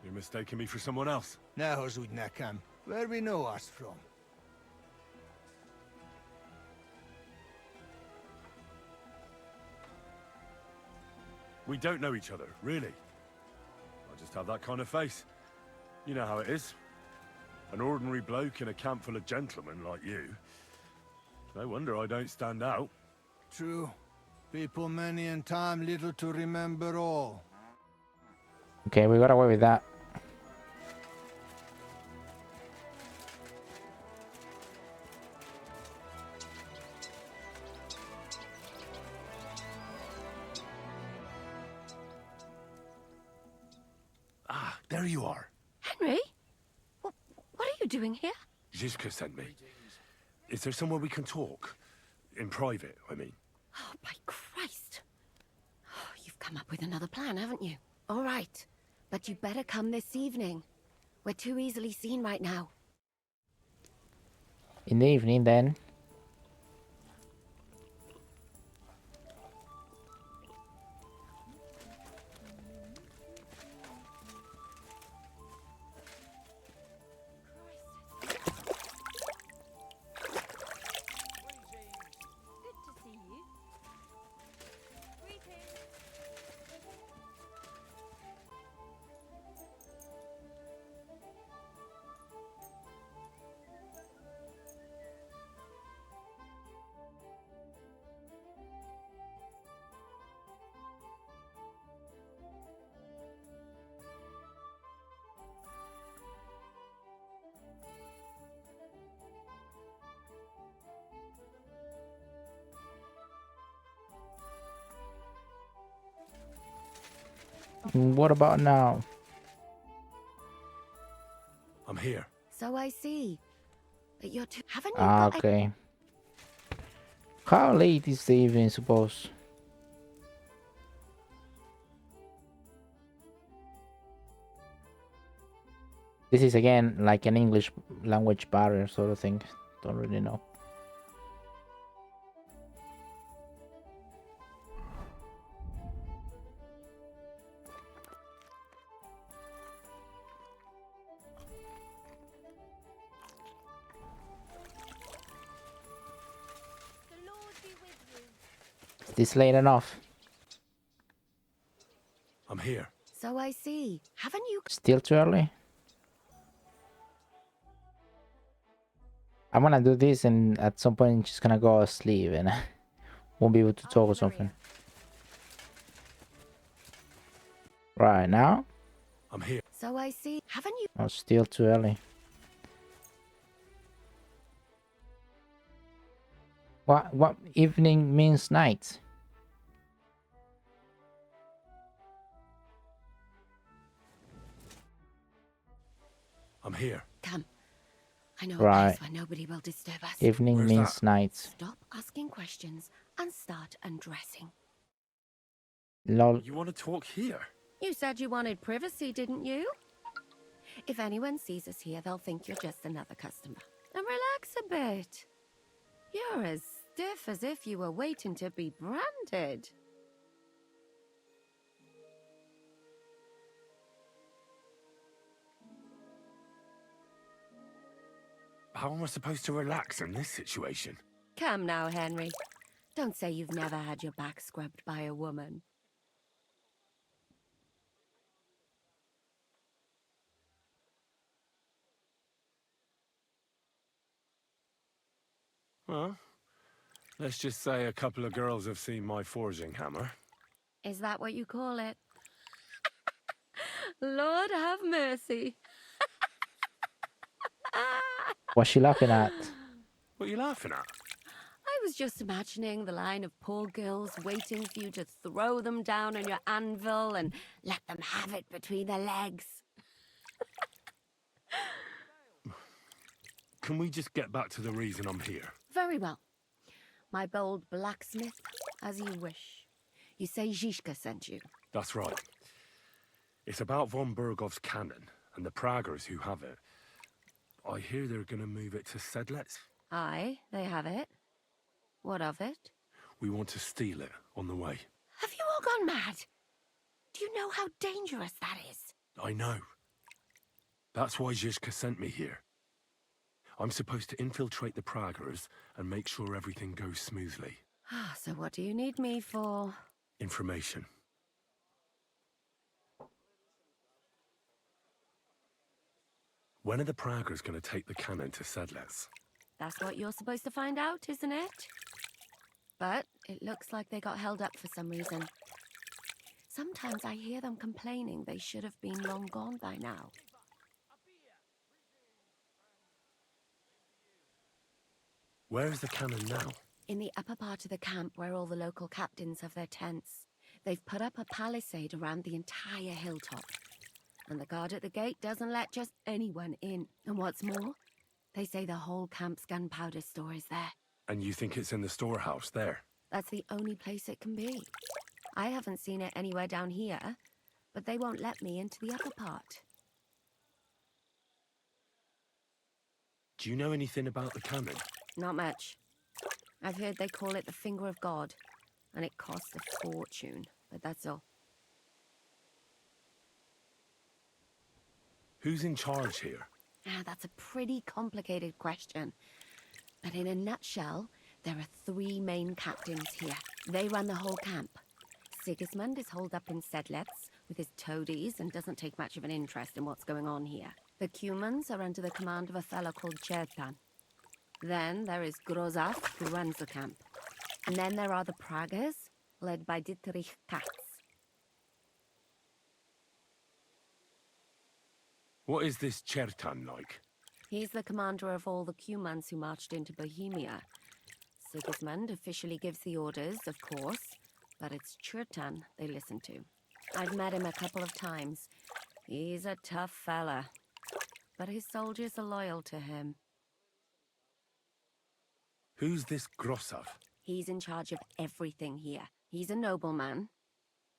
you're mistaking me for someone else. Now, Zudnakam, where we know us from? We don't know each other, really. I just have that kind of face. You know how it is. An ordinary bloke in a camp full of gentlemen like you. No wonder I don't stand out. True. People many and time little to remember all. Okay, we got away with that. Ah, there you are. Henry? What are you doing here? Zizka sent me. Is there somewhere we can talk? In private, I mean. Oh, by Christ. Oh, you've come up with another plan, haven't you? All right. But you better come this evening. We're too easily seen right now. In the evening, then. What about now? I'm here. So I see. But you're too... Haven't you Ah, got... okay. How late is the evening, suppose? This is again like an English language barrier sort of thing. Don't really know. Is this late enough? I'm here. So I I see. Haven't you... Still too early? I'm gonna do this and at some point she's gonna go asleep and I won't be able to talk or something. Right now? I'm here. So I see. Haven't you... Oh, still too early. What evening means night? I'm here. Come. I know a Right. place where nobody will disturb us. Evening Where's means that? night. Stop asking questions and start undressing. Lol. You want to talk here? You said you wanted privacy, didn't you? If anyone sees us here, they'll think you're just another customer. And relax a bit. You're as stiff as if you were waiting to be branded. How am I supposed to relax in this situation? Come now, Henry. Don't say you've never had your back scrubbed by a woman. Well, let's just say a couple of girls have seen my forging hammer. Is that what you call it? Lord have mercy. What's she laughing at? What are you laughing at? I was just imagining the line of poor girls waiting for you to throw them down on your anvil and let them have it between their legs. Can we just get back to the reason I'm here? Very well. My bold blacksmith, as you wish. You say Zizka sent you. That's right. It's about von Bergov's cannon and the Praggers who have it. I hear they're going to move it to Sedlets. Aye, they have it. What of it? We want to steal it on the way. Have you all gone mad? Do you know how dangerous that is? I know. That's why Zizka sent me here. I'm supposed to infiltrate the Praggers and make sure everything goes smoothly. So what do you need me for? Information. When are the Praggers going to take the cannon to Sedlets? That's what you're supposed to find out, isn't it? But it looks like they got held up for some reason. Sometimes I hear them complaining they should have been long gone by now. Where is the cannon now? In the upper part of the camp where all the local captains have their tents. They've put up a palisade around the entire hilltop. And the guard at the gate doesn't let just anyone in. And what's more, they say the whole camp's gunpowder store is there. And you think it's in the storehouse there? That's the only place it can be. I haven't seen it anywhere down here, but they won't let me into the upper part. Do you know anything about the cannon? Not much. I've heard they call it the Finger of God, and it costs a fortune, but that's all. Who's in charge here? That's a pretty complicated question. But in a nutshell, there are 3 main captains here. They run the whole camp. Sigismund is holed up in Sedlets with his toadies and doesn't take much of an interest in what's going on here. The Cumans are under the command of a fellow called Chertan. Then there is Grozaf, who runs the camp. And then there are the Praggers, led by Dietrich Katz. What is this Chertan like? He's the commander of all the Cumans who marched into Bohemia. Sigismund officially gives the orders, of course, but it's Chertan they listen to. I've met him a couple of times. He's a tough fella, but his soldiers are loyal to him. Who's this Grosov? He's in charge of everything here. He's a nobleman,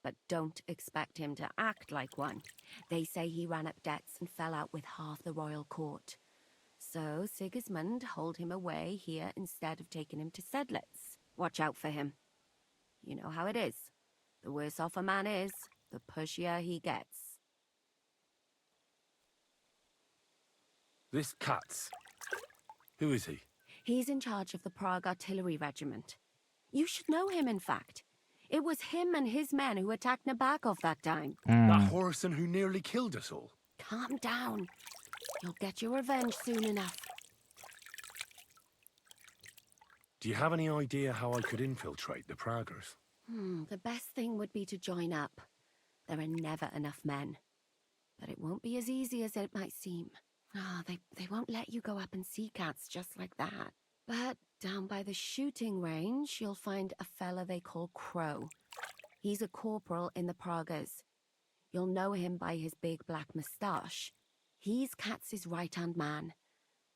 but don't expect him to act like one. They say he ran up debts and fell out with half the royal court. So Sigismund holed him away here instead of taking him to Sedlets. Watch out for him. You know how it is. The worse off a man is, the pushier he gets. This Katz. Who is he? He's in charge of the Prague Artillery Regiment. You should know him, in fact. It was him and his men who attacked Nabokov that time. That Horson who nearly killed us all. Calm down. You'll get your revenge soon enough. Do you have any idea how I could infiltrate the Praggers? The best thing would be to join up. There are never enough men. But it won't be as easy as it might seem. They won't let you go up and see cats just like that. But down by the shooting range, you'll find a fella they call Crow. He's a corporal in the Praggers. You'll know him by his big black moustache. He's Katz's right-hand man.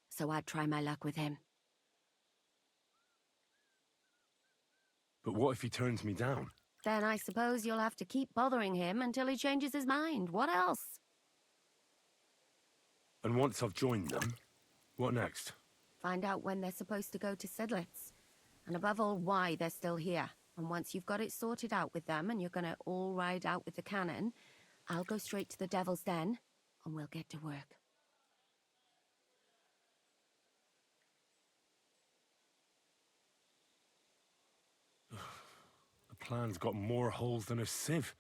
So I'd try my luck with him. But what if he turns me down? Then I suppose you'll have to keep bothering him until he changes his mind. What else? And once I've joined them, what next? Find out when they're supposed to go to Sedlitz. And above all, why they're still here. And once you've got it sorted out with them and you're gonna all ride out with the cannon, I'll go straight to the Devil's Den and we'll get to work. The plan's got more holes than a sieve.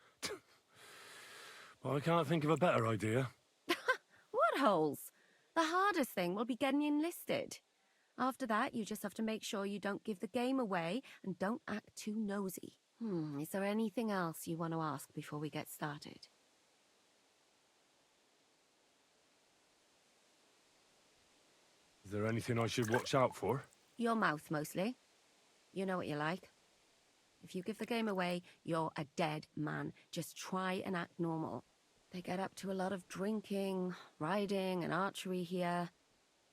Well, I can't think of a better idea. What holes? The hardest thing will be getting enlisted. After that, you just have to make sure you don't give the game away and don't act too nosy. Is there anything else you want to ask before we get started? Is there anything I should watch out for? Your mouth, mostly. You know what you like. If you give the game away, you're a dead man. Just try and act normal. They get up to a lot of drinking, riding, and archery here.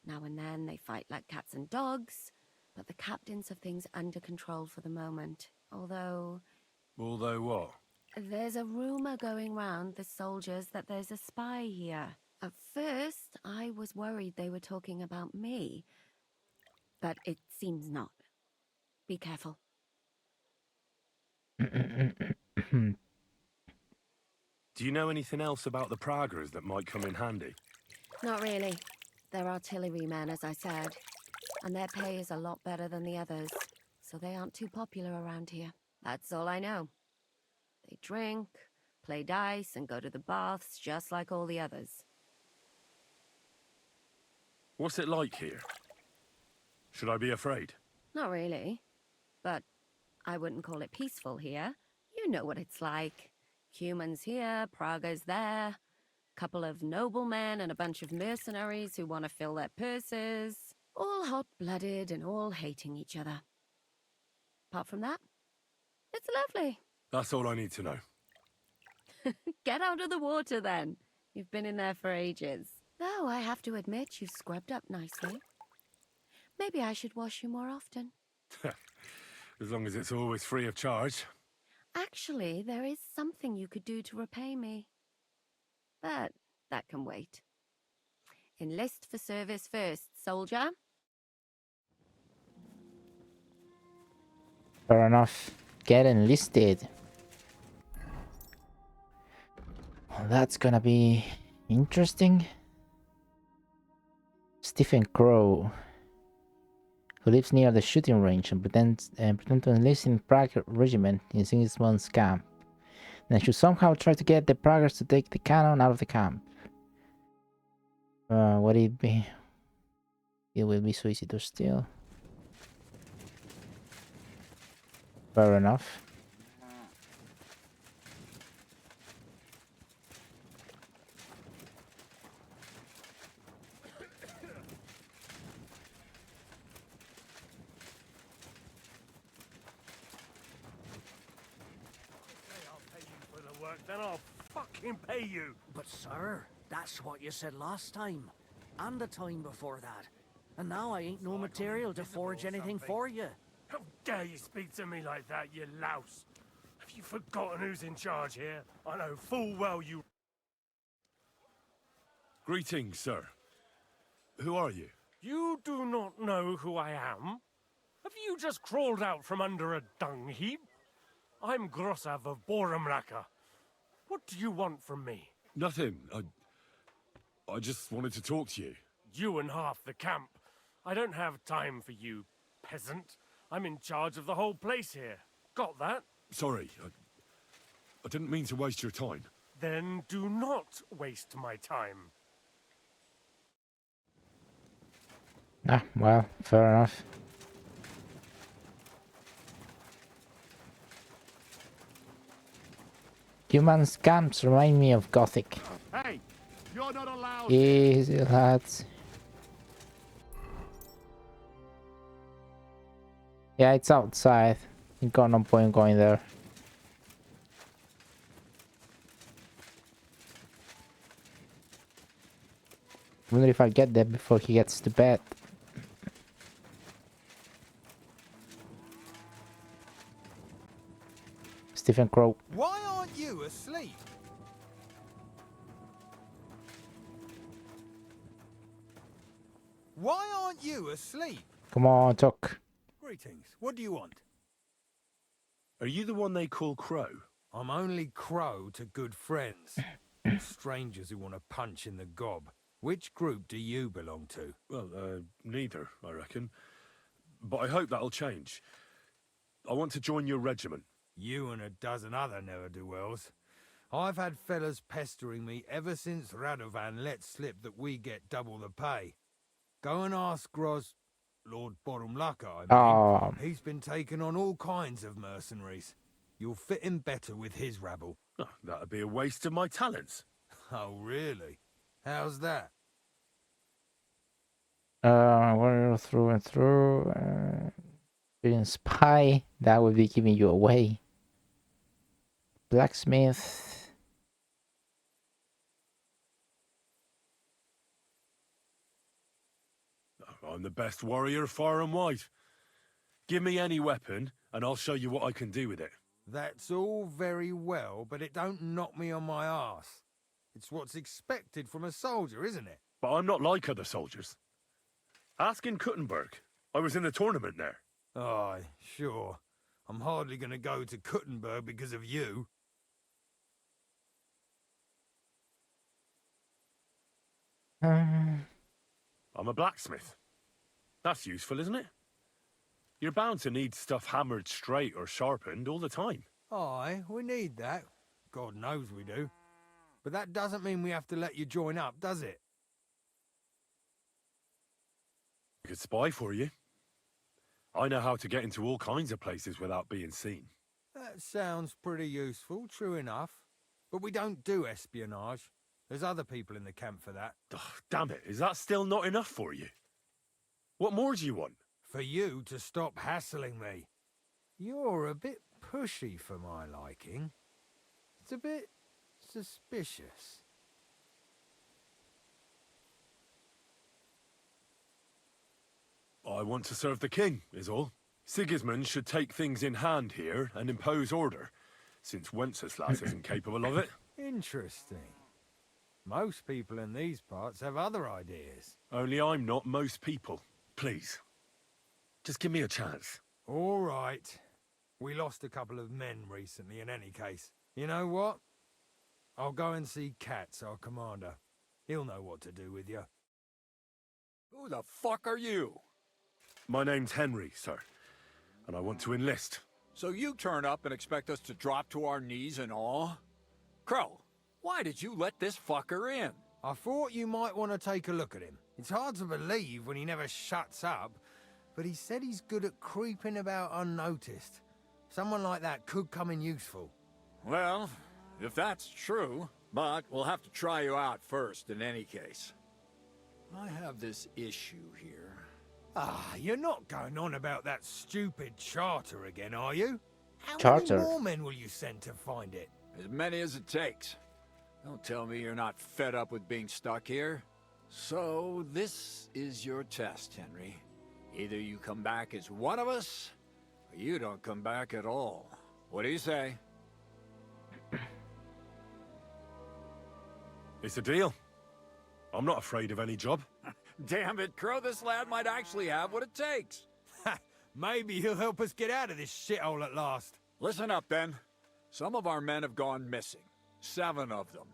Now and then they fight like cats and dogs, but the captains have things under control for the moment. Although what? There's a rumor going round the soldiers that there's a spy here. At first, I was worried they were talking about me, but it seems not. Be careful. Do you know anything else about the Praggers that might come in handy? Not really. They're artillerymen, as I said, and their pay is a lot better than the others, so they aren't too popular around here. That's all I know. They drink, play dice, and go to the baths just like all the others. What's it like here? Should I be afraid? Not really, but I wouldn't call it peaceful here. You know what it's like. Humans here, Praggers there, couple of noblemen and a bunch of mercenaries who want to fill their purses. All hot-blooded and all hating each other. Apart from that, it's lovely. That's all I need to know. Get out of the water then. You've been in there for ages. Though I have to admit you've scrubbed up nicely. Maybe I should wash you more often. As long as it's always free of charge. Actually, there is something you could do to repay me. But that can wait. Enlist for service first, soldier. Fair enough. Get enlisted. Well, that's gonna be interesting. Stephen Crow, who lives near the shooting range and pretends to enlist in Prague regiment in Sigismund's camp. Then should somehow try to get the Praggers to take the cannon out of the camp. Would it be? It will be so easy to steal. Fair enough. Then I'll fucking pay you. But sir, that's what you said last time. And the time before that. And now I ain't no material to forge anything for you. How dare you speak to me like that, you louse? Have you forgotten who's in charge here? I know full well you... Greetings, sir. Who are you? You do not know who I am? Have you just crawled out from under a dung heap? I'm Grossav of Borumraka. What do you want from me? Nothing. I just wanted to talk to you. You and half the camp. I don't have time for you, peasant. I'm in charge of the whole place here. Got that? Sorry, I didn't mean to waste your time. Then do not waste my time. Ah, well, fair enough. Human scamps remind me of Gothic. Hey, you're not allowed. Easy, lads. Yeah, it's outside. You got no point going there. I wonder if I'll get there before he gets to bed. Stephen Crow. Why aren't you asleep? Why aren't you asleep? Come on, talk. Greetings. What do you want? Are you the one they call Crow? I'm only Crow to good friends. Strangers who want to punch in the gob. Which group do you belong to? Well, neither, I reckon. But I hope that'll change. I want to join your regiment. You and a dozen other ne'er-do-wells. I've had fellas pestering me ever since Radovan let slip that we get double the pay. Go and ask Lord Borumlaka, I mean. He's been taking on all kinds of mercenaries. You'll fit in better with his rabble. Oh, that'd be a waste of my talents. Oh, really? How's that? Warrior through and through. Being spy, that would be giving you away. Blacksmith. I'm the best warrior far and wide. Give me any weapon, and I'll show you what I can do with it. That's all very well, but it don't knock me on my arse. It's what's expected from a soldier, isn't it? But I'm not like other soldiers. Ask in Kuttenberg. I was in the tournament there. Aye, sure. I'm hardly going to go to Kuttenberg because of you. I'm a blacksmith. That's useful, isn't it? You're bound to need stuff hammered straight or sharpened all the time. Aye, we need that. God knows we do. But that doesn't mean we have to let you join up, does it? I could spy for you. I know how to get into all kinds of places without being seen. That sounds pretty useful, true enough. But we don't do espionage. There's other people in the camp for that. Oh, damn it, is that still not enough for you? What more do you want? For you to stop hassling me. You're a bit pushy for my liking. It's a bit suspicious. I want to serve the king, is all. Sigismund should take things in hand here and impose order, since Wenceslas isn't capable of it. Interesting. Most people in these parts have other ideas. Only I'm not most people. Please. Just give me a chance. All right. We lost a couple of men recently in any case. You know what? I'll go and see Katz, our commander. He'll know what to do with you. Who the fuck are you? My name's Henry, sir, and I want to enlist. So you turn up and expect us to drop to our knees in awe? Crow, why did you let this fucker in? I thought you might want to take a look at him. It's hard to believe when he never shuts up, but he said he's good at creeping about unnoticed. Someone like that could come in useful. Well, if that's true, but we'll have to try you out first in any case. I have this issue here. Ah, you're not going on about that stupid charter again, are you? How Charter? many more men will you send to find it? As many as it takes. Don't tell me you're not fed up with being stuck here. So, this is your test, Henry. Either you come back as one of us, or you don't come back at all. What do you say? It's a deal. I'm not afraid of any job. Damn it, Crow, this lad might actually have what it takes. Maybe he'll help us get out of this shithole at last. Listen up, then. Some of our men have gone missing. 7 of them.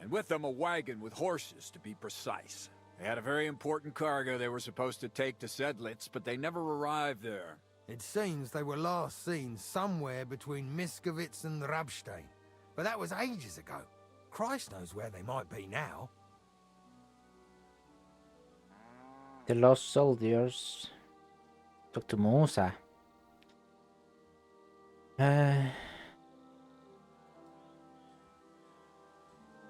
And with them a wagon with horses, to be precise. They had a very important cargo they were supposed to take to Sedlitz, but they never arrived there. It seems they were last seen somewhere between Miskovitz and Rabstein. But that was ages ago. Christ knows where they might be now. The lost soldiers. Talk to Musa. Hang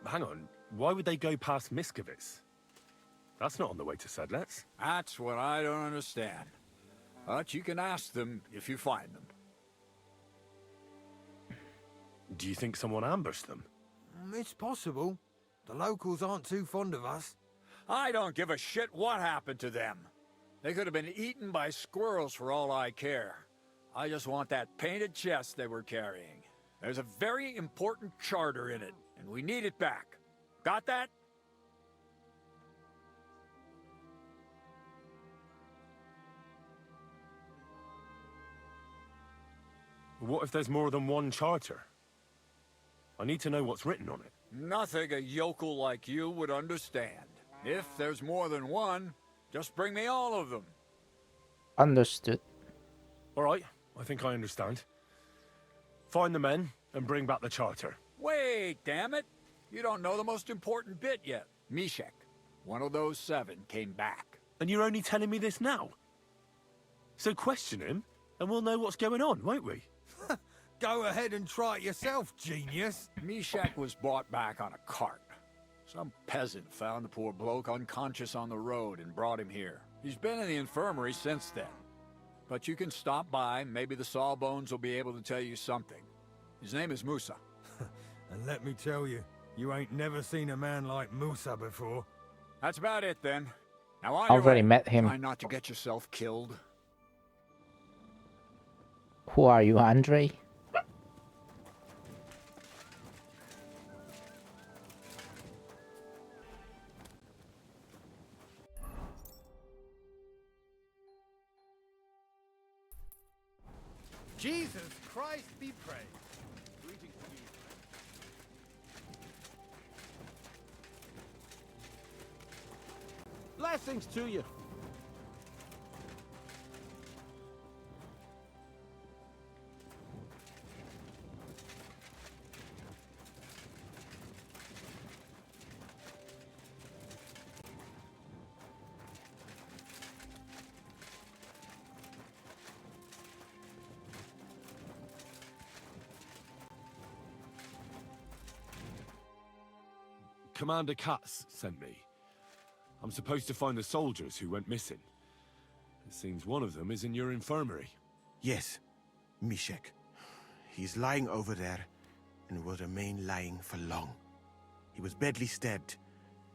on, why would they go past Miskovitz? That's not on the way to Sedlets. That's what I don't understand. But you can ask them if you find them. Do you think someone ambushed them? It's possible. The locals aren't too fond of us. I don't give a shit what happened to them. They could have been eaten by squirrels for all I care. I just want that painted chest they were carrying. There's a very important charter in it, and we need it back. Got that? What if there's more than one charter? I need to know what's written on it. Nothing a yokel like you would understand. If there's more than one, just bring me all of them. Understood. All right, I think I understand. Find the men and bring back the charter. Wait, damn it! You don't know the most important bit yet. Mishek, one of those 7, came back. And you're only telling me this now? So question him, and we'll know what's going on, won't we? Go ahead and try it yourself, genius. Mishek was brought back on a cart. Some peasant found the poor bloke unconscious on the road and brought him here. He's been in the infirmary since then. But you can stop by, maybe the Sawbones will be able to tell you something. His name is Musa. And let me tell you, you ain't never seen a man like Musa before. That's about it then. Now on Already met him. Try not to get yourself killed. Who are you, Andre? Jesus Christ be praised. Greetings to you. Blessings to you. Commander Katz sent me. I'm supposed to find the soldiers who went missing. It seems one of them is in your infirmary. Yes, Mishek. He's lying over there and will remain lying for long. He was badly stabbed,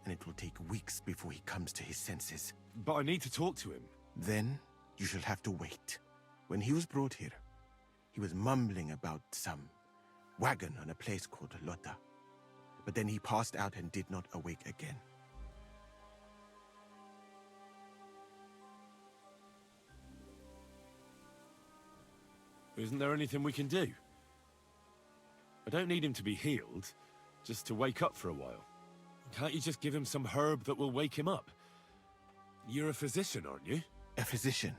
and it will take weeks before he comes to his senses. But I need to talk to him. Then you shall have to wait. When he was brought here, he was mumbling about some wagon on a place called Lota. But then he passed out and did not awake again. Isn't there anything we can do? I don't need him to be healed, just to wake up for a while. Can't you just give him some herb that will wake him up? You're a physician, aren't you? A physician,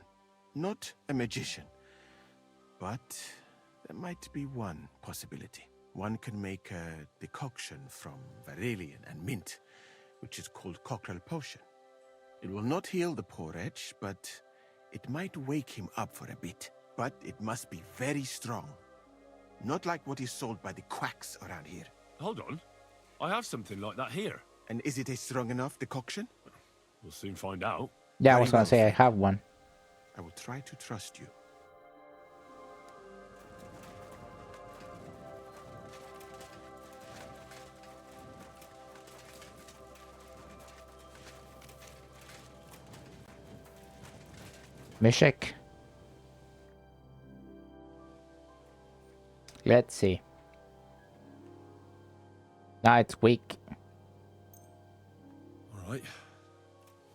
not a magician. But there might be one possibility. One can make a decoction from Varelian and mint, which is called Cockrell Potion. It will not heal the poor wretch, but it might wake him up for a bit. But it must be very strong. Not like what is sold by the quacks around here. Hold on. I have something like that here. And is it a strong enough decoction? We'll soon find out. Yeah, I was gonna say I have one. I will try to trust you. Mishek. Let's see. Now it's weak. All right.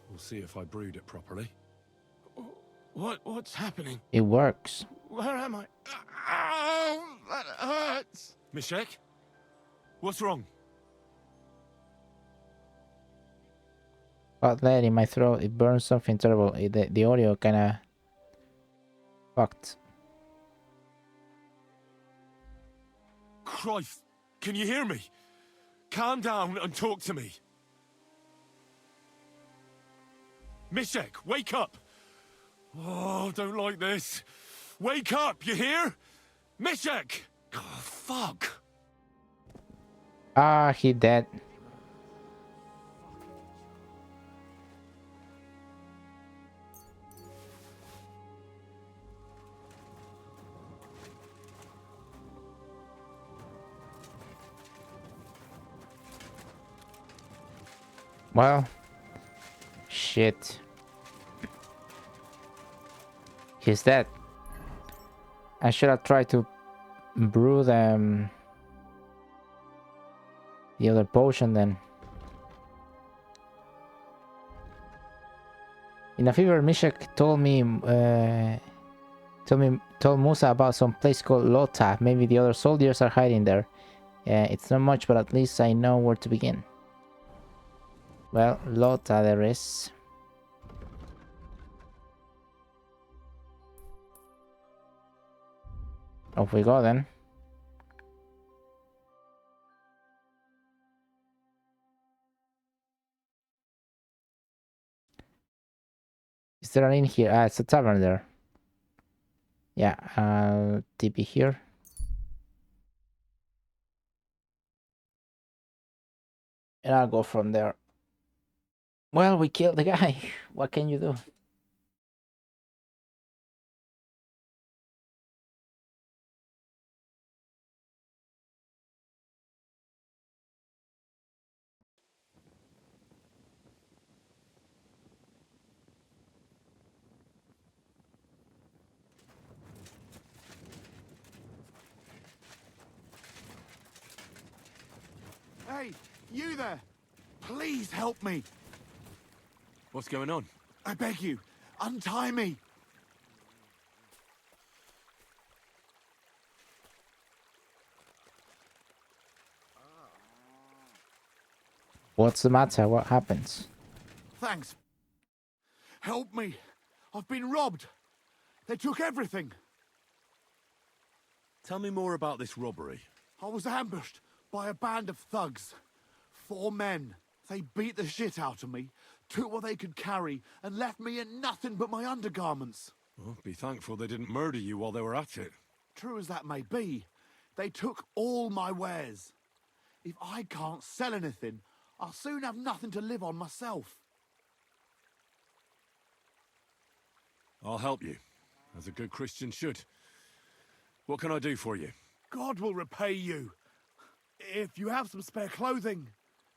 We'll see if I brewed it properly. What's happening? It works. Where am I? Ow! That hurts! Mishek? What's wrong? Got that in my throat. It burns something terrible. The audio kinda Fucked. Christ, can you hear me? Calm down and talk to me. Mishek, wake up! Oh, don't like this. Wake up, you hear? Mishek! Oh, fuck. Ah, he dead. Well, shit. He's dead. I should have tried to brew the other potion then. In a fever, Mishak told Musa about some place called Lota. Maybe the other soldiers are hiding there. It's not much, but at least I know where to begin. Well, Lota there is. Off we go then. Is there an inn here? Ah, it's a tavern there. Yeah, TP here. And I'll go from there. Well, we killed the guy. What can you do? Hey, you there! Please help me! What's going on? I beg you, untie me! What's the matter? What happens? Thanks. Help me! I've been robbed! They took everything! Tell me more about this robbery. I was ambushed by a band of thugs. 4 men. They beat the shit out of me, took what they could carry, and left me in nothing but my undergarments. Well, be thankful they didn't murder you while they were at it. True as that may be, they took all my wares. If I can't sell anything, I'll soon have nothing to live on myself. I'll help you, as a good Christian should. What can I do for you? God will repay you. If you have some spare clothing,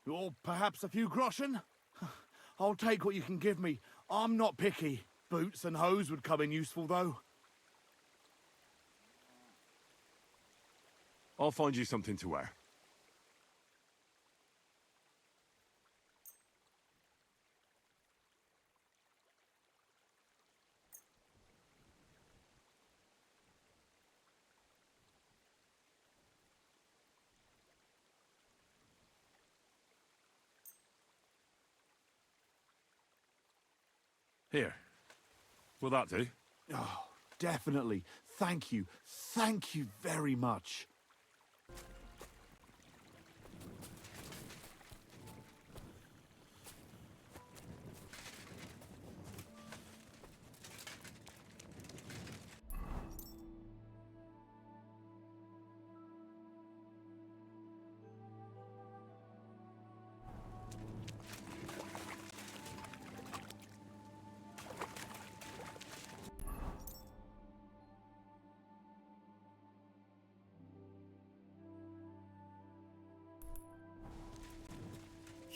or perhaps a few groschen, I'll take what you can give me. I'm not picky. Boots and hose would come in useful, though. I'll find you something to wear. Here. Will that do? Oh, definitely. Thank you. Thank you very much.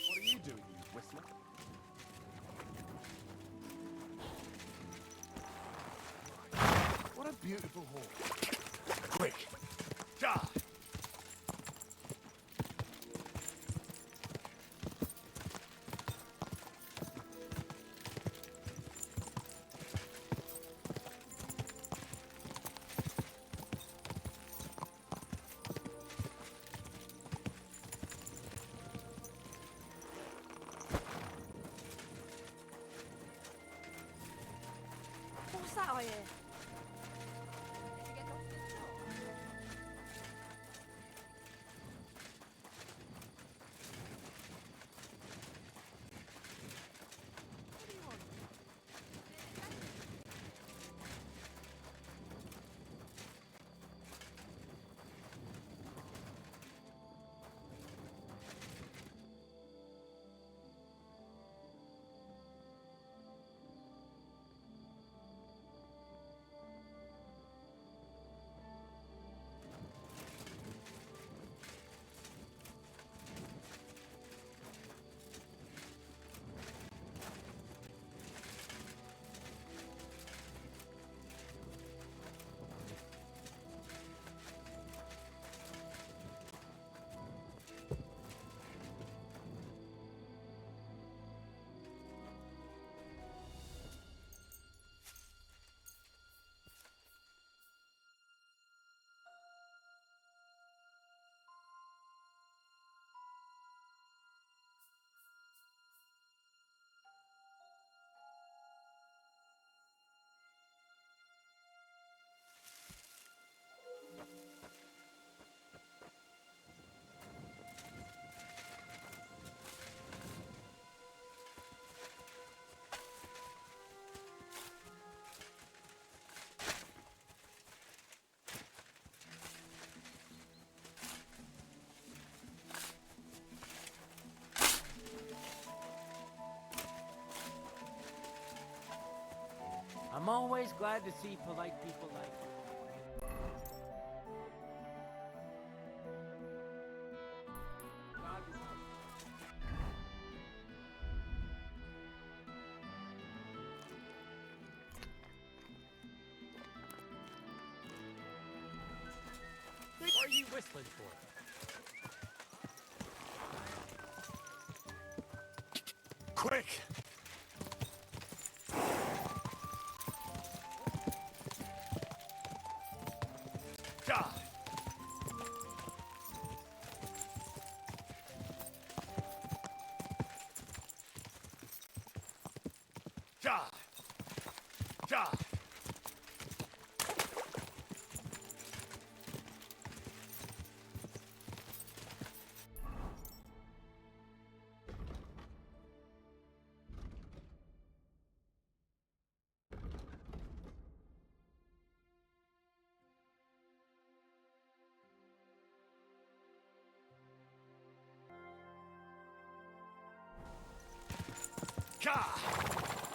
What are you doing, you whistler? What a beautiful horse. Quick. Ja. What's that I hear? I'm always glad to see polite people like you. What are you whistling for? Quick! Die! Die! Die!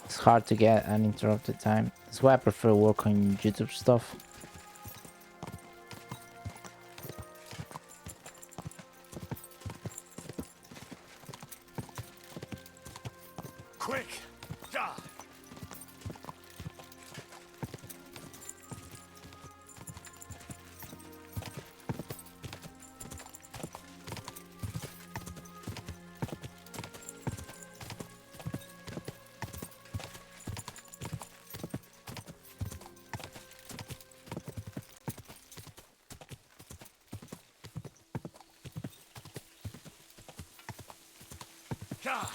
It's hard to get uninterrupted time. That's why I prefer work on YouTube stuff. Quick! Die! Die!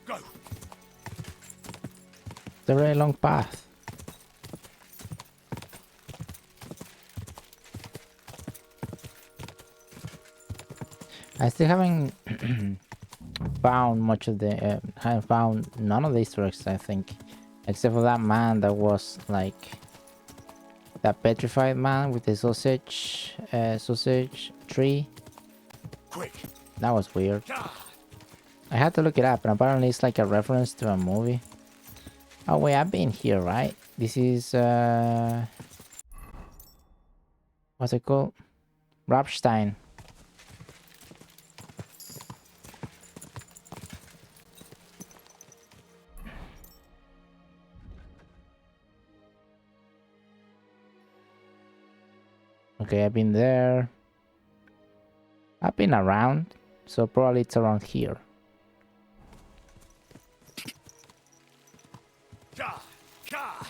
Go! It's a very long path. I still haven't found much of the haven't found none of the Easter eggs, I think, except for that man that was like that petrified man with the sausage tree. Quick! That was weird. I had to look it up, and apparently it's like a reference to a movie. Oh wait, I've been here, right? This is what's it called? Rapstein. Okay, I've been there. I've been around, so probably it's around here. Die! Die!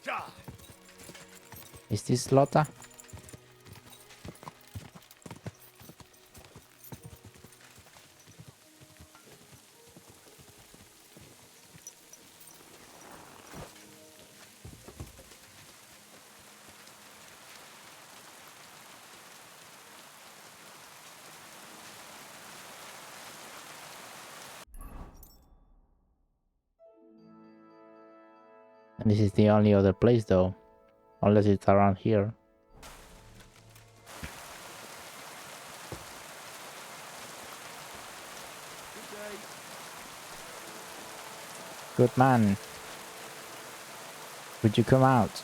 Die! Is this Lotta? And this is the only other place though, unless it's around here. Good man. Would you come out?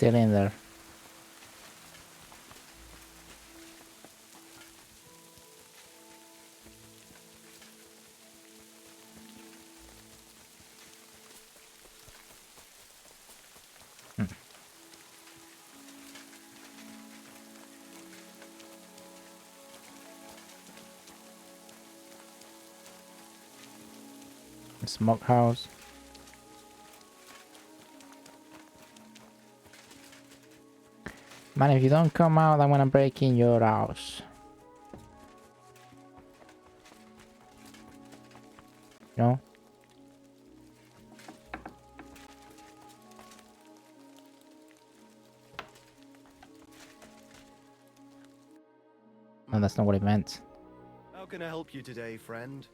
Still in there. Smokehouse. Man, if you don't come out, I'm gonna break in your house. No? No, that's not what it meant. How can I help you today, friend?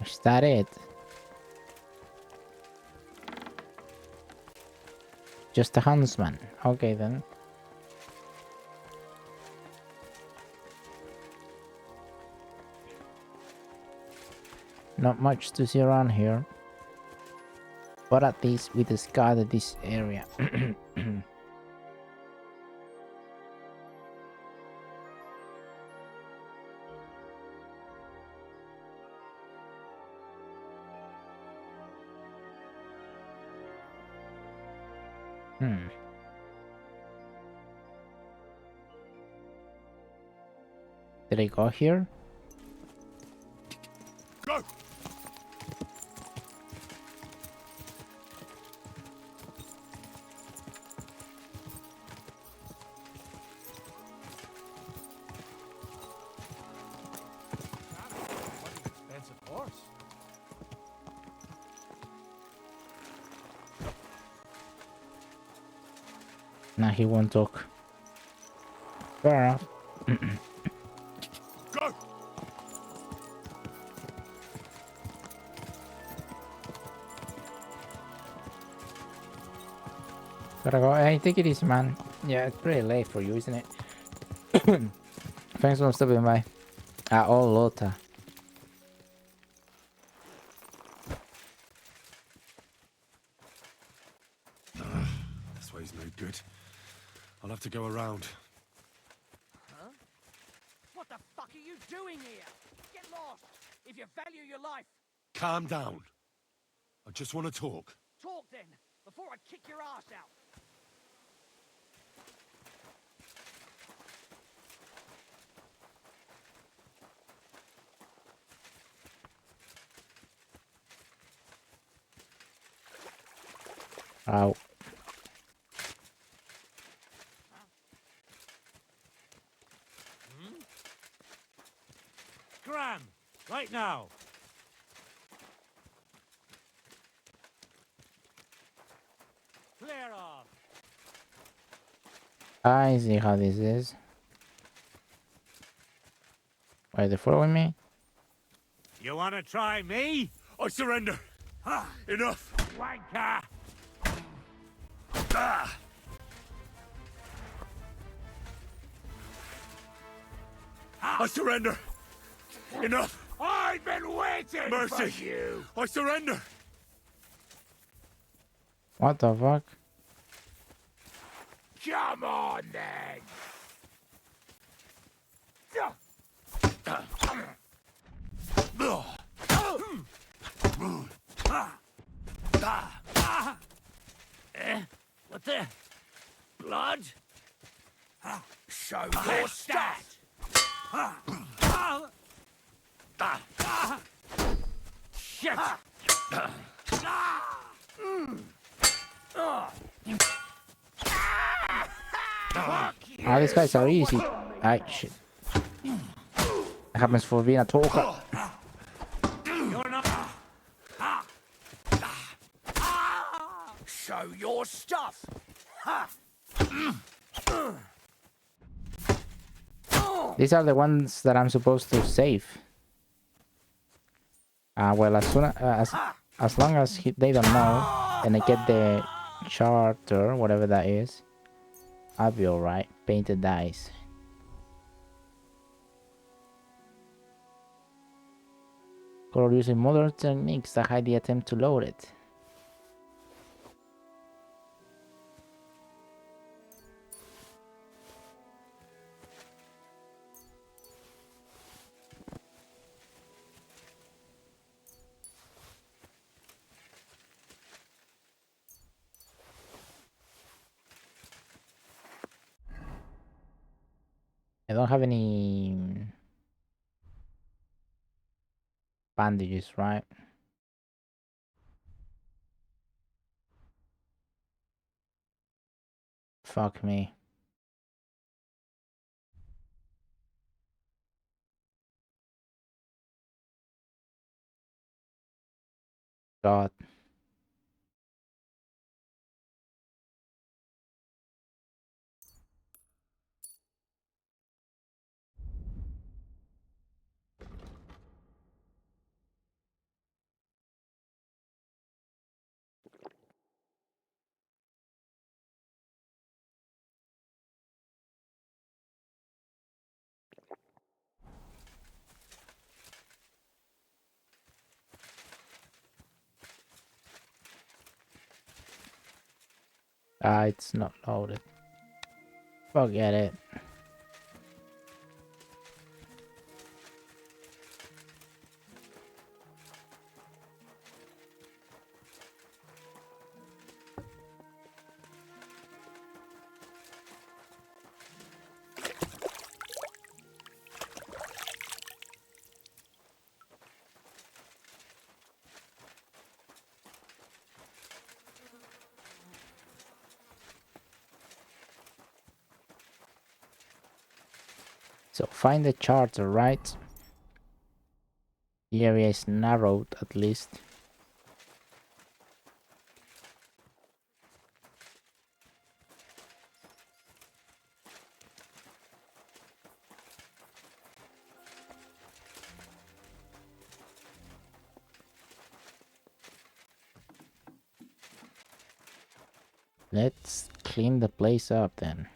Is that it? Just a huntsman. Okay then. Not much to see around here. But at least we discarded this area. Did I go here? Go! Expensive horse. Nah, he won't talk. Fair enough. Go! Gotta go. Hey, take it easy, man. Yeah, it's pretty late for you, isn't it? Thanks for stopping by. Oh, Lota. This way's no good. I'll have to go around. Huh? What the fuck are you doing here? Get lost! If you value your life! Calm down. I just want to talk. Talk then, before I kick your ass out! Ow. Scram! Right now! Clear off! I see how this is. Why they following me? You wanna try me? I surrender. Enough. Wanker! Ah! I surrender. Enough. I've been waiting Mercy. for you! I surrender. What the fuck? Come on then! What the? Blood? Show your stat! Shit! Ah, these guys are easy. Ah, shit. That happens for being a talker. You're not. Show your stuff! These are the ones that I'm supposed to save. Well, as long as they don't know, and I get the charter, whatever that is, I'll be alright. Painted dice. Color using modern techniques that hide the attempt to load it. I don't have any bandages, right? Fuck me. God. Ah, it's not loaded. Forget it. So find the charter, right? The area is narrowed at least. Let's clean the place up then.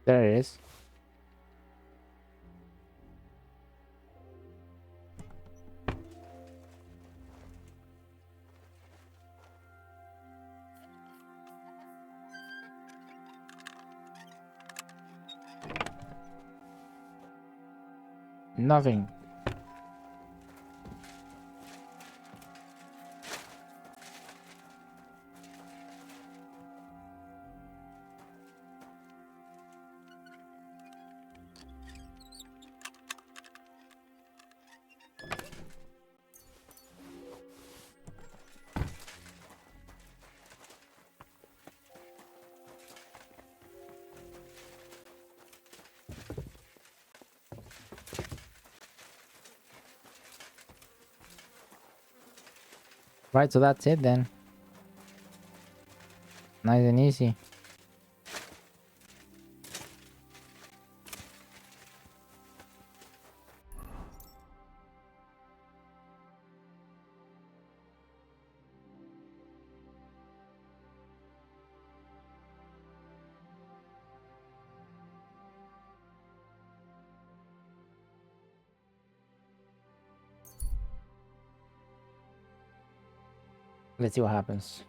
There it is. Nothing. Right, so that's it then. Nice and easy. Let's see what happens.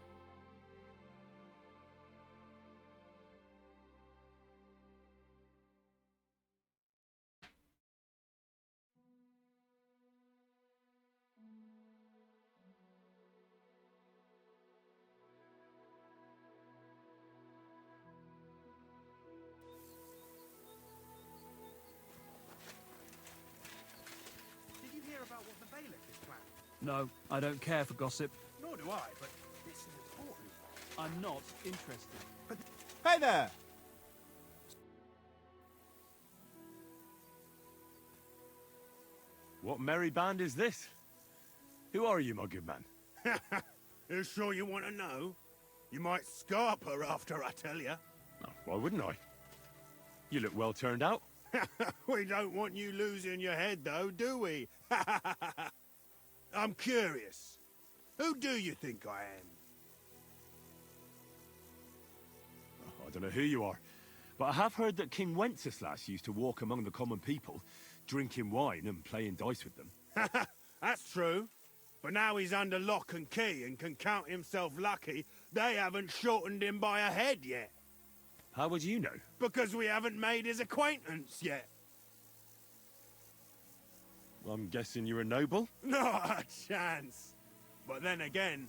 Did you hear about what the bailiff is planning? No, I don't care for gossip. Nor do I, but this is important. I'm not interested. But hey there! What merry band is this? Who are you, my good man? You sure you want to know? You might scarp her after I tell you. Oh, why wouldn't I? You look well turned out. We don't want you losing your head, though, do we? I'm curious. Who do you think I am? Oh, I don't know who you are, but I have heard that King Wenceslas used to walk among the common people, drinking wine and playing dice with them. That's true. But now he's under lock and key and can count himself lucky they haven't shortened him by a head yet. How would you know? Because we haven't made his acquaintance yet. I'm guessing you're a noble? Not a chance. But then again,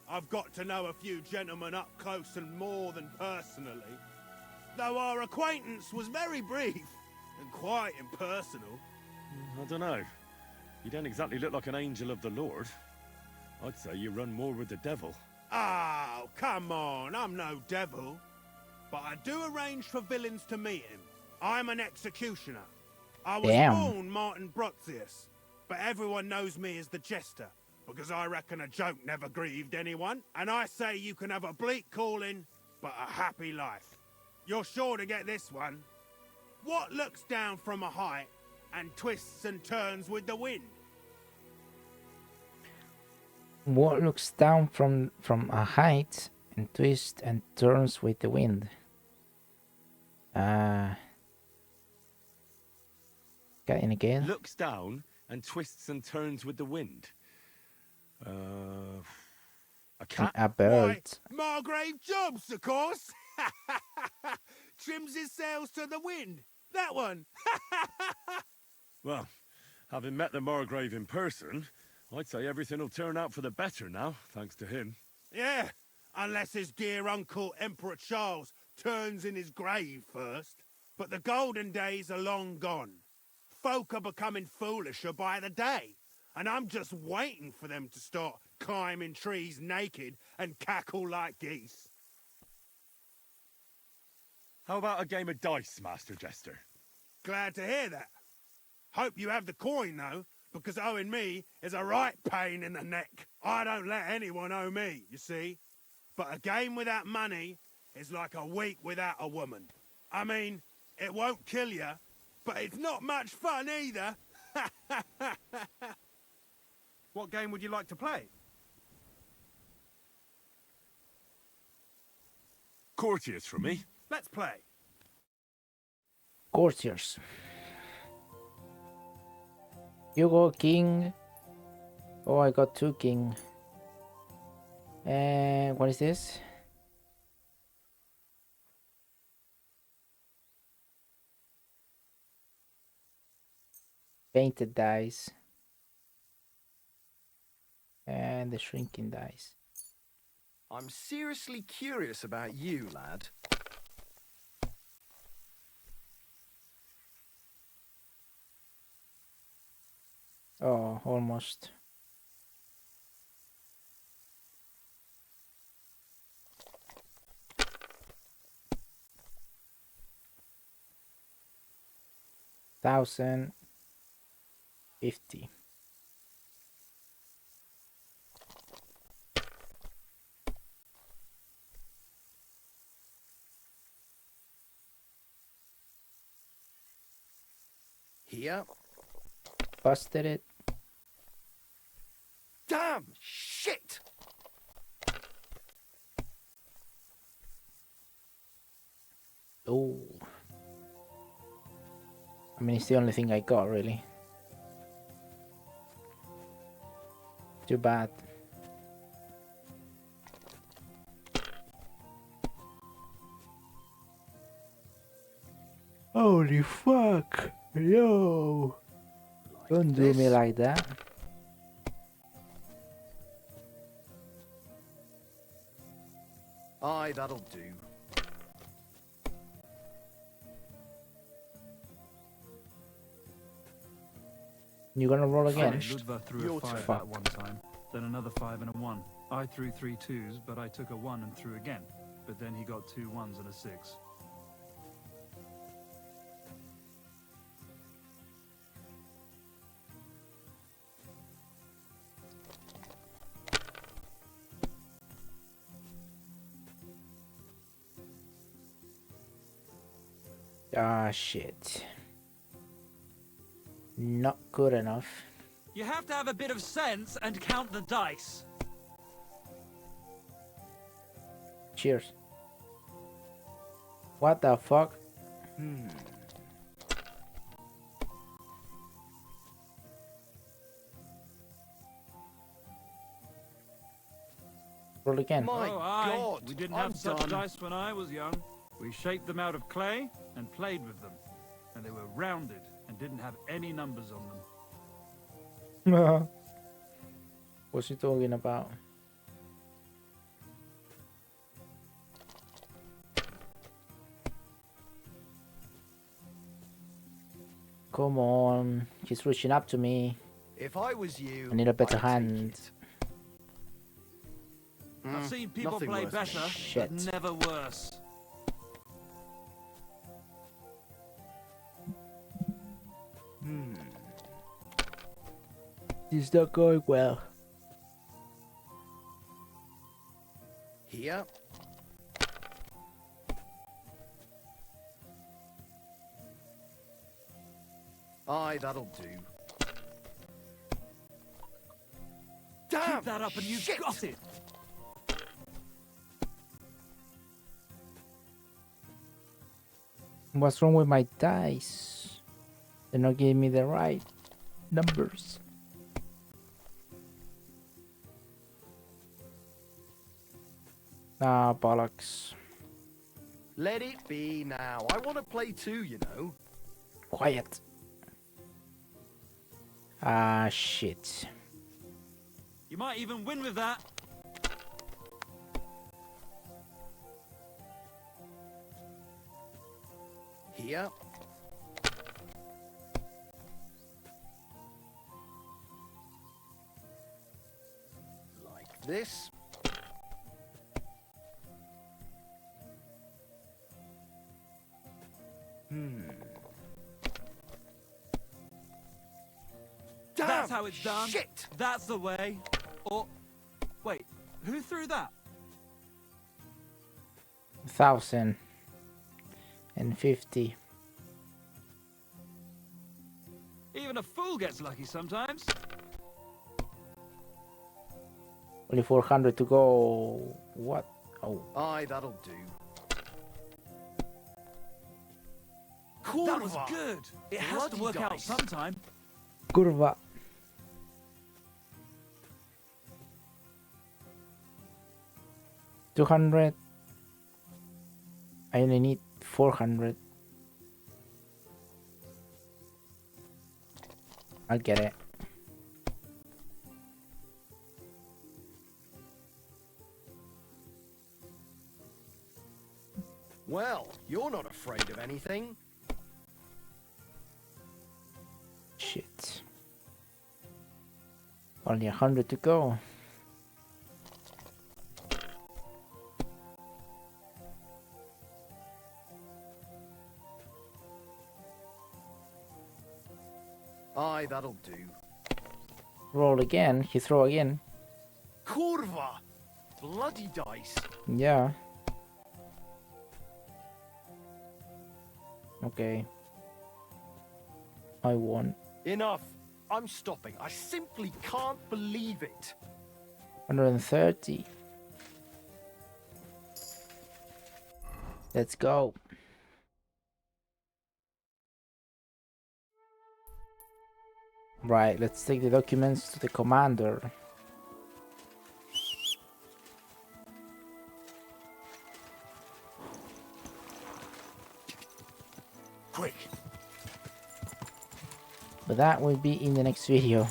I've got to know a few gentlemen up close and more than personally. Though our acquaintance was very brief and quite impersonal. I don't know. You don't exactly look like an angel of the Lord. I'd say you run more with the devil. Oh, come on, I'm no devil. But I do arrange for villains to meet him. I'm an executioner. I was born Martin Brutzius, but everyone knows me as the Jester, because I reckon a joke never grieved anyone, and I say you can have a bleak calling, but a happy life. You're sure to get this one. What looks down from a height and twists and turns with the wind? What looks down from a height and twists and turns with the wind? Got in again. Looks down and twists and turns with the wind. A cat? A bird. Why, Margrave Jobs, of course. Trims his sails to the wind. That one. Well, having met the Margrave in person, I'd say everything will turn out for the better now, thanks to him. Yeah, unless his dear uncle Emperor Charles turns in his grave first. But the golden days are long gone. Folk are becoming foolisher by the day, and I'm just waiting for them to start climbing trees naked and cackle like geese. How about a game of dice, Master Jester? Glad to hear that. Hope you have the coin, though, because owing me is a right pain in the neck. I don't let anyone owe me, you see. But a game without money is like a week without a woman. I mean, it won't kill you, but it's not much fun either. What game would you like to play? Courtiers for me. Let's play. Courtiers. You go king. Oh, I got 2 king. And what is this? Painted dice. And the shrinking dice. I'm seriously curious about you, lad. Oh, almost. $1,050. Here. Busted it. Damn! Shit! Oh. I mean, it's the only thing I got, really. Too bad. Holy fuck! Yo! Don't do me like that. Aye, that'll do. You gonna roll again? Ludva threw a 5 at one time, then another 5 and a 1. I threw 3 2s, but I took a 1 and threw again. But then he got 2 1s and a 6. Ah, shit. Not good enough. You have to have a bit of sense and count the dice. Cheers. What the fuck? Roll again. My God, we didn't have such dice when I was young. We shaped them out of clay and played with them. And they were rounded and didn't have any numbers on them. What's he talking about? Come on, he's reaching up to me. If I was you, I need a better I'd take hand. it. I've seen people nothing play worse better, than shit. but never worse. It's not going well. Here. Aye, that'll do. Damn! Keep that up and you've shit. got it! What's wrong with my dice? They're not giving me the right numbers. Ah, bollocks. Let it be now. I want to play too, you know. Quiet. Ah, shit. You might even win with that. Here. Like this. Damn, That's how it's done. Shit! That's the way. Or, wait, who threw that? 1,050. Even a fool gets lucky sometimes. Only 400 to go. What? Oh. Aye, that'll do. That was good. It has to Bloody work out dice. sometime. Curva. $200. I only need 400. I'll get it. Well, you're not afraid of anything. Shit. Only 100 to go. Aye, that'll do. Roll again. He throw again. Curva! Bloody dice. Yeah. Okay. I won. Enough. I'm stopping. I simply can't believe it. 130. Let's go. Right, let's take the documents to the commander. Quick. But that will be in the next video.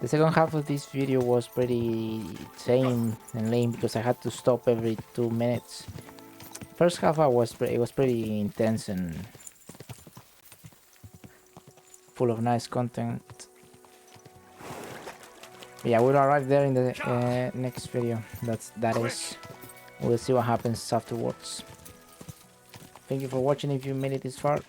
The second half of this video was pretty tame and lame because I had to stop every 2 minutes. First half it was pretty intense and full of nice content. But yeah, we'll arrive there in the next video. That is. We'll see what happens afterwards. Thank you for watching if you made it this far.